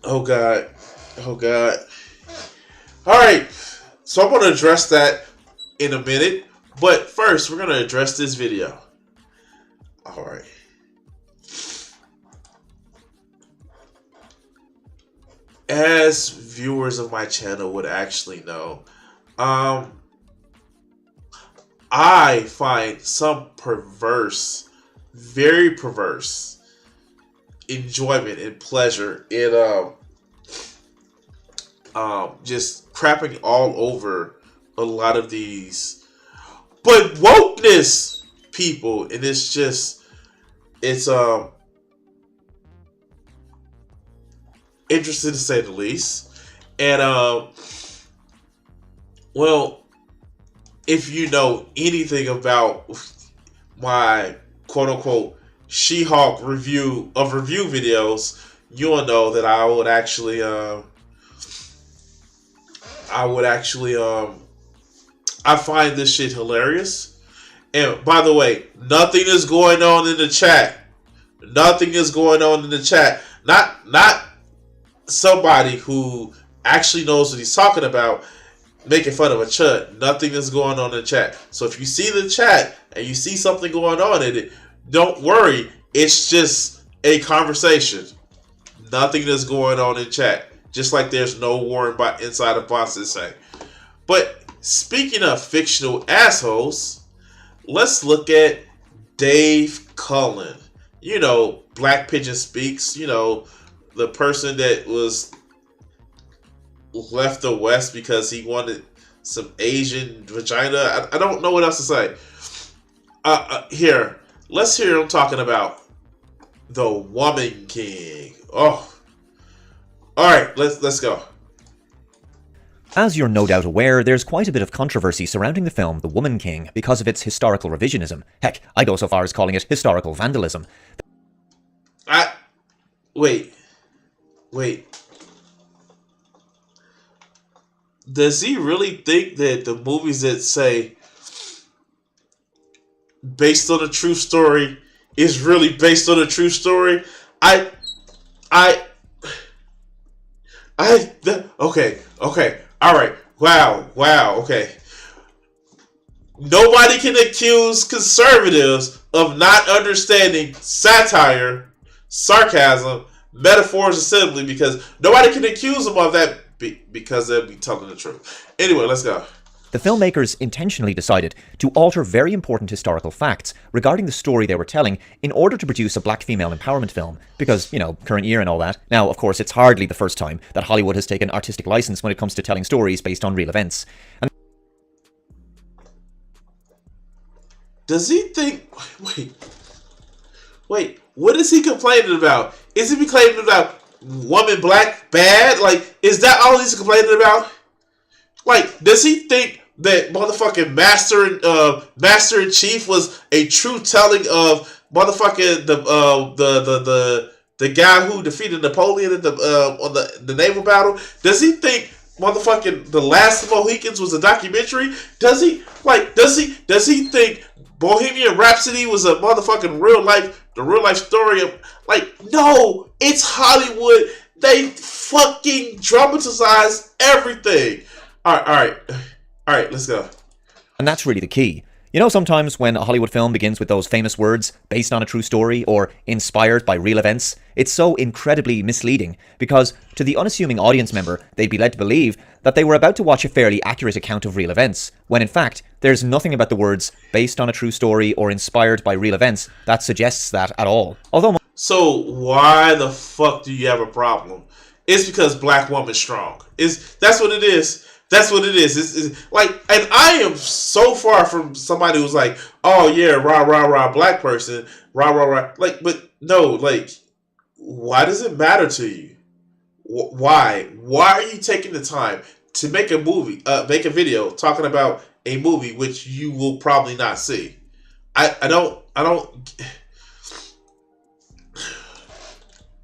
Oh, God. Oh, God. All right. So I'm going to address that in a minute. But first, we're going to address this video. All right. As viewers of my channel would actually know, I find some perverse, very perverse enjoyment and pleasure in just crapping all over a lot of these but wokeness people, and it's interesting to say the least. And well, if you know anything about my quote-unquote She-Hulk review videos, you'll know that I find this shit hilarious. And by the way, nothing is going on in the chat. Nothing is going on in the chat. Not somebody who actually knows what he's talking about making fun of a chud. Nothing is going on in the chat. So if you see the chat and you see something going on in it, don't worry. It's just a conversation. Nothing is going on in chat. Just like there's no war inside of boxes say. But speaking of fictional assholes, let's look at Dave Cullen. You know, Black Pigeon Speaks. You know, the person that was left the West because he wanted some Asian vagina. I don't know what else to say. Here, let's hear him talking about the Woman King. Oh, all right, let's go. As you're no doubt aware, there's quite a bit of controversy surrounding the film The Woman King because of its historical revisionism. Heck, I go so far as calling it historical vandalism. Wait. Does he really think that the movies that say based on a true story is really based on a true story? Okay, all right, wow, okay. Nobody can accuse conservatives of not understanding satire, sarcasm, metaphors, assembly, because nobody can accuse them of that because they'll be telling the truth. Anyway, let's go. The filmmakers intentionally decided to alter very important historical facts regarding the story they were telling in order to produce a black female empowerment film, because, you know, current year and all that. Now, of course, it's hardly the first time that Hollywood has taken artistic license when it comes to telling stories based on real events. And does he think... Wait, what is he complaining about? Is he complaining about woman black bad? Like, is that all he's complaining about? Like, does he think that motherfucking Master in Chief was a true telling of motherfucking the guy who defeated Napoleon in on the naval battle? Does he think motherfucking The Last of Mohicans was a documentary? Does he think Bohemian Rhapsody was a motherfucking real life story of, like, no, it's Hollywood. They fucking dramatize everything. All right, let's go. And that's really the key. You know, sometimes when a Hollywood film begins with those famous words, based on a true story or inspired by real events, it's so incredibly misleading because to the unassuming audience member, they'd be led to believe that they were about to watch a fairly accurate account of real events, when in fact, there's nothing about the words based on a true story or inspired by real events that suggests that at all. Although, so why the fuck do you have a problem? It's because black woman's strong. That's what it is. That's what it is. It's like, and I am so far from somebody who's like, oh yeah, rah, black person, rah. Like, but no, like, why does it matter to you? Why? Why are you taking the time to make a movie, make a video talking about a movie which you will probably not see? I don't.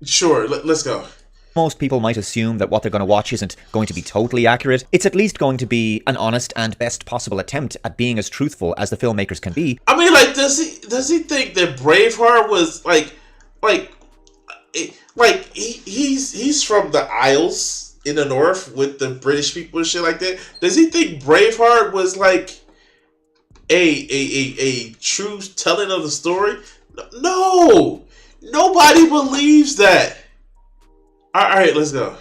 Sure, let's go. Most people might assume that what they're going to watch isn't going to be totally accurate. It's at least going to be an honest and best possible attempt at being as truthful as the filmmakers can be. I mean, like, does he think that Braveheart was he's from the Isles in the North with the British people and shit like that? Does he think Braveheart was like a true telling of the story? No, nobody believes that. All right, let's go.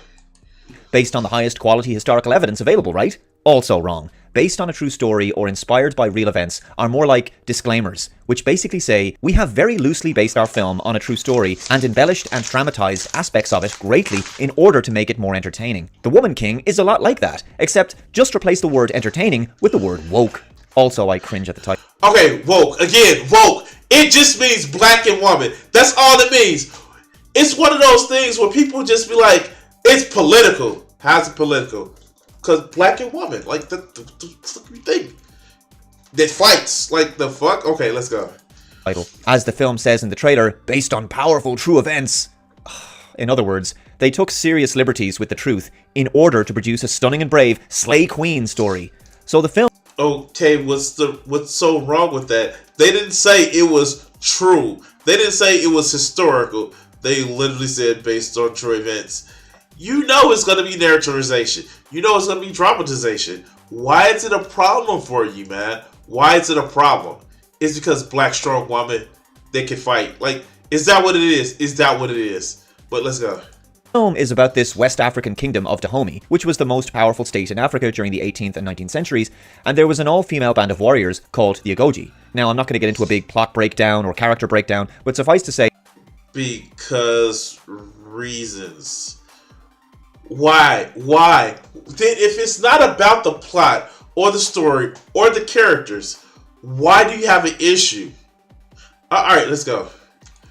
Based on the highest quality historical evidence available, right? Also wrong. Based on a true story or inspired by real events are more like disclaimers, which basically say, we have very loosely based our film on a true story and embellished and dramatized aspects of it greatly in order to make it more entertaining. The Woman King is a lot like that, except just replace the word entertaining with the word woke. Also, I cringe at the title. Okay, woke. Again, woke. It just means black and woman. That's all it means. It's one of those things where people just be like, it's political. How's it political? Because black and woman, like, the thing that fights, like, the fuck? Okay, let's go. As the film says in the trailer, based on powerful true events. In other words, they took serious liberties with the truth in order to produce a stunning and brave Slay Queen story. So the film... Okay, what's so wrong with that? They didn't say it was true. They didn't say it was historical. They literally said based on true events. You know it's going to be narrativization. You know it's going to be dramatization. Why is it a problem for you, man? Why is it a problem? It's because black strong woman, they can fight. Like, is that what it is? Is that what it is? But let's go. The film is about this West African kingdom of Dahomey, which was the most powerful state in Africa during the 18th and 19th centuries, and there was an all-female band of warriors called the Agoji. Now, I'm not going to get into a big plot breakdown or character breakdown, but suffice to say... Because reasons. Why? Then if it's not about the plot or the story or the characters, why do you have an issue? Alright, let's go.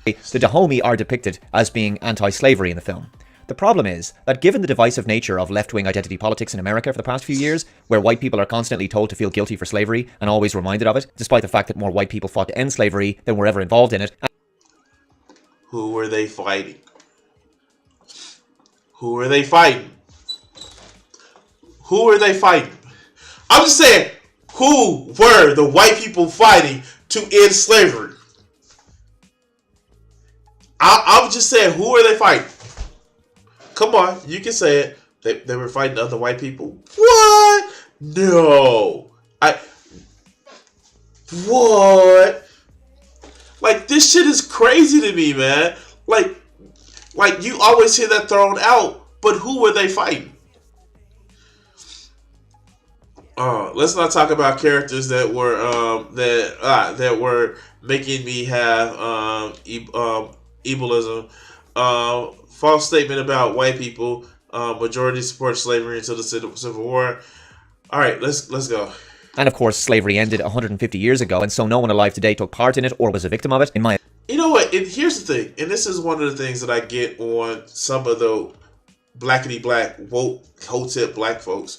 The Dahomey are depicted as being anti-slavery in the film. The problem is that given the divisive nature of left-wing identity politics in America for the past few years, where white people are constantly told to feel guilty for slavery and always reminded of it, despite the fact that more white people fought to end slavery than were ever involved in it. Who were they fighting? Who were they fighting? Who were they fighting? I'm just saying, who were the white people fighting to end slavery? I'm just saying, who are they fighting? Come on, you can say it. They were fighting other white people. What? No. What? Like, this shit is crazy to me, man. Like you always hear that thrown out, but who were they fighting? Let's not talk about characters that were that were making me have evilism. False statement about white people. Majority support slavery until the Civil War. All right, let's go. And of course, slavery ended 150 years ago, and so no one alive today took part in it or was a victim of it. You know what? And here's the thing, and this is one of the things that I get on some of the blackity black woke hotep black folks.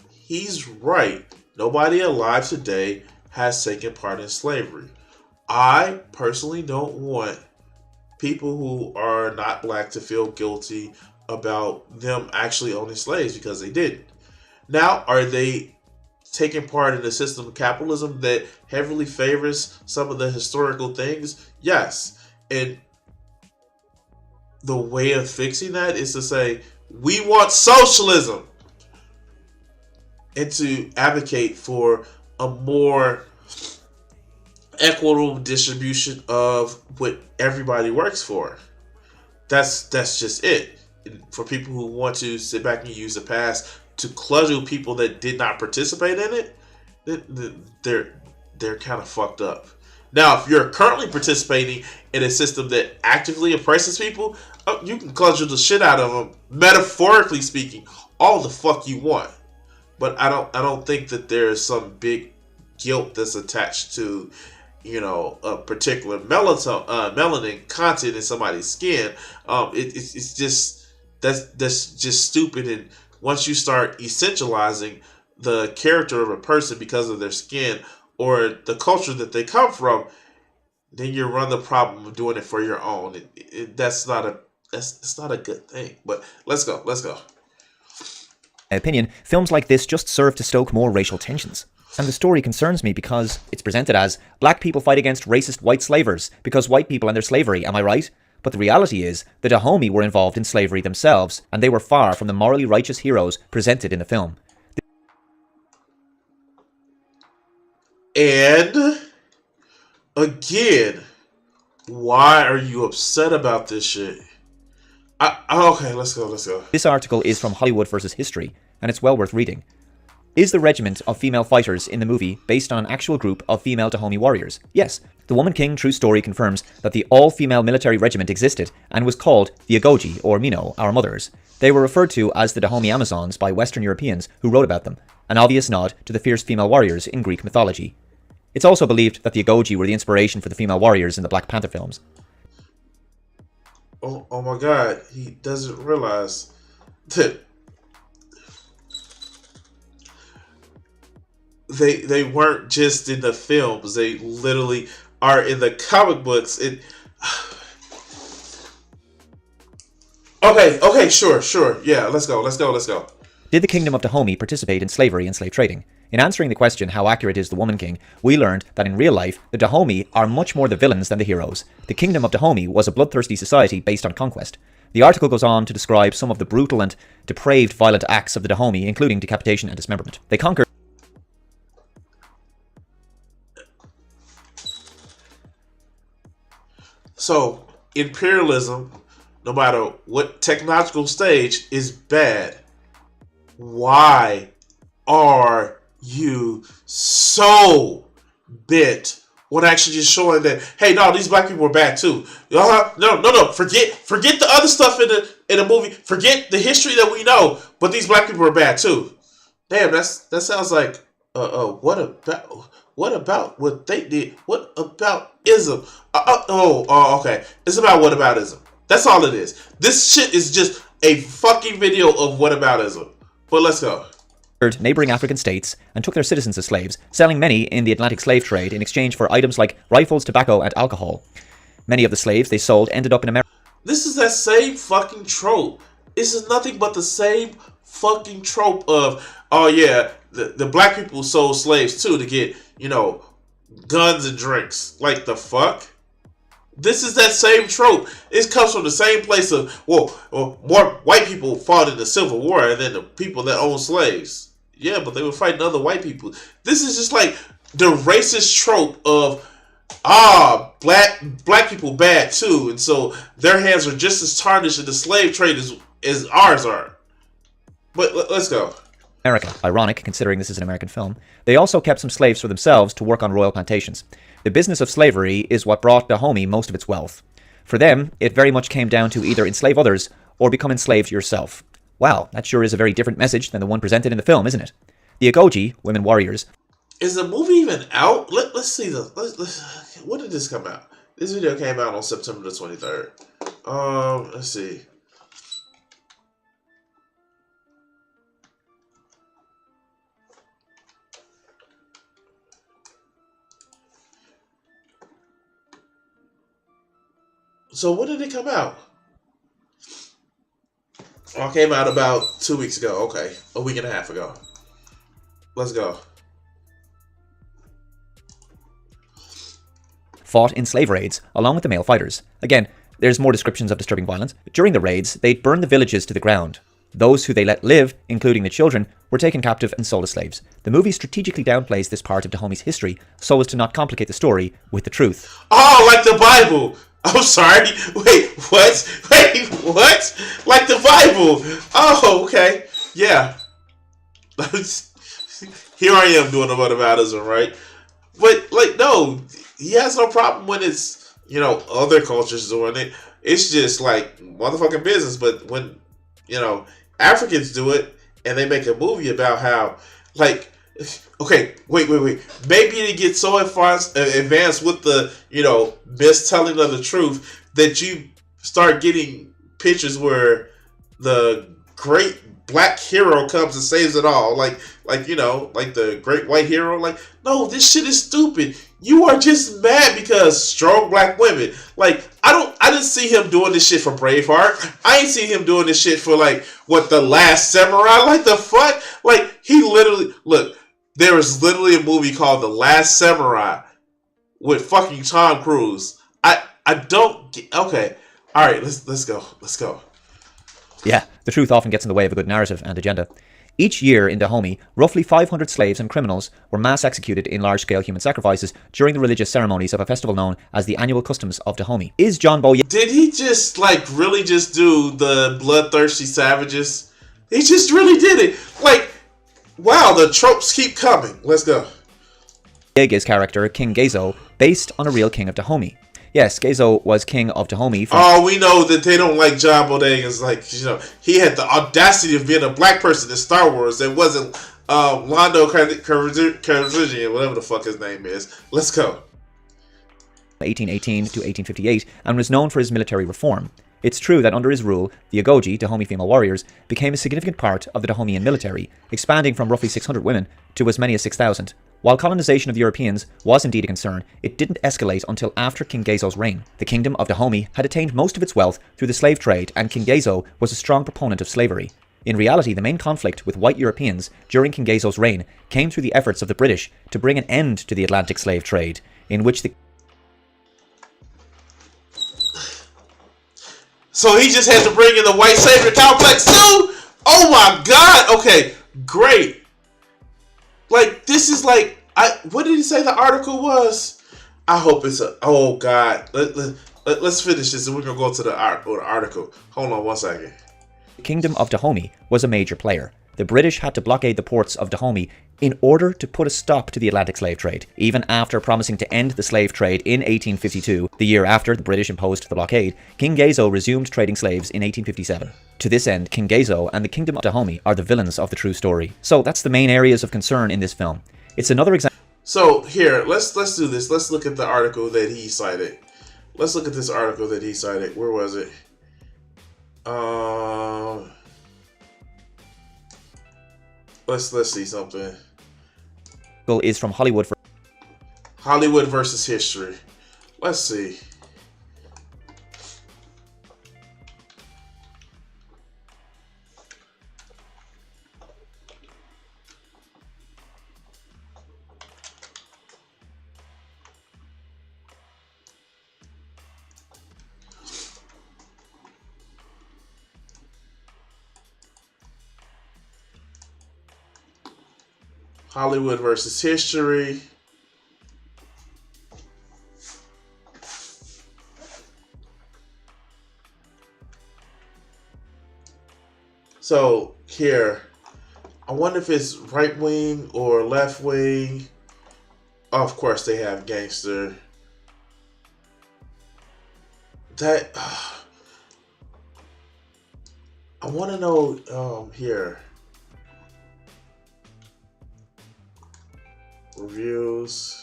He's right. Nobody alive today has taken part in slavery. I personally don't want people who are not black to feel guilty about them actually owning slaves because they didn't. Now, are they taking part in a system of capitalism that heavily favors some of the historical things? Yes. And the way of fixing that is to say, we want socialism, and to advocate for a more equitable distribution of what everybody works for. That's just it. For people who want to sit back and use the past to cudgel people that did not participate in it, they're kind of fucked up. Now, if you're currently participating in a system that actively oppresses people, you can cudgel the shit out of them, metaphorically speaking, all the fuck you want. But I don't think that there's some big guilt that's attached to, a particular melanin content in somebody's skin. It's just that's just stupid. And once you start essentializing the character of a person because of their skin or the culture that they come from, then you run the problem of doing it for your own. That's not a good thing. But let's go. My opinion, films like this just serve to stoke more racial tensions. And the story concerns me because it's presented as black people fight against racist white slavers because white people and their slavery, am I right? But the reality is, the Dahomey were involved in slavery themselves, and they were far from the morally righteous heroes presented in the film. And, again, why are you upset about this shit? Okay, let's go. This article is from Hollywood vs. History, and it's well worth reading. Is the regiment of female fighters in the movie based on an actual group of female Dahomey warriors? Yes. The Woman King true story confirms that the all-female military regiment existed and was called the Agoji, or Mino, our mothers. They were referred to as the Dahomey Amazons by Western Europeans who wrote about them, an obvious nod to the fierce female warriors in Greek mythology. It's also believed that the Agoji were the inspiration for the female warriors in the Black Panther films. Oh my God, he doesn't realize that they weren't just in the films, they literally are in the comic books. Okay, sure. Yeah, let's go. Did the Kingdom of Dahomey participate in slavery and slave trading? In answering the question, how accurate is the Woman King, we learned that in real life, the Dahomey are much more the villains than the heroes. The Kingdom of Dahomey was a bloodthirsty society based on conquest. The article goes on to describe some of the brutal and depraved violent acts of the Dahomey, including decapitation and dismemberment. They conquered. So, imperialism, no matter what technological stage, is bad. Why are you so bent on actually just showing that, hey, no, these black people are bad too? No. Forget the other stuff in the movie. Forget the history that we know, but these black people are bad too. Damn, that sounds like what about what they did? What about ism? Okay. It's about whataboutism. That's all it is. This shit is just a fucking video of whataboutism. But let's go. Neighboring African states and took their citizens as slaves, selling many in the Atlantic slave trade in exchange for items like rifles, tobacco, and alcohol. Many of the slaves they sold ended up in America. This is that same fucking trope. This is nothing but the same fucking trope of, oh yeah, the black people sold slaves too to get, guns and drinks. Like, the fuck? This is that same trope. It comes from the same place of, more white people fought in the Civil War than the people that owned slaves. Yeah, but they were fighting other white people. This is just like the racist trope of, black people bad too, and so their hands are just as tarnished in the slave trade as ours are. But let's go. America. Ironic, considering this is an American film. They also kept some slaves for themselves to work on royal plantations. The business of slavery is what brought Dahomey most of its wealth. For them, it very much came down to either enslave others or become enslaved yourself. Wow, that sure is a very different message than the one presented in the film, isn't it? The Agoji, women warriors. Is the movie even out? Let's see when did this come out? This video came out on September the 23rd. Let's see. So when did it come out? Oh, it came out about 2 weeks ago. Okay, a week and a half ago. Let's go. Fought in slave raids, along with the male fighters. Again, there's more descriptions of disturbing violence. During the raids, they'd burn the villages to the ground. Those who they let live, including the children, were taken captive and sold as slaves. The movie strategically downplays this part of Dahomey's history so as to not complicate the story with the truth. Oh, like the Bible! I'm sorry. Wait, what? Wait, what? Like the Bible. Oh, okay. Yeah. Here I am doing whataboutism, right? But, like, no. He has no problem when it's, you know, other cultures doing it. It's just, like, motherfucking business. But when, you know, Africans do it and they make a movie about how, like, okay, wait. Maybe they get so advanced with the, you know, mistelling of the truth that you start getting pictures where the great black hero comes and saves it all. Like, you know, like the great white hero. Like, no, this shit is stupid. You are just mad because strong black women. Like, I didn't see him doing this shit for Braveheart. I ain't seen him doing this shit for, like, what, The Last Samurai? Like, the fuck? Like, he literally, look, there is literally a movie called The Last Samurai with fucking Tom Cruise. I don't get, okay. All right, let's go. Yeah, the truth often gets in the way of a good narrative and agenda. Each year in Dahomey, roughly 500 slaves and criminals were mass executed in large-scale human sacrifices during the religious ceremonies of a festival known as the Annual Customs of Dahomey. Is John Boyega... Did he just, like, really just do the bloodthirsty savages? He just really did it. Like, wow, the tropes keep coming. Let's go. Boyega's character, King Gezo, based on a real king of Dahomey. Yes, Gezo was king of Dahomey. Oh, we know that they don't like John Boyega's, like, you know, he had the audacity of being a black person in Star Wars. It wasn't Lando Calrissian, whatever the fuck his name is. Let's go. 1818 to 1858, and was known for his military reform. It's true that under his rule, the Agoji, Dahomey female warriors, became a significant part of the Dahomeyan military, expanding from roughly 600 women to as many as 6,000. While colonization of Europeans was indeed a concern, it didn't escalate until after King Gezo's reign. The kingdom of Dahomey had attained most of its wealth through the slave trade, and King Gezo was a strong proponent of slavery. In reality, the main conflict with white Europeans during King Gezo's reign came through the efforts of the British to bring an end to the Atlantic slave trade, in which the... So he just had to bring in the white savior complex too? Oh my god! Okay, great. Like, this is like, what did he say the article was? I hope it's a, oh god. Let's finish this and we're going to go to the article. Hold on 1 second. The Kingdom of Dahomey was a major player. The British had to blockade the ports of Dahomey in order to put a stop to the Atlantic slave trade. Even after promising to end the slave trade in 1852, the year after the British imposed the blockade, King Gezo resumed trading slaves in 1857. To this end, King Gezo and the Kingdom of Dahomey are the villains of the true story. So that's the main areas of concern in this film. It's another example. So here, let's do this. Let's look at the article that he cited. Let's look at this article that he cited. Where was it? Let's see something. Is from Hollywood versus history. Let's see. Hollywood versus history. So here, I wonder if it's right wing or left wing. Oh, of course, they have gangster. That I want to know here. Reviews.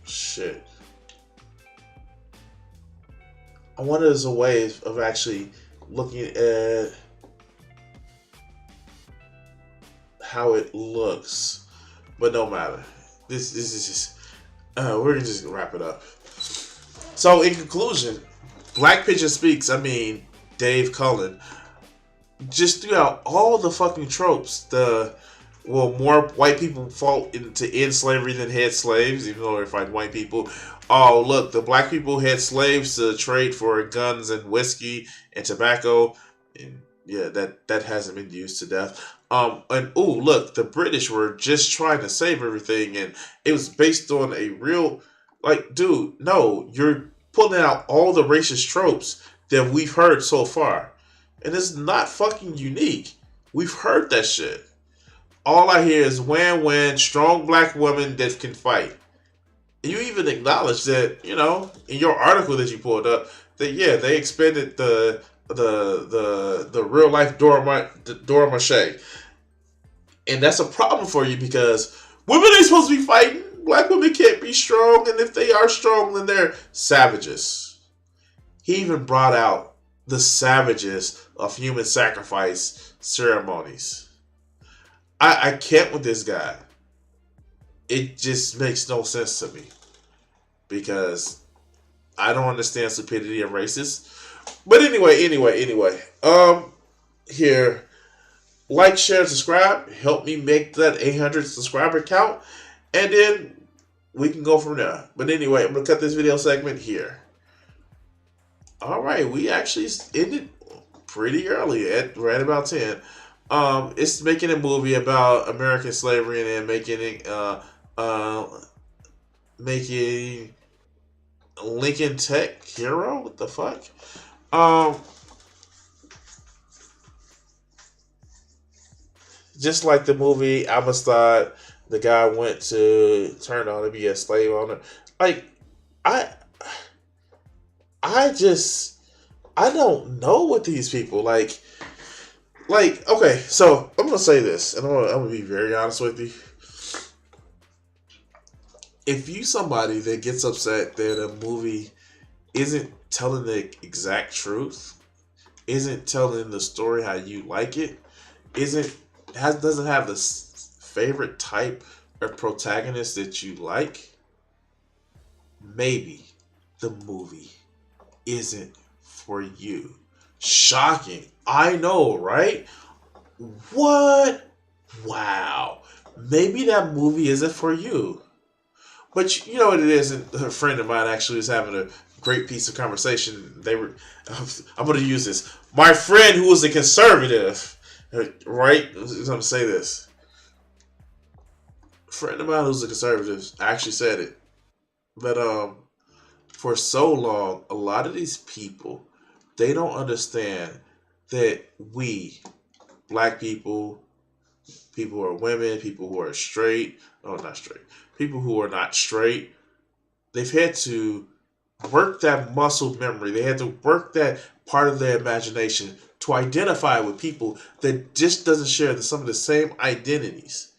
Shit. I wonder if there's a way of actually looking at how it looks, but no matter. This is just we're gonna just wrap it up. So in conclusion, Black Pigeon Speaks. I mean, Dave Cullen just threw out all the fucking tropes. More white people fought to end slavery than had slaves, even though they're fighting white people. Oh, look, the black people had slaves to trade for guns and whiskey and tobacco. And yeah, that hasn't been used to death. And oh, look, the British were just trying to save everything, and it was based on a real, like, dude, no, you're pulling out all the racist tropes that we've heard so far. And it's not fucking unique. We've heard that shit. All I hear is wham, strong black women that can fight. And you even acknowledge that, in your article that you pulled up, that yeah, they expanded the real life Dora Mache. And that's a problem for you because women ain't supposed to be fighting. Black women can't be strong, and if they are strong, then they're savages. He even brought out the savages of human sacrifice ceremonies. I can't with this guy. It just makes no sense to me. Because I don't understand stupidity of racists. But anyway. Here. Like, share, and subscribe. Help me make that 800 subscriber count. And then we can go from there. But anyway, I'm going to cut this video segment here. Alright, we actually ended pretty early at right about 10. It's making a movie about American slavery and then making Lincoln Tech hero. What the fuck? Just like the movie Amistad, the guy went to turn on to be a slave owner. Like, I don't know what these people like. Okay, so I'm gonna say this, and I'm gonna be very honest with you. If you somebody that gets upset that a movie isn't telling the exact truth, isn't telling the story how you like it, doesn't have the favorite type of protagonist that you like, maybe the movie isn't for you. Shocking. I know, right? What? Wow. Maybe that movie isn't for you. But you know what it is? A friend of mine actually was having a great piece of conversation. I'm going to use this. My friend who was a conservative, right? I'm going to say this. A friend of mine who's a conservative actually said it. But for so long, a lot of these people, they don't understand that we, black people, people who are women, people who are straight, people who are not straight, they've had to work that muscle memory. They had to work that part of their imagination to identify with people that just doesn't share some of the same identities.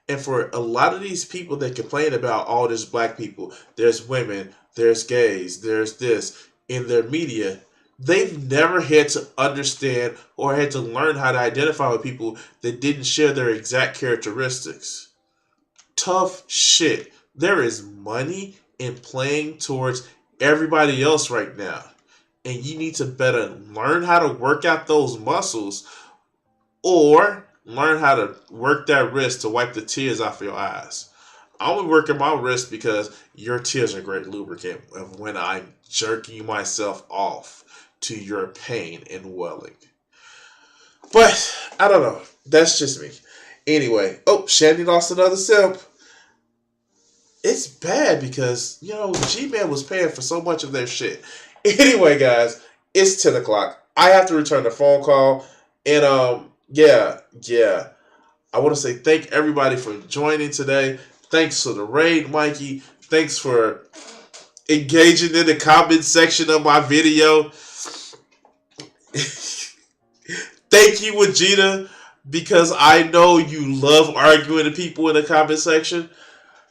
And for a lot of these people that complain about all there's black people, there's women, there's gays, there's this in their media, they've never had to understand or had to learn how to identify with people that didn't share their exact characteristics. Tough shit. There is money in playing towards everybody else right now. And you need to better learn how to work out those muscles or learn how to work that wrist to wipe the tears off your eyes. I'm only working my wrist because your tears are great lubricant of when I'm jerking myself off to your pain and welling. But I don't know. That's just me. Anyway, Shandy lost another simp. it's bad because, you know, G-Man was paying for so much of their shit. Anyway, guys, it's 10 o'clock. I have to return the phone call. And, yeah. I want to say thank everybody for joining today. Thanks for the raid, Mikey. Thanks for engaging in the comment section of my video. Thank you, Vegeta, because I know you love arguing with people in the comment section.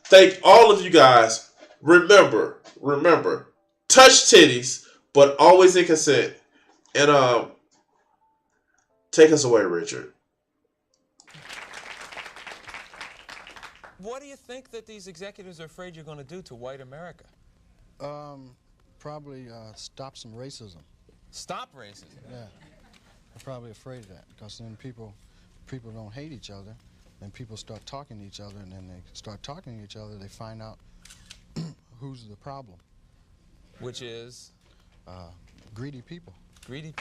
Thank all of you guys. Remember, touch titties, but always in consent. And take us away, Richard. What do you think that these executives are afraid you're going to do to white America? Probably stop some racism. Stop racism? Yeah. They're probably afraid of that because then people don't hate each other. Then people start talking to each other, and then they start talking to each other. They find out who's the problem. Which is? Greedy people. Greedy.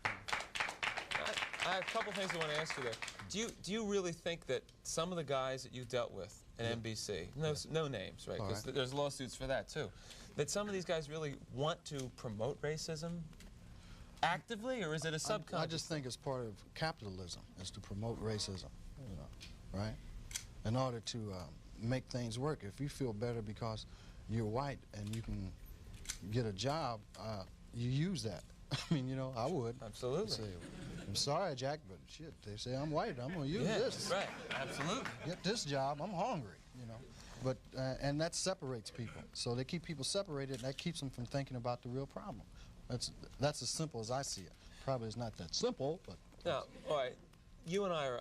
I have a couple things I want to ask you there. Do you really think that some of the guys that you dealt with at NBC, no names, right? Because there's lawsuits for that too, that some of these guys really want to promote racism actively, or is it a subconscious? I just think it's part of capitalism, is to promote racism, you know, right? In order to make things work. If you feel better because you're white and you can get a job, you use that. I mean, you know, I would. Absolutely. Say, I'm sorry, Jack, but shit, they say I'm white. I'm going to use this. Right, absolutely. Get this job. I'm hungry, you know. But, and that separates people. So they keep people separated, and that keeps them from thinking about the real problem. That's as simple as I see it. Probably it's not that simple, but... Now, all right, you and I are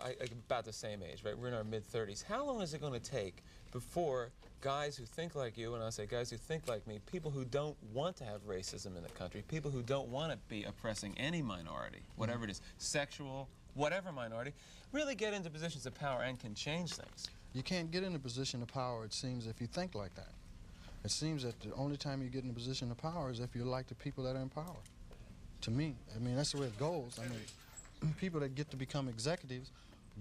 about the same age, right? We're in our mid-30s. How long is it going to take before guys who think like you, and I say guys who think like me, people who don't want to have racism in the country, people who don't want to be oppressing any minority, whatever it is, sexual, whatever minority, really get into positions of power and can change things? You can't get in a position of power, it seems, if you think like that. It seems that the only time you get in a position of power is if you're like the people that are in power. To me, I mean, that's the way it goes. I mean, people that get to become executives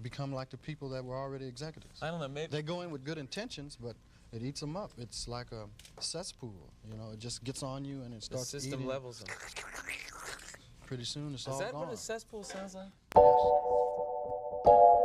become like the people that were already executives. I don't know, maybe... They go in with good intentions, but it eats them up. It's like a cesspool, you know, it just gets on you and it starts eating. The system levels them. Pretty soon it's all gone. Is that what a cesspool sounds like? Yes.